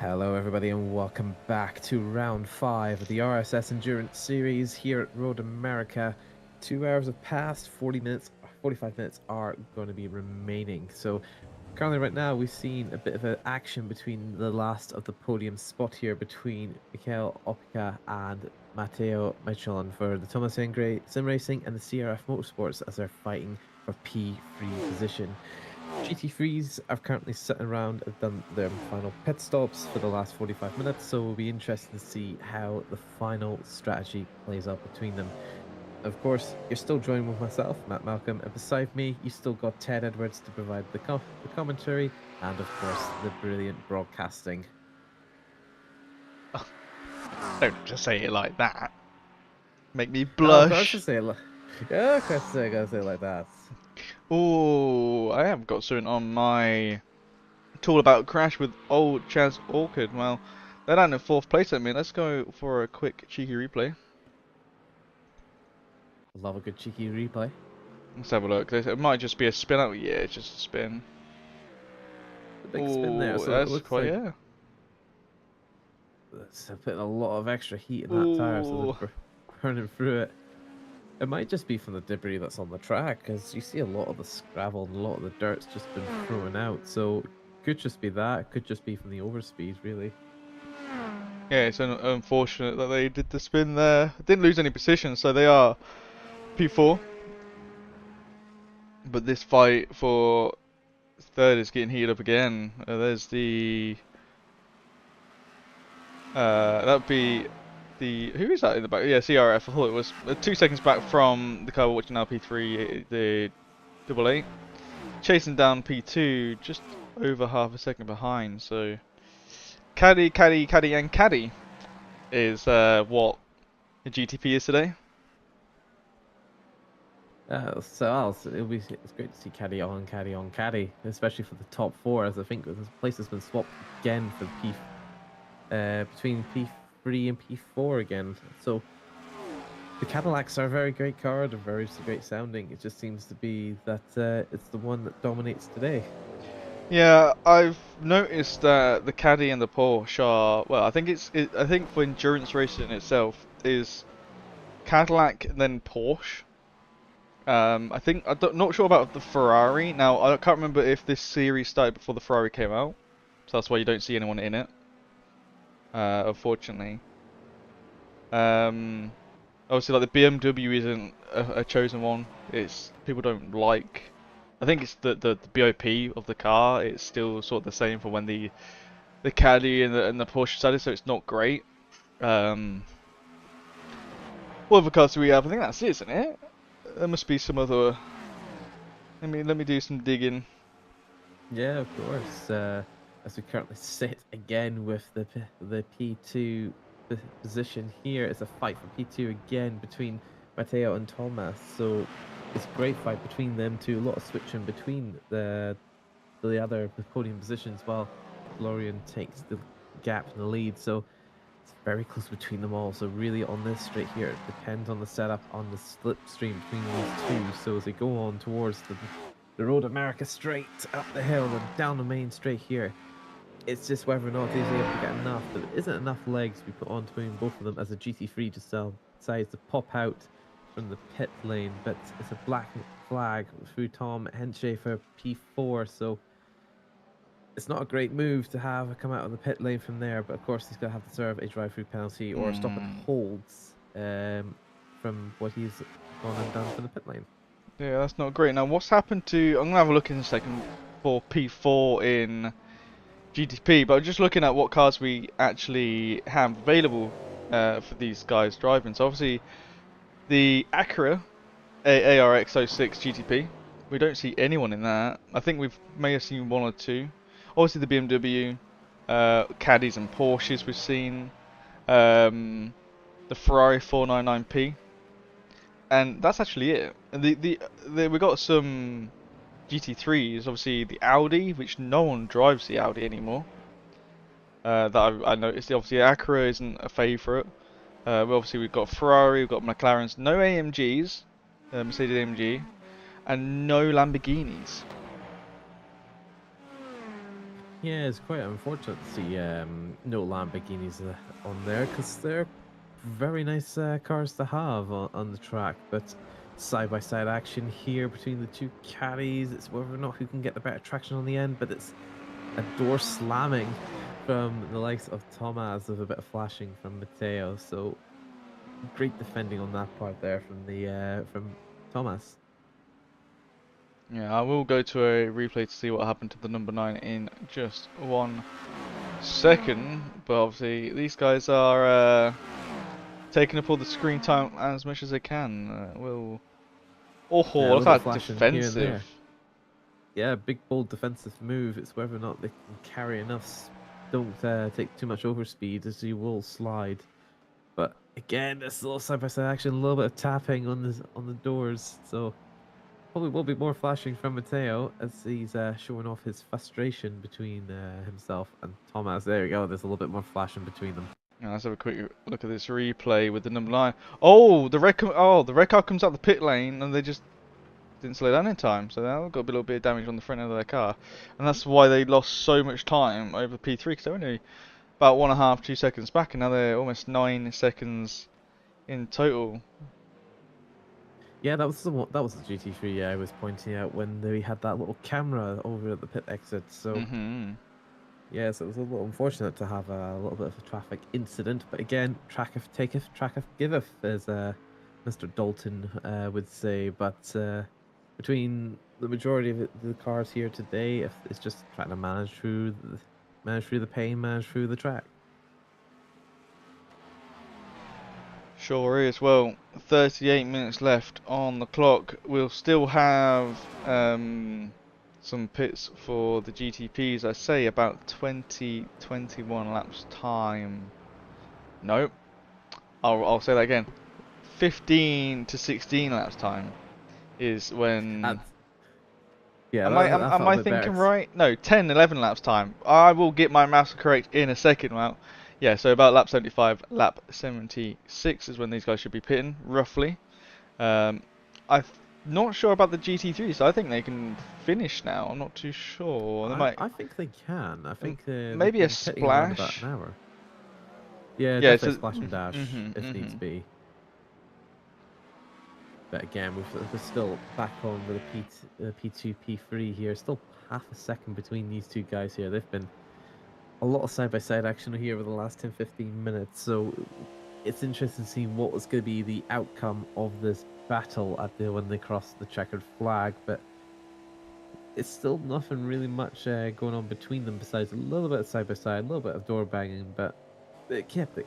Hello, everybody, and welcome back to round 5 of the RSS Endurance Series here at Road America. 2 hours have passed, 45 minutes are going to be remaining. So, currently, right now, we've seen a bit of an action between the last of the podium spot here between Michael Opka and Matteo Michelin for the Thomas Engray Sim Racing and the CRF Motorsports as they're fighting for P3 position. GT3s are currently sitting around, have done their final pit stops for the last 45 minutes, so we'll be interested to see how the final strategy plays out between them. Of course, you're still joined with myself, Matt Malcolm, and beside me, you still got Ted Edwards to provide the commentary, and of course, the brilliant broadcasting. Don't just say it like that. Make me Oh, of course, I blush. say it yeah, of course, I gotta say it like that. Oh, I have got something on my tool about crash with old Chaz Orchid. Well, they're down in 4th place at me. Let's go for a quick cheeky replay. Love a good cheeky replay. Let's have a look. It might just be a spin out. Yeah, it's just a spin. The big spin there, Oh, so it that's looks quite, like yeah. it's putting a lot of extra heat in that tire, so Oh, they're burning through it. It might just be from the debris that's on the track, because you see a lot of the gravel and a lot of the dirt's just been thrown out. So could just be that. It could just be from the overspeed, really. yeah, it's unfortunate that they did the spin there. Didn't lose any position, so they are P4. But this fight for 3rd is getting heated up again. There's the that would be the who is that in the back? Yeah, CRF. I thought it was 2 seconds back from the car watching now P3, the double eight, chasing down P2, just over half a second behind. So caddy, and caddy is what the GTP is today. It's great to see caddy on caddy on caddy, especially for the top 4, as I think this place has been swapped again for between P3 and P4 again. So the Cadillacs are a very great car, they're very great sounding. It just seems to be that it's the one that dominates today. Yeah, I've noticed that the caddy and the Porsche are well. I think for endurance racing itself is Cadillac and then Porsche. Not sure about the Ferrari. Now, I can't remember if this series started before the Ferrari came out, so that's why you don't see anyone in it. Unfortunately. Obviously, like the BMW isn't a chosen one. It's people don't like. I think it's the BOP of the car. It's still sort of the same for when the Caddy and the Porsche started, so it's not great. What other cars do we have? I think that's it, isn't it? There must be some other. Let me do some digging. Yeah, of course. As we currently sit again with the P2 position here, it's a fight for P2 again between Matteo and Thomas. So it's a great fight between them two. A lot of switching between the other podium positions while Florian takes the gap in the lead. So it's very close between them all. So really on this straight here, it depends on the setup on the slipstream between these two. So as they go on towards the Road America straight up the hill and down the main straight here, it's just whether or not he's able to get enough. But there isn't enough legs we put on between both of them as a GT3 just decides to pop out from the pit lane. But it's a black flag through Tom Henshaw for P4. So it's not a great move to have come out of the pit lane from there, but of course he's going to have to serve a drive-through penalty or stop and holds from what he's gone and done for the pit lane. Yeah, that's not great. Now, what's happened to? I'm gonna have a look in a second for P4 in GTP, but I'm just looking at what cars we actually have available for these guys driving. So obviously the Acura ARX06 GTP. We don't see anyone in that. I think may have seen 1 or 2. Obviously the BMW, Caddies and Porsches we've seen. The Ferrari 499P. And that's actually it. And we got some GT3s. Obviously the Audi, which no one drives the Audi anymore. That I noticed. Obviously Acura isn't a favourite. We've got Ferrari, we've got McLarens, no AMGs, Mercedes AMG, and no Lamborghinis. Yeah, it's quite unfortunate to see no Lamborghinis on there because they're very nice cars to have on the track. But side-by-side action here between the two caddies. It's whether or not who can get the better traction on the end, but it's a door slamming from the likes of Thomas with a bit of flashing from Matteo. So great defending on that part there from Thomas. Yeah, I will go to a replay to see what happened to the number 9 in just 1 second. But obviously, these guys are taking up all the screen time as much as they can. Oh, Yeah, a look little bit at of that flashing here and defensive. there. Yeah, big bold defensive move. It's whether or not they can carry enough. Don't take too much overspeed as you will slide. But again, this little side-by-side action, a little bit of tapping on the doors. So probably will be more flashing from Matteo as he's showing off his frustration between himself and Thomas. There we go. There's a little bit more flashing between them. Now, let's have a quick look at this replay with the number 9. Oh, the red car comes out the pit lane and they just didn't slow down in time, so they've got a little bit of damage on the front end of their car, and that's why they lost so much time over P3 because they're only about 1.5, 2 seconds back, and now they're almost 9 seconds in total. Yeah, that was that was the GT3 I was pointing out when they had that little camera over at the pit exit. So yes, it was a little unfortunate to have a little bit of a traffic incident, but again, tracketh taketh, tracketh giveth, as Mr. Dalton would say. But between the majority of the cars here today, if it's just trying to manage through the pain, manage through the track. Sure is. Well, 38 minutes left on the clock. We'll still have some pits for the GTPs. I say about 21 laps time. Nope. I'll say that again. 15 to 16 laps time is when. Yeah, that Am felt I a bit thinking better. right? No, 10, 11 laps time. I will get my maths correct in a second. Well, yeah, so about lap 75, lap 76 is when these guys should be pitting, roughly. I'm not sure about the GT3, so I think they can finish now. I'm not too sure. They might. I think they can. I think they've Maybe a been pitting around about splash. an hour. Yeah, Yeah, it's definitely a, splash and dash if needs be. But again, we're still back on with a P2, P3 here. Still half a second between these two guys here. They've been a lot of side-by-side action here over the last 10, 15 minutes. So it's interesting to see what was going to be the outcome of this battle when they cross the checkered flag. But it's still nothing really much going on between them besides a little bit of side-by-side, a little bit of door banging. But they're keeping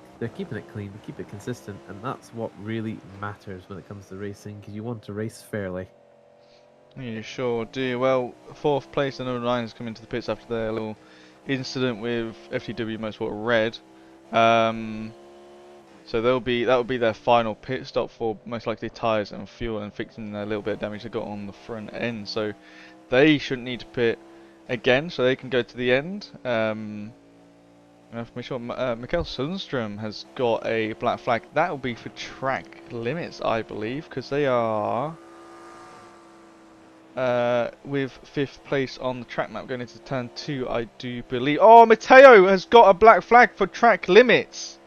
it clean, they keep it consistent, and that's what really matters when it comes to racing, because you want to race fairly. You sure do. Well, 4th place and number 9 has come into the pits after their little incident with FTW Motorsport Red. So that will be their final pit stop for most likely tyres and fuel and fixing a little bit of damage they got on the front end. So they shouldn't need to pit again, so they can go to the end. Make sure Mikael Sundström has got a black flag. That will be for track limits, I believe, because they are with 5th place on the track map going into turn 2, I do believe. Oh, Matteo has got a black flag for track limits.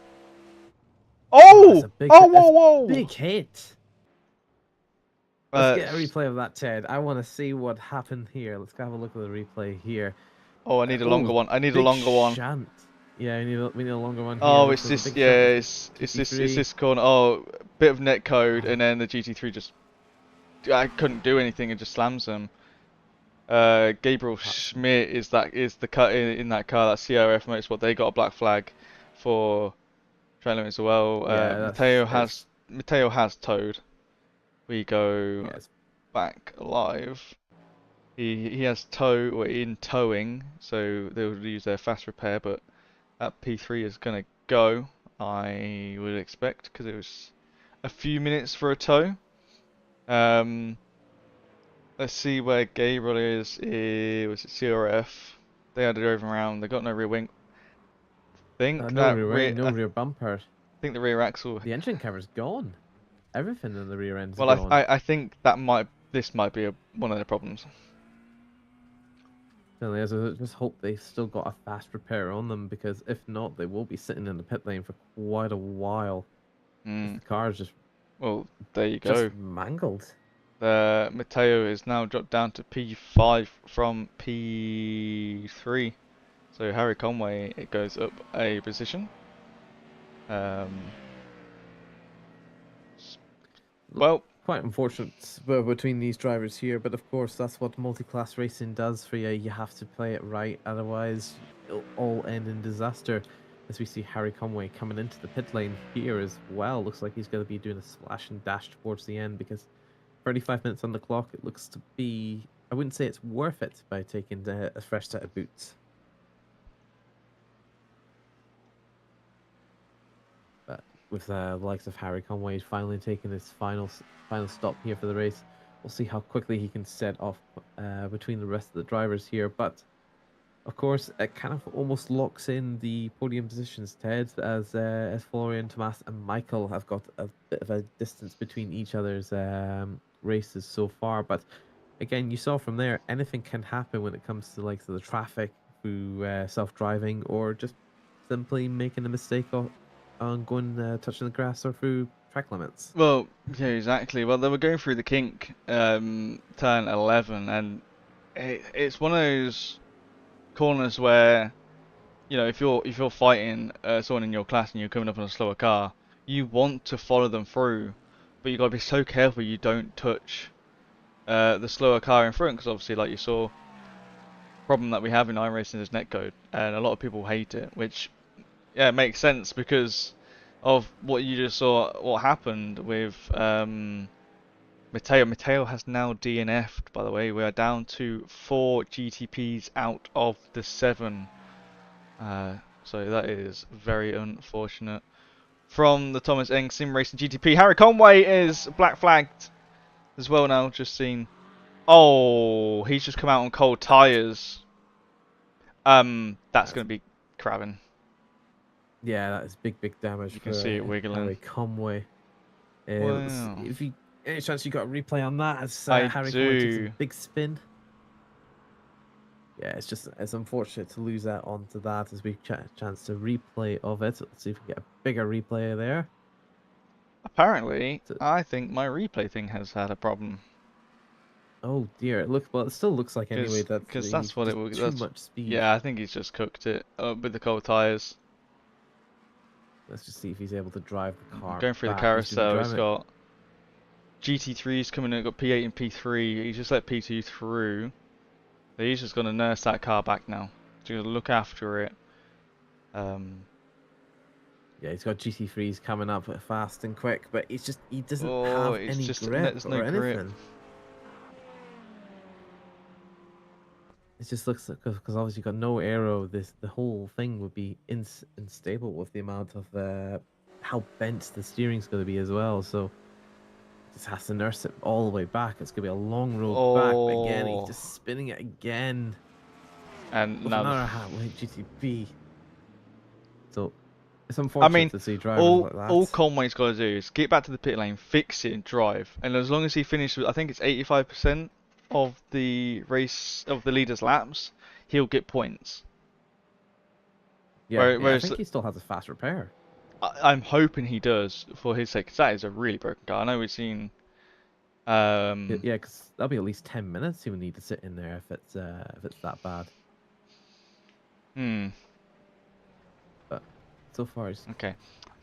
Oh! Whoa! Big hit. Let's get a replay of that, Ted. I want to see what happened here. Let's have a look at the replay here. Oh, I need a longer one. I need a longer one. Shunt. Yeah, we need a longer one here. Oh, it's this. Yeah, it's this corner. Oh, bit of net code, and then the GT3 just. I couldn't do anything. It just slams them. Gabriel Schmidt is the cut in that car. That CRF Motorsport. They got a black flag for track limits as well. Matteo has towed. We go back alive. He has tow or in towing, so they'll use their fast repair, but that P3 is gonna go, I would expect, because it was a few minutes for a tow. Let's see where Gabriel is. Was it CRF? They had it driving around. They got no rear wing. No rear bumper. I think the rear axle. The engine cover's gone. Everything in the rear end's gone. Well, I think this might be one of the problems. Certainly is. I just hope they've still got a fast repair on them, because if not, they will be sitting in the pit lane for quite a while. If Mm. the car is Well, there you just go. mangled. Mateo is now dropped down to P5 from P3. So Harry Conway, it goes up a position. Um, well, Quite unfortunate between these drivers here, but of course that's what multi-class racing does for you. You have to play it right, otherwise it'll all end in disaster. As we see Harry Conway coming into the pit lane here as well, looks like he's going to be doing a splash and dash towards the end, because 35 minutes on the clock, it looks to be, I wouldn't say it's worth it by taking a fresh set of boots. But with the likes of Harry Conway finally taking his final stop here for the race, we'll see how quickly he can set off between the rest of the drivers here. But of course, it kind of almost locks in the podium positions, Ted, as Florian, Tomas, and Michael have got a bit of a distance between each other's races so far. But again, you saw from there, anything can happen when it comes to like the traffic through self-driving, or just simply making a mistake on going touching the grass or through track limits. well, yeah, exactly. Well, they were going through the kink, turn 11, and it's one of those corners where, you know, if you're fighting someone in your class and you're coming up on a slower car, you want to follow them through, but you got to be so careful you don't touch the slower car in front, because obviously, like you saw, problem that we have in iRacing is netcode, and a lot of people hate it, which, yeah, it makes sense because of what you just saw, what happened with Mateo. Mateo has now DNF'd, by the way. We are down to 4 GTPs out of the 7. So that is very unfortunate. From the Thomas Eng Sim Racing GTP, Harry Conway is black flagged as well now, just seen. Oh, he's just come out on cold tyres. That's going to be crabbing. Yeah, that is big damage You can see it for wiggling. Harry Conway. Wow. If you any chance you got a replay on that, as I Harry Conway takes a do. big spin. Yeah, it's unfortunate to lose that onto that, as we chance to replay of it. Let's see if we can get a bigger replay there. Apparently, So, I think my replay thing has had a problem. oh dear, it still looks like anyway that Because he's that's what it just was. too much speed. Yeah, I think he's just cooked it with the cold tyres. Let's just see if he's able to drive the car Going through the back. He's going to be carousel, he's driving it. got GT3s coming in, got P8 and P3. He's just let P2 through. So he's just going to nurse that car back now. He's going to look after it. Yeah, he's got GT3s coming up fast and quick, but he doesn't Oh, have it's any just grip there's no or grip. anything. It just looks like, because obviously you've got no aero, the whole thing would be unstable with the amount of how bent the steering's going to be as well. So just has to nurse it all the way back. It's gonna be a long road back, but again, he's Oh, just spinning it again and with now another late GTP. So it's I unfortunate mean, to see drivers all like all that. Conway's got to do is get back to the pit lane, fix it, and drive. And as long as he finishes, with, I think it's 85% of the race of the leader's laps, he'll get points. Yeah, I Whereas think he still has a fast repair. I'm hoping he does for his sake, 'cause that is a really broken car. I know we've seen. Um, Yeah, because that'll be at least 10 minutes he would need to sit in there if it's that bad. hmm. But so far, I Okay.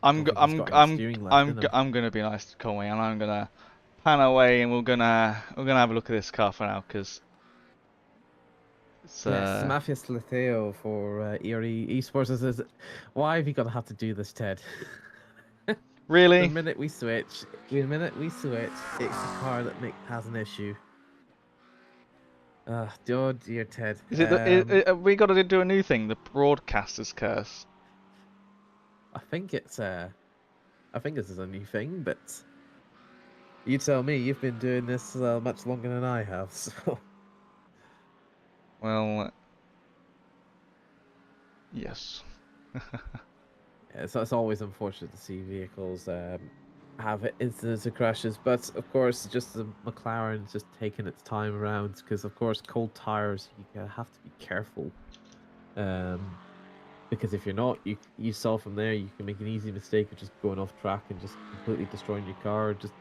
don't think he's got any steering left in him. I'm gonna be nice to Conway, and I'm gonna pan away, and we're gonna have a look at this car for now, because it's Yes, Mafia Slateo for ERE Esports says, why have you got to have to do this, Ted? The really. minute we switch, it's the car that has an issue. Oh dear, Ted. Is it we got to do a new thing, the broadcaster's curse? I think this is a new thing, but you tell me. You've been doing this much longer than I have, so Well, yes. yeah, it's always unfortunate to see vehicles have incidents of crashes, but of course, just the McLaren is just taking its time around because, of course, cold tires have to be careful. Um, because if you're not, you saw from there, you can make an easy mistake of just going off track and just completely destroying your car, just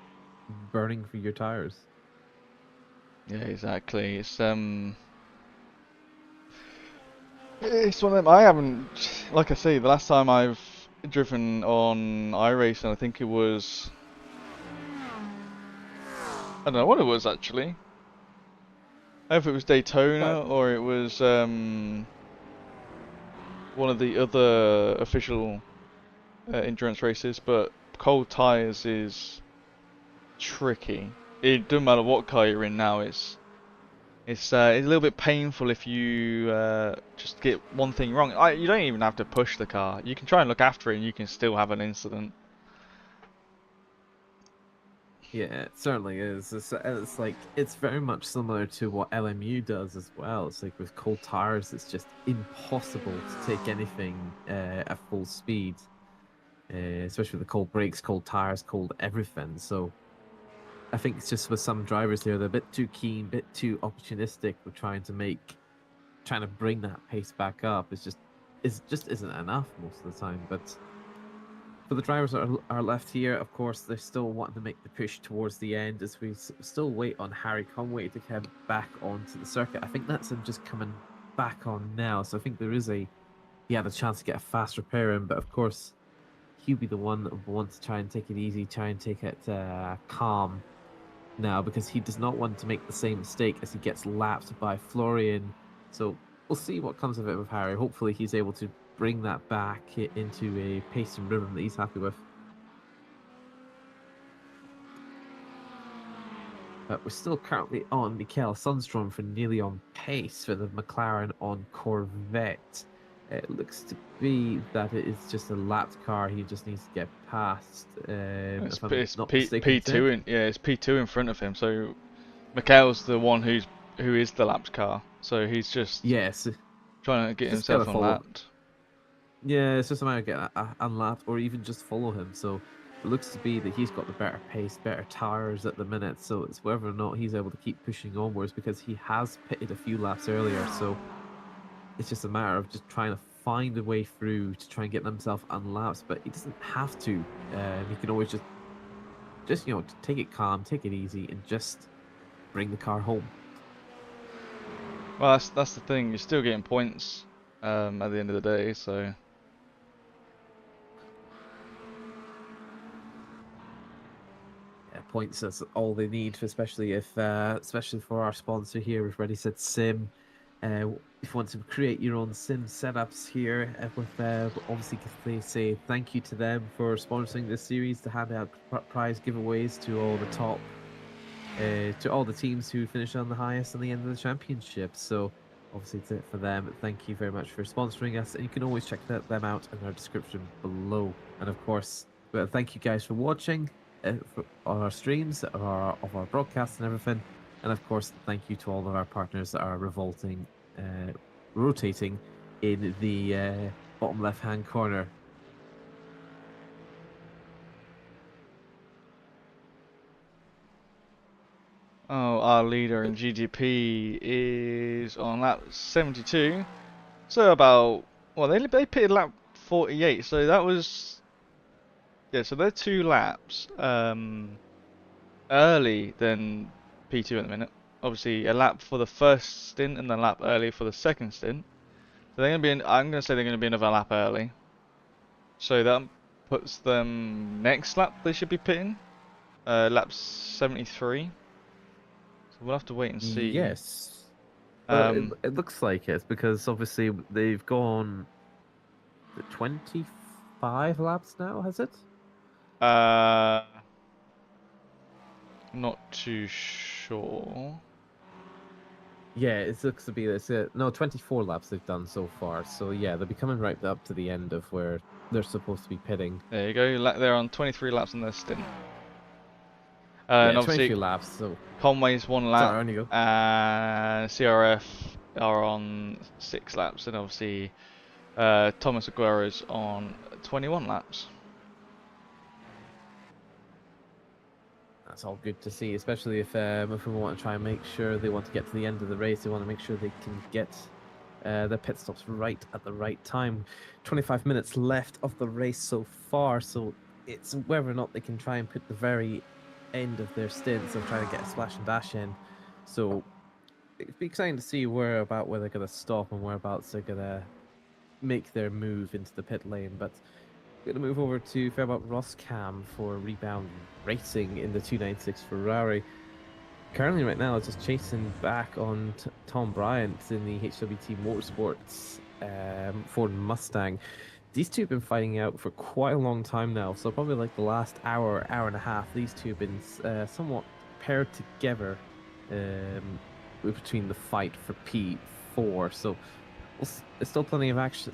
burning for your tires. Yeah, exactly. It's one of them. I haven't, like I say, the last time I've driven on iRacing, I think it was, I don't know what it was actually. I don't know if it was But Daytona or it was one of the other official endurance races, but cold tyres is tricky. It doesn't matter what car you're in now. It's a little bit painful if you just get one thing wrong. You don't even have to push the car. You can try and look after it, and you can still have an incident. yeah, it certainly is. It's like it's very much similar to what LMU does as well. It's like with cold tires, it's just impossible to take anything at full speed, especially with the cold brakes, cold tires, cold everything. So I think it's just with some drivers here, they're a bit too keen, a bit too opportunistic with trying to bring that pace back up. It's just isn't enough most of the time. But for the drivers that are left here, of course, they're still wanting to make the push towards the end as we still wait on Harry Conway to come back onto the circuit. I think that's him just coming back on now. So I think he had a chance to get a fast repair in, but of course, he'll be the one that will want to try and take it easy, try and take it calm now because he does not want to make the same mistake as he gets lapped by Florian. So we'll see what comes of it with Harry. Hopefully, he's able to bring that back into a pace and rhythm that he's happy with. But we're still currently on Michael Sundstrom for nearly on pace for the McLaren on Corvette. It looks to be that it is just a lapped car. He just needs to get past. It's, If I'm it's not P mistaken, P2 Sid. in yeah, it's P2 in front of him. So Mikhail's the one who is the lapped car. So he's just Yes, trying to get just gotta himself follow. unlapped. Yeah, it's just a matter of getting unlapped or even just follow him. So it looks to be that he's got the better pace, better tires at the minute. So it's whether or not he's able to keep pushing onwards because he has pitted a few laps earlier. So it's just a matter of just trying to find a way through to try and get himself unlapped. But he doesn't have to. He can always just take it calm, take it easy, and just bring the car home. Well, that's the thing. You're still getting points at the end of the day. So Yeah, points that's all they need, especially for our sponsor here with Ready Set Sim. If you want to create your own sim setups here, obviously they say thank you to them for sponsoring this series to hand out prize giveaways to all the teams who finish on the highest on the end of the championship. So obviously it's it for them. Thank you very much for sponsoring us, and you can always check them out in our description below. And of course, well, thank you guys for watching on our streams, of our broadcasts and everything. And of course, thank you to all of our partners that are rotating in the bottom left hand corner. oh, our leader in GGP is on lap 72. So about they pitted lap 48. So that was yeah. So they're 2 laps early than P2 at the minute. Obviously, a lap for the first stint and a lap early for the second stint. So they're gonna be. I'm gonna say they're gonna be another lap early. So that puts them next lap. They should be pitting. Lap 73. So we'll have to wait and see. Yes. Um. It looks like it because obviously they've gone 25 laps now, has it? Uh. Not too sure. Yeah, it looks to be this. No, 24 laps they've done so far. So yeah, they'll be coming right up to the end of where they're supposed to be pitting. There you go. They're on 23 laps on their stint. Yeah, And 23 obviously laps. So Conway's 1 lap, sorry, on you go. and CRF are on 6 laps, and obviously Thomas Aguero's on 21 laps. that's all good to see, especially if we want to try and make sure they want to get to the end of the race, they want to make sure they can get their pit stops right at the right time. 25 minutes left of the race so far, so it's whether or not they can try and put the very end of their stints of trying to get a splash and dash in. So it'd be exciting to see where they're going to stop and whereabouts they're going to make their move into the pit lane. But we're going to move over to Fairmont Roscam for Rebound Racing in the 296 Ferrari. Currently, right now, just chasing back on Tom Bryant in the HWT Motorsports Ford Mustang. These two have been fighting out for quite a long time now, so probably like the last hour, hour and a half, these two have been somewhat paired together between the fight for P4. So there's still plenty of action,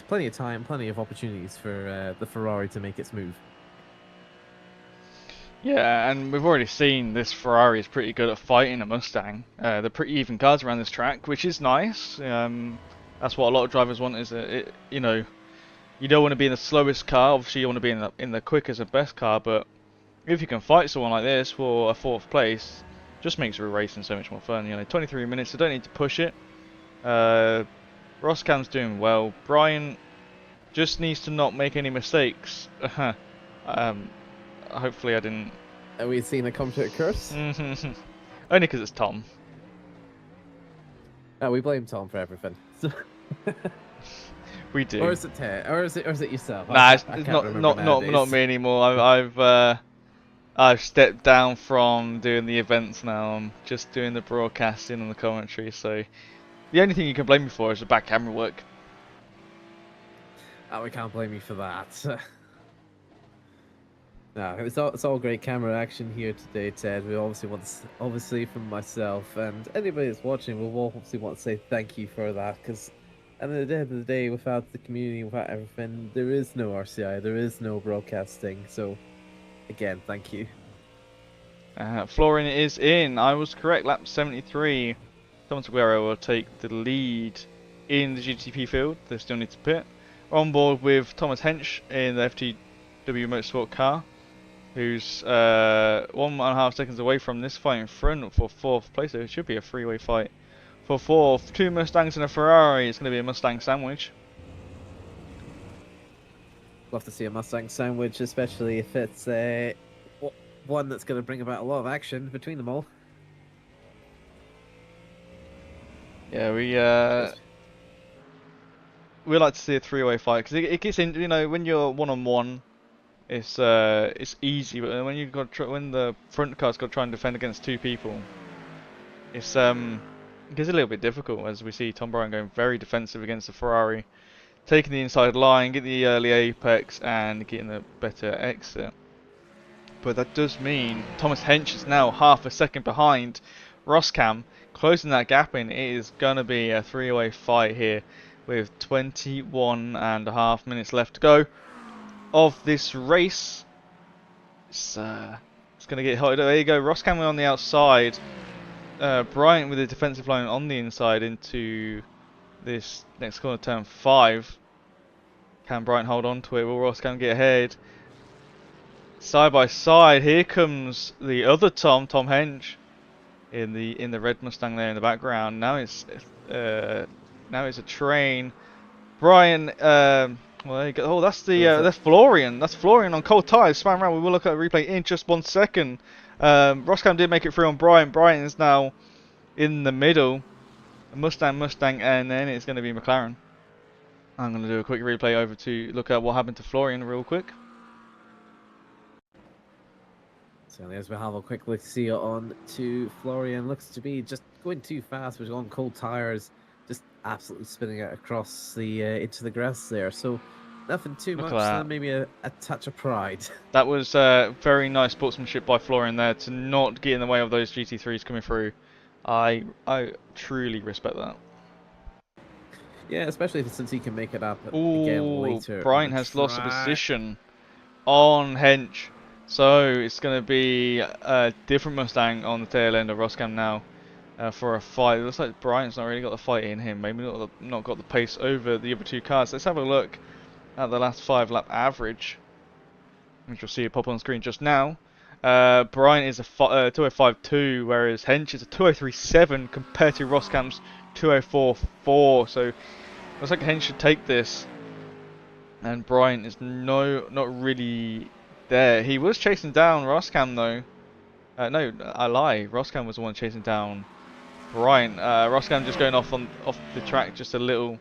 plenty of time, plenty of opportunities for the Ferrari to make its move. Yeah, and we've already seen this Ferrari is pretty good at fighting a Mustang. They're pretty even cars around this track, which is nice. That's what a lot of drivers want. You know, you don't want to be in the slowest car. Obviously, you want to be in the quickest and best car. But if you can fight someone like this for a 4th place, just makes racing so much more fun. You know, 23 minutes. So don't need to push it. Roscam's doing well. Brian just needs to not make any mistakes. Hopefully I didn't. Are we seeing a commentary curse? Only because it's Tom. Oh, we blame Tom for everything. We do. Or is it Ted? Or is it yourself? Nah, it's not me anymore. I've stepped down from doing the events now. I'm just doing the broadcasting and the commentary. So the only thing you can blame me for is the back camera work. Oh, we can't blame you for that. No, it's all great camera action here today, Ted. We obviously from myself and anybody that's watching, we'll obviously want to say thank you for that, because at the end of the day, without the community, without everything, there is no RCI, there is no broadcasting. So, again, thank you. Florian is in. I was correct. Lap 73. Thomas Aguero will take the lead in the GTP field. They still need to pit. We're on board with Thomas Hench in the FTW Motorsport car, who's 1.5 seconds away from this fight in front for 4th place. So it should be a 3-way fight for 4th. 2 Mustangs and a Ferrari. It's going to be a Mustang sandwich. Love to see a Mustang sandwich, especially if it's one that's going to bring about a lot of action between them all. Yeah, we like to see a 3-way fight, because it gets in. You know, when you're one-on-one, it's easy, but when when the front car's got to try and defend against 2 people, it gets a little bit difficult. As we see Tom Bryan going very defensive against the Ferrari, taking the inside line, getting the early apex, and getting a better exit. But that does mean Thomas Hench is now half a second behind Roscam, closing that gap in. It is gonna be a 3-way fight here, with 21.5 minutes left to go of this race. It's gonna get hot. There you go. Roscam on the outside. Bryant with the defensive line on the inside into this next corner, turn 5. Can Bryant hold on to it? Will Roscam get ahead? Side by side, here comes the other Tom Hench, in the red Mustang there in the background. Now it's a train. Brian, well, there you go. Oh, that's Florian. That's Florian on cold tires. Span around. We will look at a replay in just 1 second. Roscam did make it through on Brian. Brian is now in the middle. Mustang, and then it's going to be McLaren. I'm going to do a quick replay over to look at what happened to Florian real quick. So as we have a quick look see on to Florian, looks to be just going too fast. We're on cold tires, just absolutely spinning it across the into the grass there. So nothing too much. Maybe a touch of pride. That was very nice sportsmanship by Florian there to not get in the way of those GT3s coming through. I truly respect that. Yeah, especially since he can make it up again later. Brian has lost a position on Hench. So it's going to be a different Mustang on the tail end of Roscam now for a fight. It looks like Brian's not really got the fight in him. Maybe not got the pace over the other 2 cars. Let's have a look at the last 5 lap average, which you'll see it pop on screen just now. Brian is a 205.2, whereas Hench is a 203.7 compared to Roskam's 204.4. So looks like Hench should take this, and Brian is not really there. He was chasing down Roskam though. No, I lie. Roskam was the one chasing down Brian. Roskam just going off the track just a little,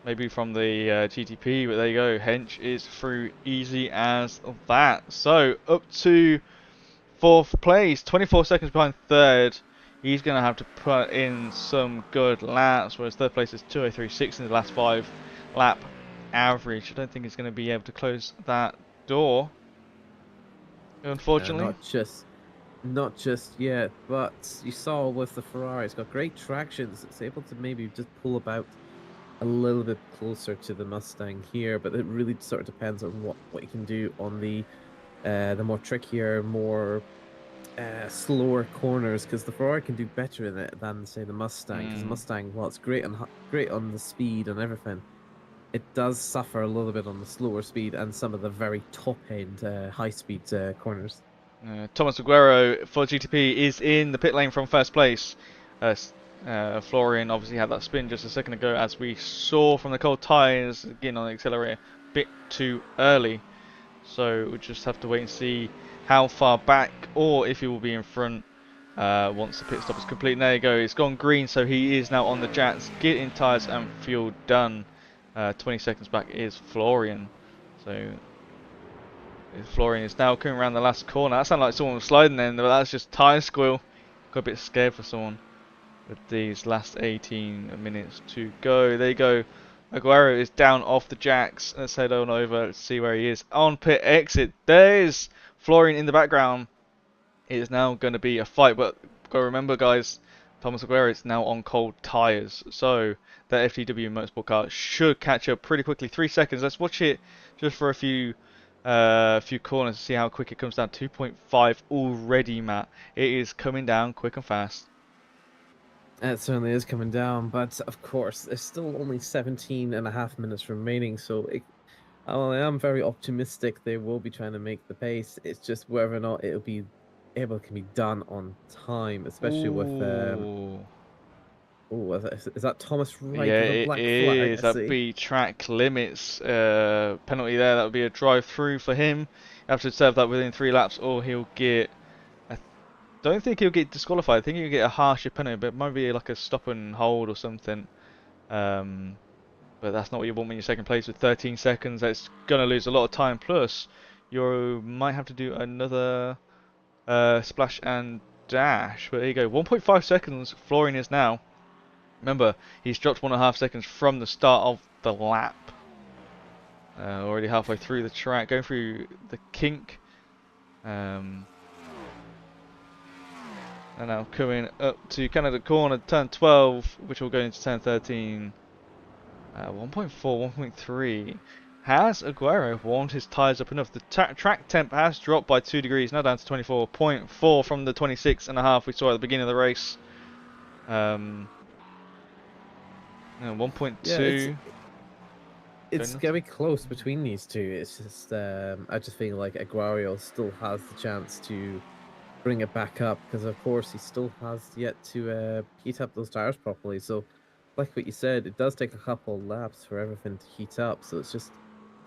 maybe from the GTP, but there you go. Hench is through easy as that. So up to 4th place, 24 seconds behind 3rd. He's going to have to put in some good laps, whereas 3rd place is 2:03.6 in the last 5 lap average. I don't think he's going to be able to close that door, unfortunately. Not just yet, but you saw with the Ferrari, it's got great traction. It's able to maybe just pull about a little bit closer to the Mustang here, but it really sort of depends on what you can do on the more trickier, more slower corners, because the Ferrari can do better in it than say the Mustang. Because the Mustang, while it's great on the speed and everything, it does suffer a little bit on the slower speed and some of the very top end high speed corners. Thomas Aguero for GTP is in the pit lane from 1st place. Florian obviously had that spin just a second ago, as we saw from the cold tyres, again on the accelerator, a bit too early. So we'll just have to wait and see how far back, or if he will be in front once the pit stop is complete. And there you go, it's gone green, so he is now on the jets, getting tyres and fuel done. 20 seconds back is Florian. So Florian is now coming around the last corner. That sounded like someone was sliding then, but that's just tyre squeal. Got a bit scared for someone with these last 18 minutes to go. There you go. Aguero is down off the jacks. Let's head on over. Let's see where he is. On pit exit. There's Florian in the background. It is now going to be a fight, but gotta remember, guys, Thomas Aguero is now on cold tyres, so that FTW Motorsport car should catch up pretty quickly. 3 seconds. Let's watch it just for a few corners to see how quick it comes down. 2.5 already, Matt. It is coming down quick and fast. It certainly is coming down, but of course, there's still only 17.5 minutes remaining, so I am very optimistic they will be trying to make the pace. It's just whether or not it can be done on time, especially with is that Thomas Wright yeah, with a it black flag? is. That'd be track limits penalty there. That would be a drive through for him. You have to serve that within 3 laps, or he'll get. I don't think he'll get disqualified. I think he'll get a harsher penalty, but it might be like a stop and hold or something. But that's not what you want when you're 2nd place with 13 seconds. That's gonna lose a lot of time. Plus, you might have to do another splash and dash. But there you go. 1.5 seconds. Florian is now. Remember, he's dropped 1.5 seconds from the start of the lap. Already halfway through the track, going through the kink. And now coming up to Canada corner, turn 12, which will go into turn 13. 1.4, 1.3. Has Aguero warmed his tyres up enough? The track temp has dropped by 2 degrees, now down to 24.4 from the 26.5 we saw at the beginning of the race. 1.2. Yeah, it's very close between these two. It's just I just feel like Aguario still has the chance to bring it back up, because of course he still has yet to heat up those tires properly. So like what you said, it does take a couple laps for everything to heat up, so it's just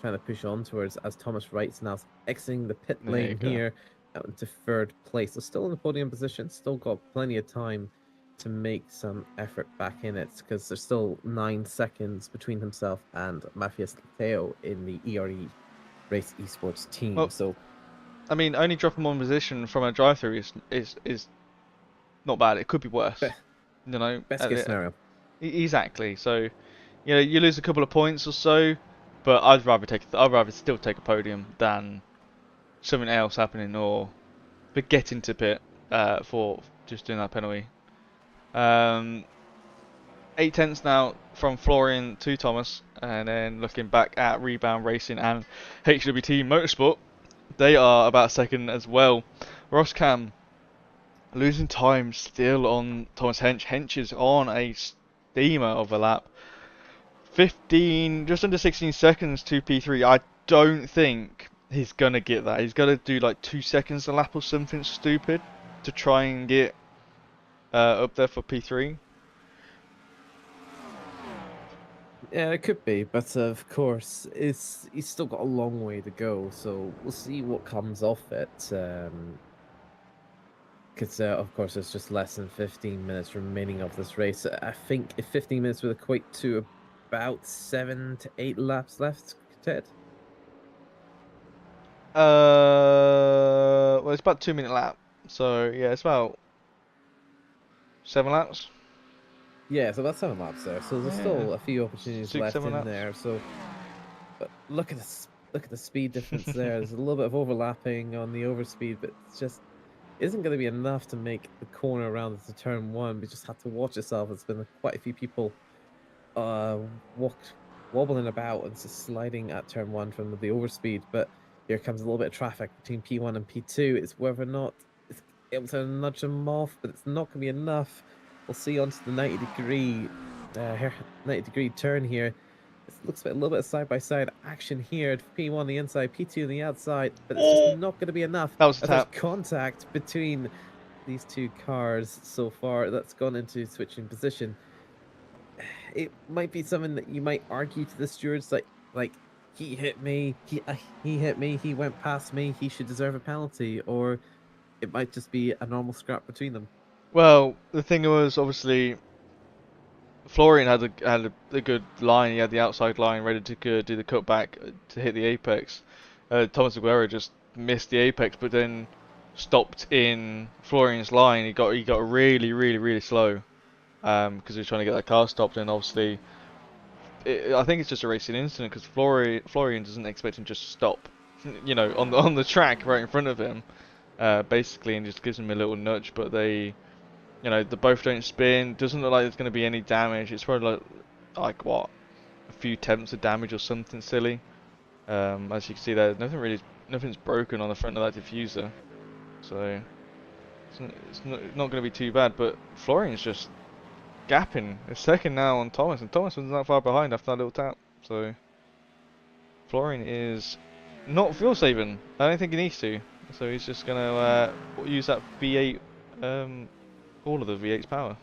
trying to push on towards, as Thomas Wright's now exiting the pit lane here out into 3rd place. So still in the podium position, still got plenty of time to make some effort back in it, because there's still 9 seconds between himself and Matthias Lateo in the ERE Race Esports team. Well, so I mean, only dropping 1 position from a drive-through is not bad. It could be worse. You know, best case scenario. Exactly. So, you know, you lose a couple of points or so, but I'd rather still take a podium than something else happening, or getting to pit for just doing that penalty. 8 tenths now from Florian to Thomas, and then looking back at Rebound Racing and HWT Motorsport, they are about 2nd as well. Roskam losing time still on Thomas Hench. Hench is on a steamer of a lap. 15, just under 16 seconds to P3. I don't think he's gonna get that. He's gonna do like 2 seconds a lap or something stupid to try and get up there for P3. Yeah, it could be, but of course, he's still got a long way to go. So we'll see what comes off it. Because of course, there's just less than 15 minutes remaining of this race. I think if 15 minutes would equate to about 7 to 8 laps left, Ted. Well, it's about 2 minute lap, so yeah, it's about 7 laps. Yeah, so that's 7 laps there. So there's Yeah, still a few opportunities six, left seven in laps. there. So, but look at the speed difference there. There's a little bit of overlapping on the overspeed, but it's just isn't going to be enough to make the corner around to turn one. We just have to watch yourself. There's been quite a few people uh walked wobbling about and just sliding at turn one from the overspeed. But here comes a little bit of traffic between P1 and P2. It's whether or not it's able to nudge them off, but it's not going to be enough. We'll see onto the 90-degree turn here. It looks like a little bit of side-by-side action here. P1 on the inside, P2 on the outside, but it's just Oh, not going to be enough that was a as there's tap. contact between these two cars so far. That's gone into switching position. It might be something that you might argue to the stewards, like he hit me, he hit me, he went past me, he should deserve a penalty, or it might just be a normal scrap between them. Well, the thing was obviously Florian had a good line. He had the outside line ready to do the cutback to hit the apex. Thomas Aguero just missed the apex, but then stopped in Florian's line. He got really slow because he was trying to get that car stopped. And obviously, I think it's just a racing incident because Florian doesn't expect him just to stop, you know, on the track right in front of him, basically, and just gives him a little nudge. But the both don't spin. Doesn't look like there's going to be any damage. It's probably like what, a few tenths of damage or something silly. As you can see there, nothing's broken on the front of that diffuser, so it's not going to be too bad. But Florian's just gapping a second now on Thomas, and Thomas wasn't that far behind after that little tap. So Florian is not fuel saving. I don't think he needs to. So he's just going to use that V8, all of the V8's power.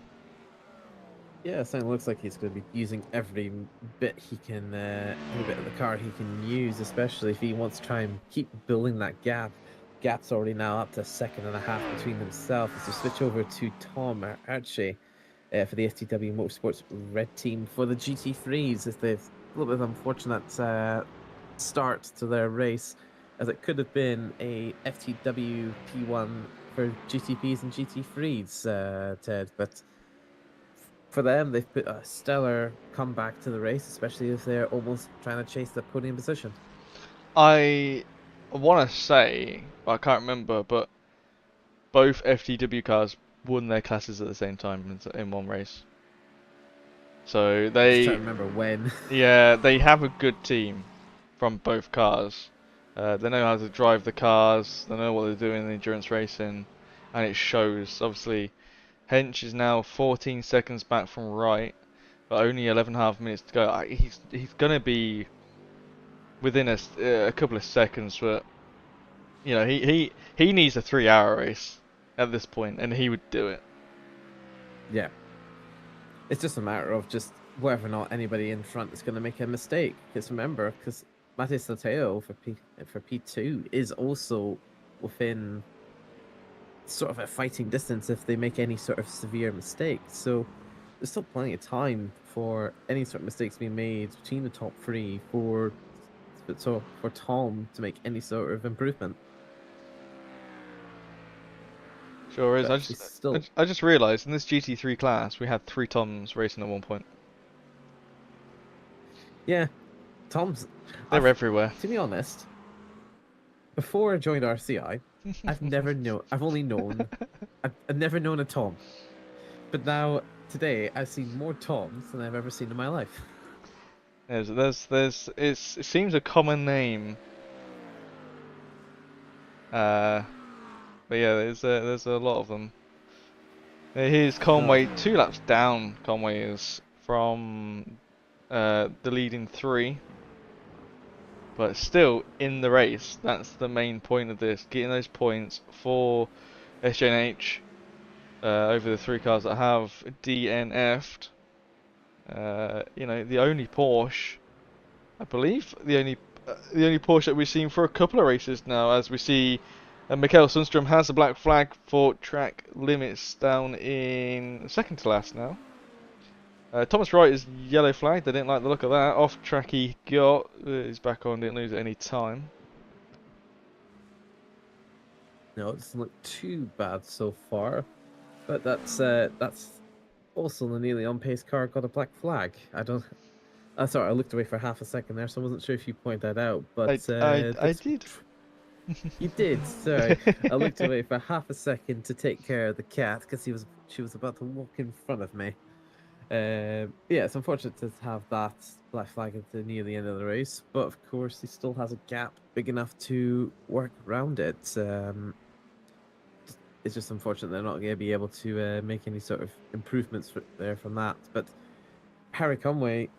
Yeah, it looks like he's going to be using every bit he can, every bit of the car he can use, especially if he wants to try and keep building that gap. Gap's already now up to a second and a half between themselves. As we switch over to Tom Archie for the FTW Motorsports Red Team for the GT3s. As they've a little bit of unfortunate start to their race, as it could have been a FTW P1 for GTPs and GT3s, Ted, but for them, they've put a stellar comeback to the race, especially if they're almost trying to chase the podium position. I want to say, I can't remember, but both FTW cars won their classes at the same time in one race. So I'm just trying to remember when. yeah, they have a good team from both cars. They know how to drive the cars. They know what they're doing in endurance racing, and it shows. Obviously, Hench is now 14 seconds back from right, but only 11.5 minutes to go. He's gonna be within a couple of seconds, but he needs a 3 hour race at this point, and he would do it. Yeah. It's just a matter of just whether or not anybody in front is going to make a mistake. Because remember, because Matteo Sateo for P2 is also within sort of a fighting distance if they make any sort of severe mistake. So there's still plenty of time for any sort of mistakes being made between the top three for Tom to make any sort of improvement. Sure is. But he's still, I just realised in this GT3 class we had 3 Toms racing at one point. yeah, Tom's. They're everywhere. To be honest, before I joined RCI, I've never known. I've never known a Tom. But now today, I've seen more Toms than I've ever seen in my life. It seems a common name. But yeah, there's a lot of them. Here's Conway, 2 laps down. Conway is from the leading 3. but still in the race. That's the main point of this, getting those points for SJNH over the 3 cars that have DNF'd. You know, the only Porsche, I believe, the only Porsche that we've seen for a couple of races now, as we see Mikael Sundstrom has a black flag for track limits down in second to last now. Thomas Wright is yellow flagged. They didn't like the look of that. Off track he got. He's back on. Didn't lose at any time. No, it doesn't look too bad so far, but that's also the nearly on pace car got a black flag. I don't. Sorry, I looked away for half a second there, so I wasn't sure if you pointed that out. But I did. You did. Sorry, I looked away for half a second to take care of the cat because she was about to walk in front of me. Yeah, it's unfortunate to have that black flag at the near the end of the race, but of course he still has a gap big enough to work around it. It's just unfortunate they're not going to be able to make any sort of improvements there from that. But Harry Conway,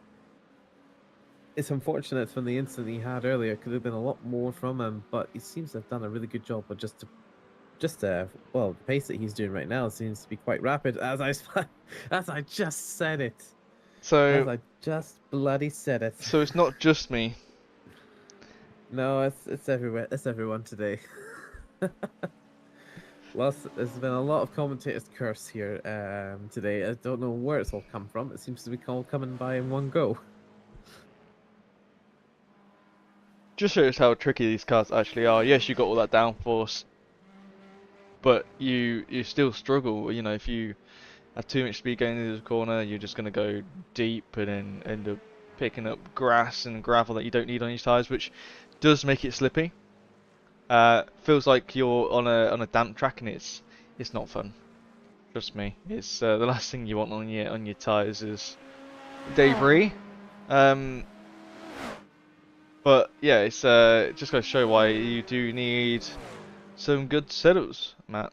it's unfortunate from the incident he had earlier. Could have been a lot more from him, but he seems to have done a really good job of well, the pace that he's doing right now seems to be quite rapid. As I just said it. So as I just bloody said it. So it's not just me. No, it's everywhere. It's everyone today. Well, there's been a lot of commentators curse here today. I don't know where it's all come from. It seems to be all coming by in one go. Just shows how tricky these cars actually are. Yes, you got all that downforce, but you still struggle. You know, if you have too much speed going into the corner, you're just going to go deep and then end up picking up grass and gravel that you don't need on your tyres, which does make it slippy. Feels like you're on a damp track, and it's not fun. Trust me, it's the last thing you want on your tyres is debris. But yeah, it's just going to show why you do need some good setups, Matt.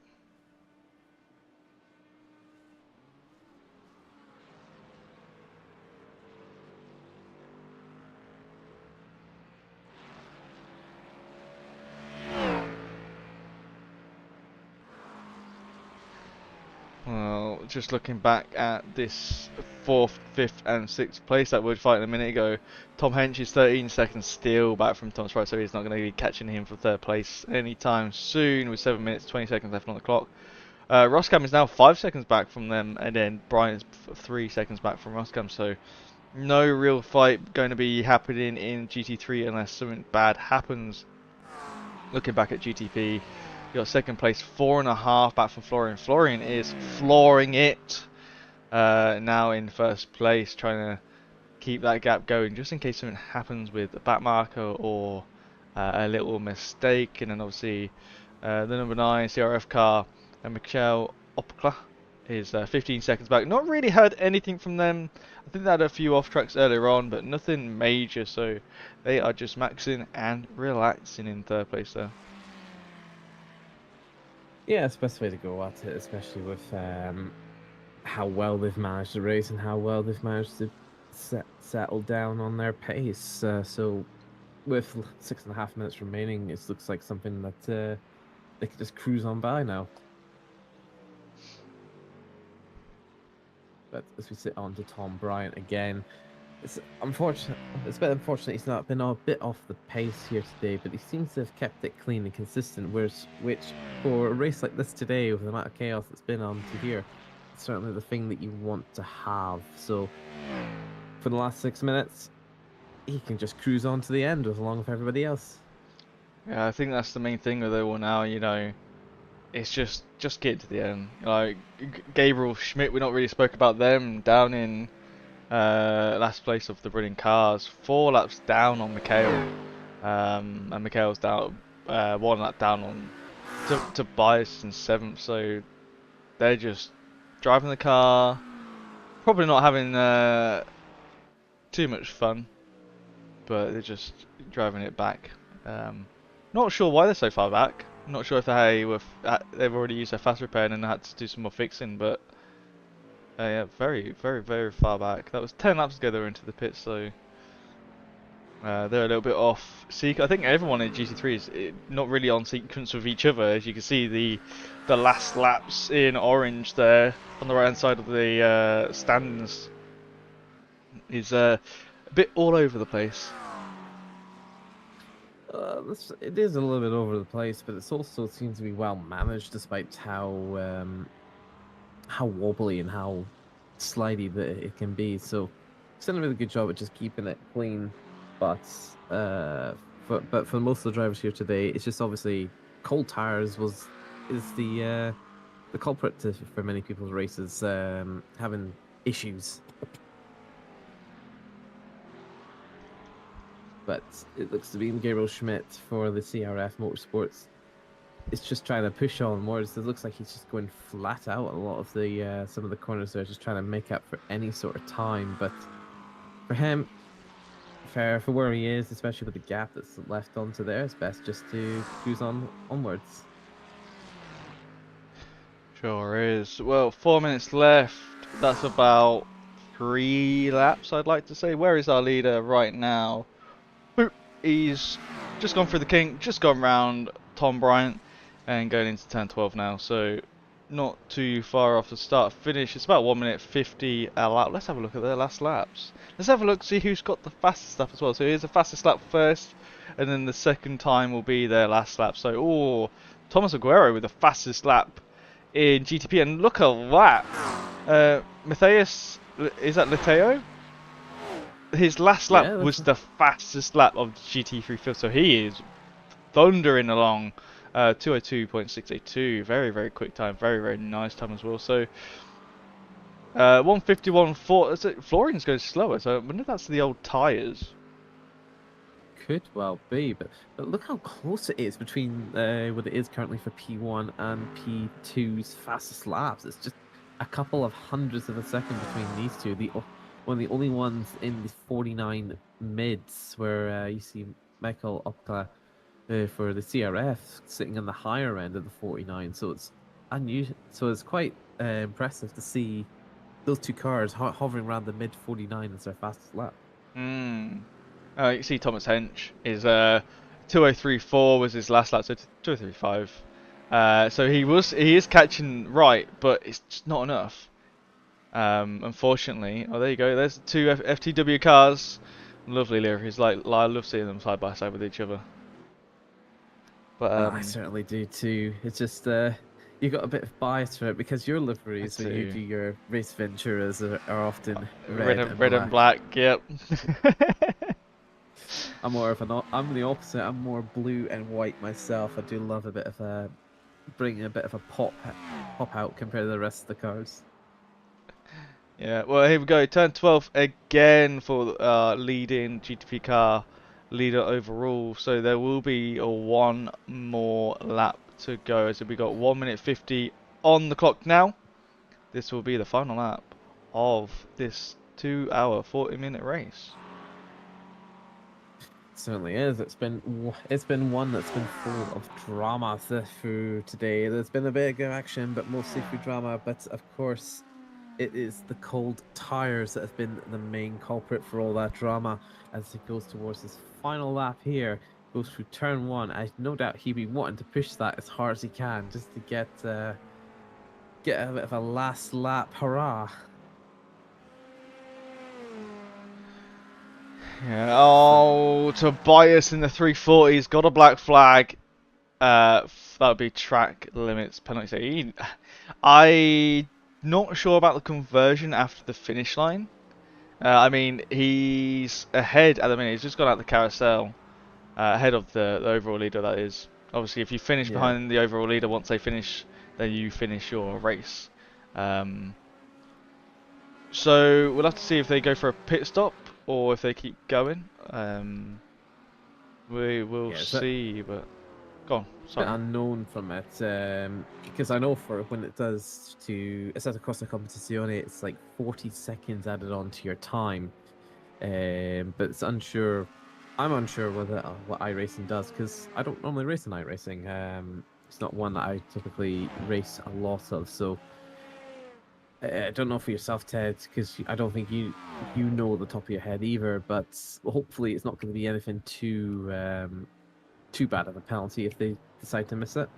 Well, just looking back at this 4th, 5th and 6th place that we were fighting a minute ago, Tom Hench is 13 seconds still back from Thomas Wright, so he's not going to be catching him for 3rd place anytime soon with 7 minutes 20 seconds left on the clock. Roscam is now 5 seconds back from them, and then Brian is 3 seconds back from Roscam, so no real fight going to be happening in GT3 unless something bad happens. Looking back at GTP, you got 2nd place, 4.5 back from Florian. Florian is flooring it. Now in 1st place, trying to keep that gap going just in case something happens with a back marker or a little mistake. And then obviously the number 9 CRF car, Michel Opkla, is 15 seconds back. Not really heard anything from them. I think they had a few off tracks earlier on, but nothing major, so they are just maxing and relaxing in 3rd place there. Yeah, it's the best way to go at it, especially with how well they've managed the race and how well they've managed to settle down on their pace. So with 6.5 minutes remaining, it looks like something that they could just cruise on by now. But as we sit on to Tom Bryant again, it's unfortunate. It's a bit unfortunate he's not been a bit off the pace here today, but he seems to have kept it clean and consistent. Which for a race like this today, with the amount of chaos that's been on to here, it's certainly the thing that you want to have. So for the last 6 minutes, he can just cruise on to the end along with everybody else. Yeah, I think that's the main thing with it all now. You know, it's just get to the end. Like Gabriel Schmidt, we not really spoke about them down in last place of the running cars, 4 laps down on Mikhail, and Mikhail's down 1 lap down on Tobias in 7th. So they're just driving the car, probably not having too much fun, but they're just driving it back. Not sure why they're so far back. I'm not sure if they've already used their fast repair and then had to do some more fixing, but yeah, very, very, very far back. That was 10 laps ago they were into the pit, so They're a little bit off sequence. I think everyone in GT3 is not really on sequence with each other. As you can see, the last laps in orange there on the right hand side of the stands is a bit all over the place. It is a little bit over the place, but it also seems to be well managed, despite how wobbly and how slidey that it can be. So, it's done a really good job at just keeping it clean. But for most of the drivers here today, it's just obviously cold tires is the culprit for many people's races having issues. But it looks to be Gabriel Schmidt for the CRF Motorsports. It's just trying to push on more. It looks like he's just going flat out a lot of the some of the corners there, just trying to make up for any sort of time. But for him, for where he is, especially with the gap that's left onto there, it's best just to cruise onwards. Sure is. Well, 4 minutes left. That's about 3 laps, I'd like to say. Where is our leader right now? Boop. He's just gone through the kink, just gone round Tom Bryant, and going into turn 12 now. So not too far off the start finish. It's about 1 minute 50 a lap. Let's have a look at their last laps. Let's have a look, see who's got the fastest lap as well. So here's the fastest lap first, and then the second time will be their last lap. So, oh, Thomas Aguero with the fastest lap in GTP, and look at that. Matthias, is that Lateo? His last lap was the fastest lap of the GT3 field, so he is thundering along. 202.682, very, very quick time, very, very nice time as well. So 151.4. Florian's going slower, so I wonder if that's the old tyres. Could well be, but look how close it is between what it is currently for P1 and P2's fastest laps. It's just a couple of hundredths of a second between these two. One of the only ones in the 49 mids, where you see Michael Opka for the CRF sitting on the higher end of the 49. So it's unusual. So it's quite impressive to see those two cars hovering around the mid 49 as their fastest lap. You can see Thomas Hench is 2034 was his last lap, so 2035. So he is catching right, but it's just not enough. Unfortunately. Oh, there you go. There's two FTW cars. Lovely liveries. I love seeing them side by side with each other. But I certainly do too. It's just you got a bit of bias for it because your liveries when you do your race venturas are often red and black. Yep. I'm the opposite. I'm more blue and white myself. I do love a bit of bringing a bit of a pop out compared to the rest of the cars. Yeah, well, here we go. Turn 12 again for leading GTP car leader overall. So there will be one more lap to go. So we got 1 minute 50 on the clock now. This will be the final lap of this 2 hour 40-minute race. It certainly is. It's been one that's been full of drama through today. There's been a bit of action, but mostly through drama. But of course, it is the cold tires that have been the main culprit for all that drama as it goes towards this final lap here. Goes through turn 1. I no doubt he'd be wanting to push that as hard as he can just to get a bit of a last lap hurrah. Yeah. Oh, Tobias in the 340's got a black flag. That would be track limits penalty. I not sure about the conversion after the finish line. I mean, he's ahead at the minute. He's just got out the carousel, ahead of the overall leader, that is. Obviously, if you finish behind the overall leader once they finish, then you finish your race. So we'll have to see if they go for a pit stop or if they keep going. We will see, but... Go on, sorry. A bit unknown from it, because I know for when it does it's at Costa Competizione, it's like 40 seconds added on to your time, but it's unsure. I'm unsure what iRacing does because I don't normally race in iRacing. It's not one that I typically race a lot of, so I don't know for yourself, Ted, because I don't think you know the top of your head either. But hopefully, it's not going to be anything too bad of a penalty if they decide to miss it.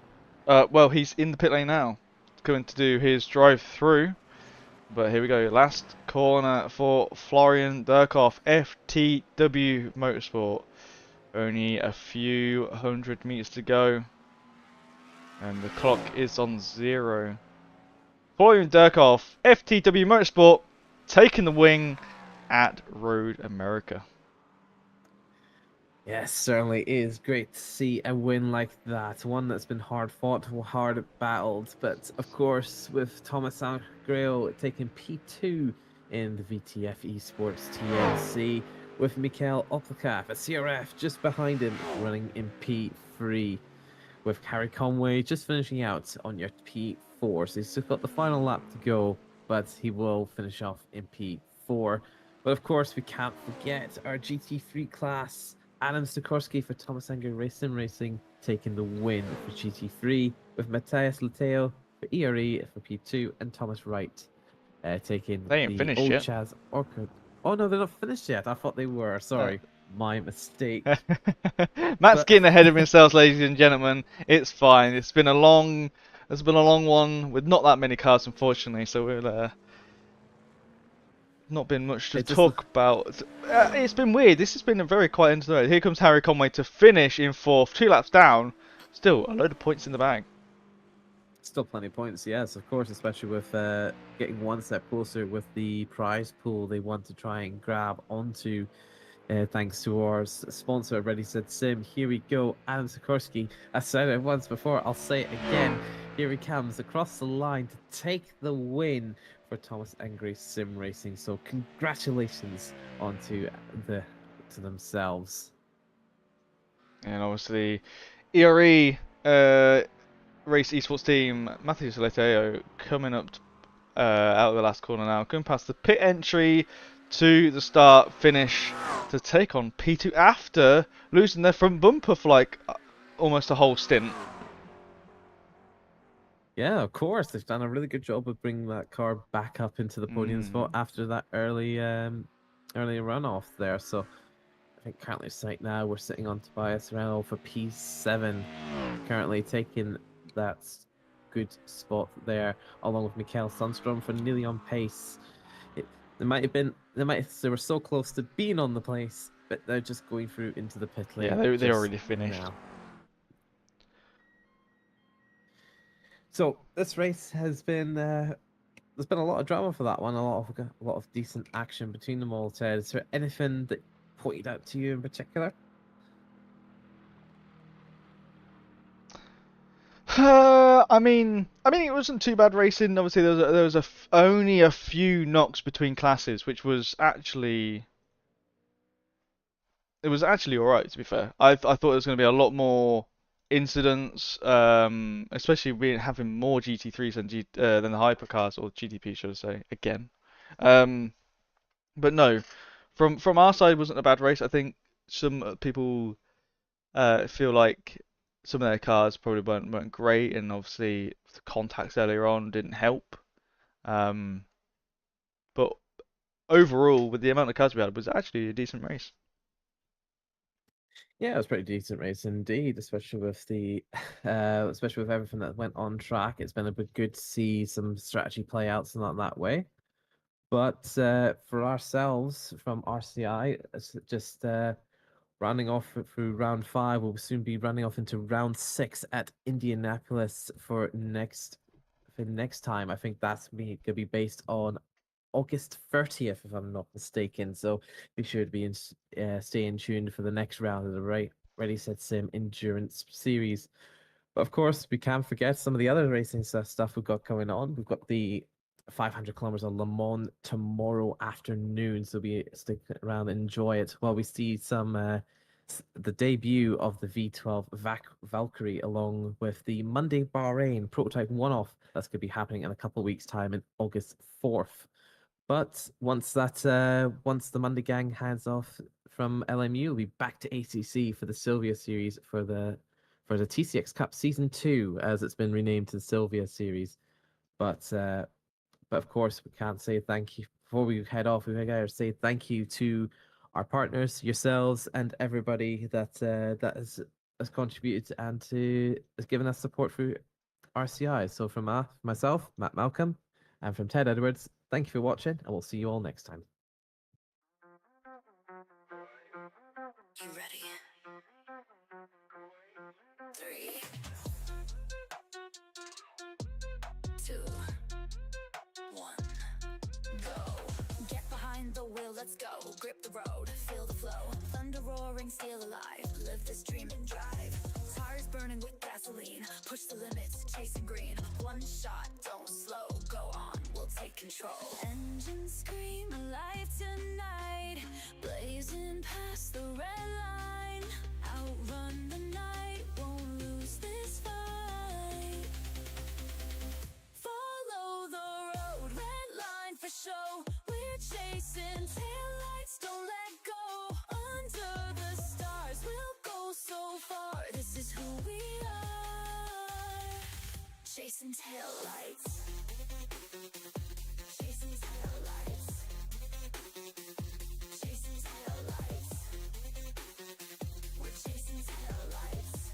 Well, he's in the pit lane now, going to do his drive through. But here we go, last corner for Florian Durkhoff, FTW Motorsport. Only a few hundred meters to go, and the clock is on 0. Florian Durkhoff, FTW Motorsport, taking the wing at Road America. Yes, certainly is great to see a win like that. One that's been hard fought, hard battled. But of course, with Thomas Grail taking P2 in the VTF Esports TNC, with Mikhail Oplakaf at CRF just behind him, running in P3, with Harry Conway just finishing out on your P4. So he's still got the final lap to go, but he will finish off in P4. But of course, we can't forget our GT3 class. Adam Sikorsky for Thomas Anger Racing taking the win for GT3, with Matthias Lateo for ERE for P2, and Thomas Wright taking They ain't the finished old yet. Chaz Orchard. Oh no, they're not finished yet. I thought they were. Sorry, my mistake. Matt's But getting ahead of himself, ladies and gentlemen. It's fine. It's been a long one with not that many cars, unfortunately. So we'll not been much to it just talk about. It's been weird. This has been a very quiet end to the road. Here comes Harry Conway to finish in 4th, 2 laps down. Still a load of points in the bag. still plenty of points, yes, of course, especially with getting one step closer with the prize pool they want to try and grab onto. Thanks to our sponsor, Ready Set Sim. Here we go, Adam Sikorsky. I said it once before, I'll say it again. Here he comes across the line to take the win for Thomas Angry Sim Racing. So congratulations onto to themselves. And obviously, ERE race esports team Matthew Soleteo coming up out of the last corner now, coming past the pit entry to the start finish to take on P2 after losing their front bumper for like almost a whole stint. Yeah, of course. They've done a really good job of bringing that car back up into the podium spot after that early runoff there. So I think currently right now we're sitting on Tobias Renault for P7, currently taking that good spot there, along with Mikael Sundstrom for nearly on pace. They were so close to being on the place, but they're just going through into the pit lane. Yeah, they already finished. Now. So this race has been there's been a lot of drama for that one, a lot of decent action between them all. Ted, is there anything that pointed out to you in particular? I mean, it wasn't too bad racing. Obviously, there was only a few knocks between classes, which was actually all right. To be fair, I thought there was going to be a lot more incidents, especially having more GT3s than the hypercars or GTP, should I say again. But no, from our side, it wasn't a bad race. I think some people feel like some of their cars probably weren't great, and obviously the contacts earlier on didn't help. Um, but overall, with the amount of cars we had, it was actually a decent race. Yeah, it was pretty decent race indeed, especially with the especially with everything that went on track. It's been a bit good to see some strategy play outs and that way. But for ourselves from RCI, it's just rounding off through round 5, we'll soon be running off into round 6 at Indianapolis for next time. I think that's gonna be based on August 30th, if I'm not mistaken. So be sure to be staying tuned for the next round of the Ready Set Sim Endurance Series. But of course, we can't forget some of the other racing stuff we've got going on. We've got the 500 kilometers of Le Mans tomorrow afternoon, so stick around and enjoy it while we see the debut of the V12 Valkyrie, along with the Monday Bahrain prototype one-off that's going to be happening in a couple of weeks' time in August 4th. But once the Monday gang hands off from LMU, we'll be back to ACC for the Sylvia Series for the TCX Cup Season 2, as it's been renamed to the Sylvia Series. But But of course, we can't say thank you before we head off. We gotta say thank you to our partners, yourselves, and everybody that has contributed and has given us support through RCI. So from myself, Matt Malcolm, and from Ted Edwards, thank you for watching, and we'll see you all next time. You ready? 3, 2, 1, go. Get behind the wheel, let's go. Grip the road, feel the flow. Thunder roaring, steel alive. Live this dream and drive. Tires burning with gasoline. Push the limits, chasing green. One shot, don't slow. Go on, we'll take control. Engines scream alive tonight. Blazing past the red line. Outrun the night, won't lose this fight. Follow the road, red line for show. We're chasing taillights, don't let go. Under the stars, we'll go so far. This is who we are. Chasing taillights. Chasing taillights. Chasing taillights. We're chasing taillights.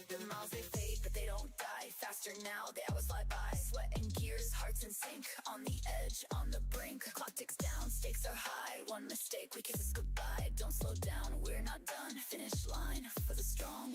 The miles they fade, but they don't die. Faster now, the hours fly by. Sweat and gears, hearts in sync. On the edge, on the brink. Clock ticks down, stakes are high. One mistake, we kiss us goodbye. Don't slow down, we're not done. Finish line for the strong.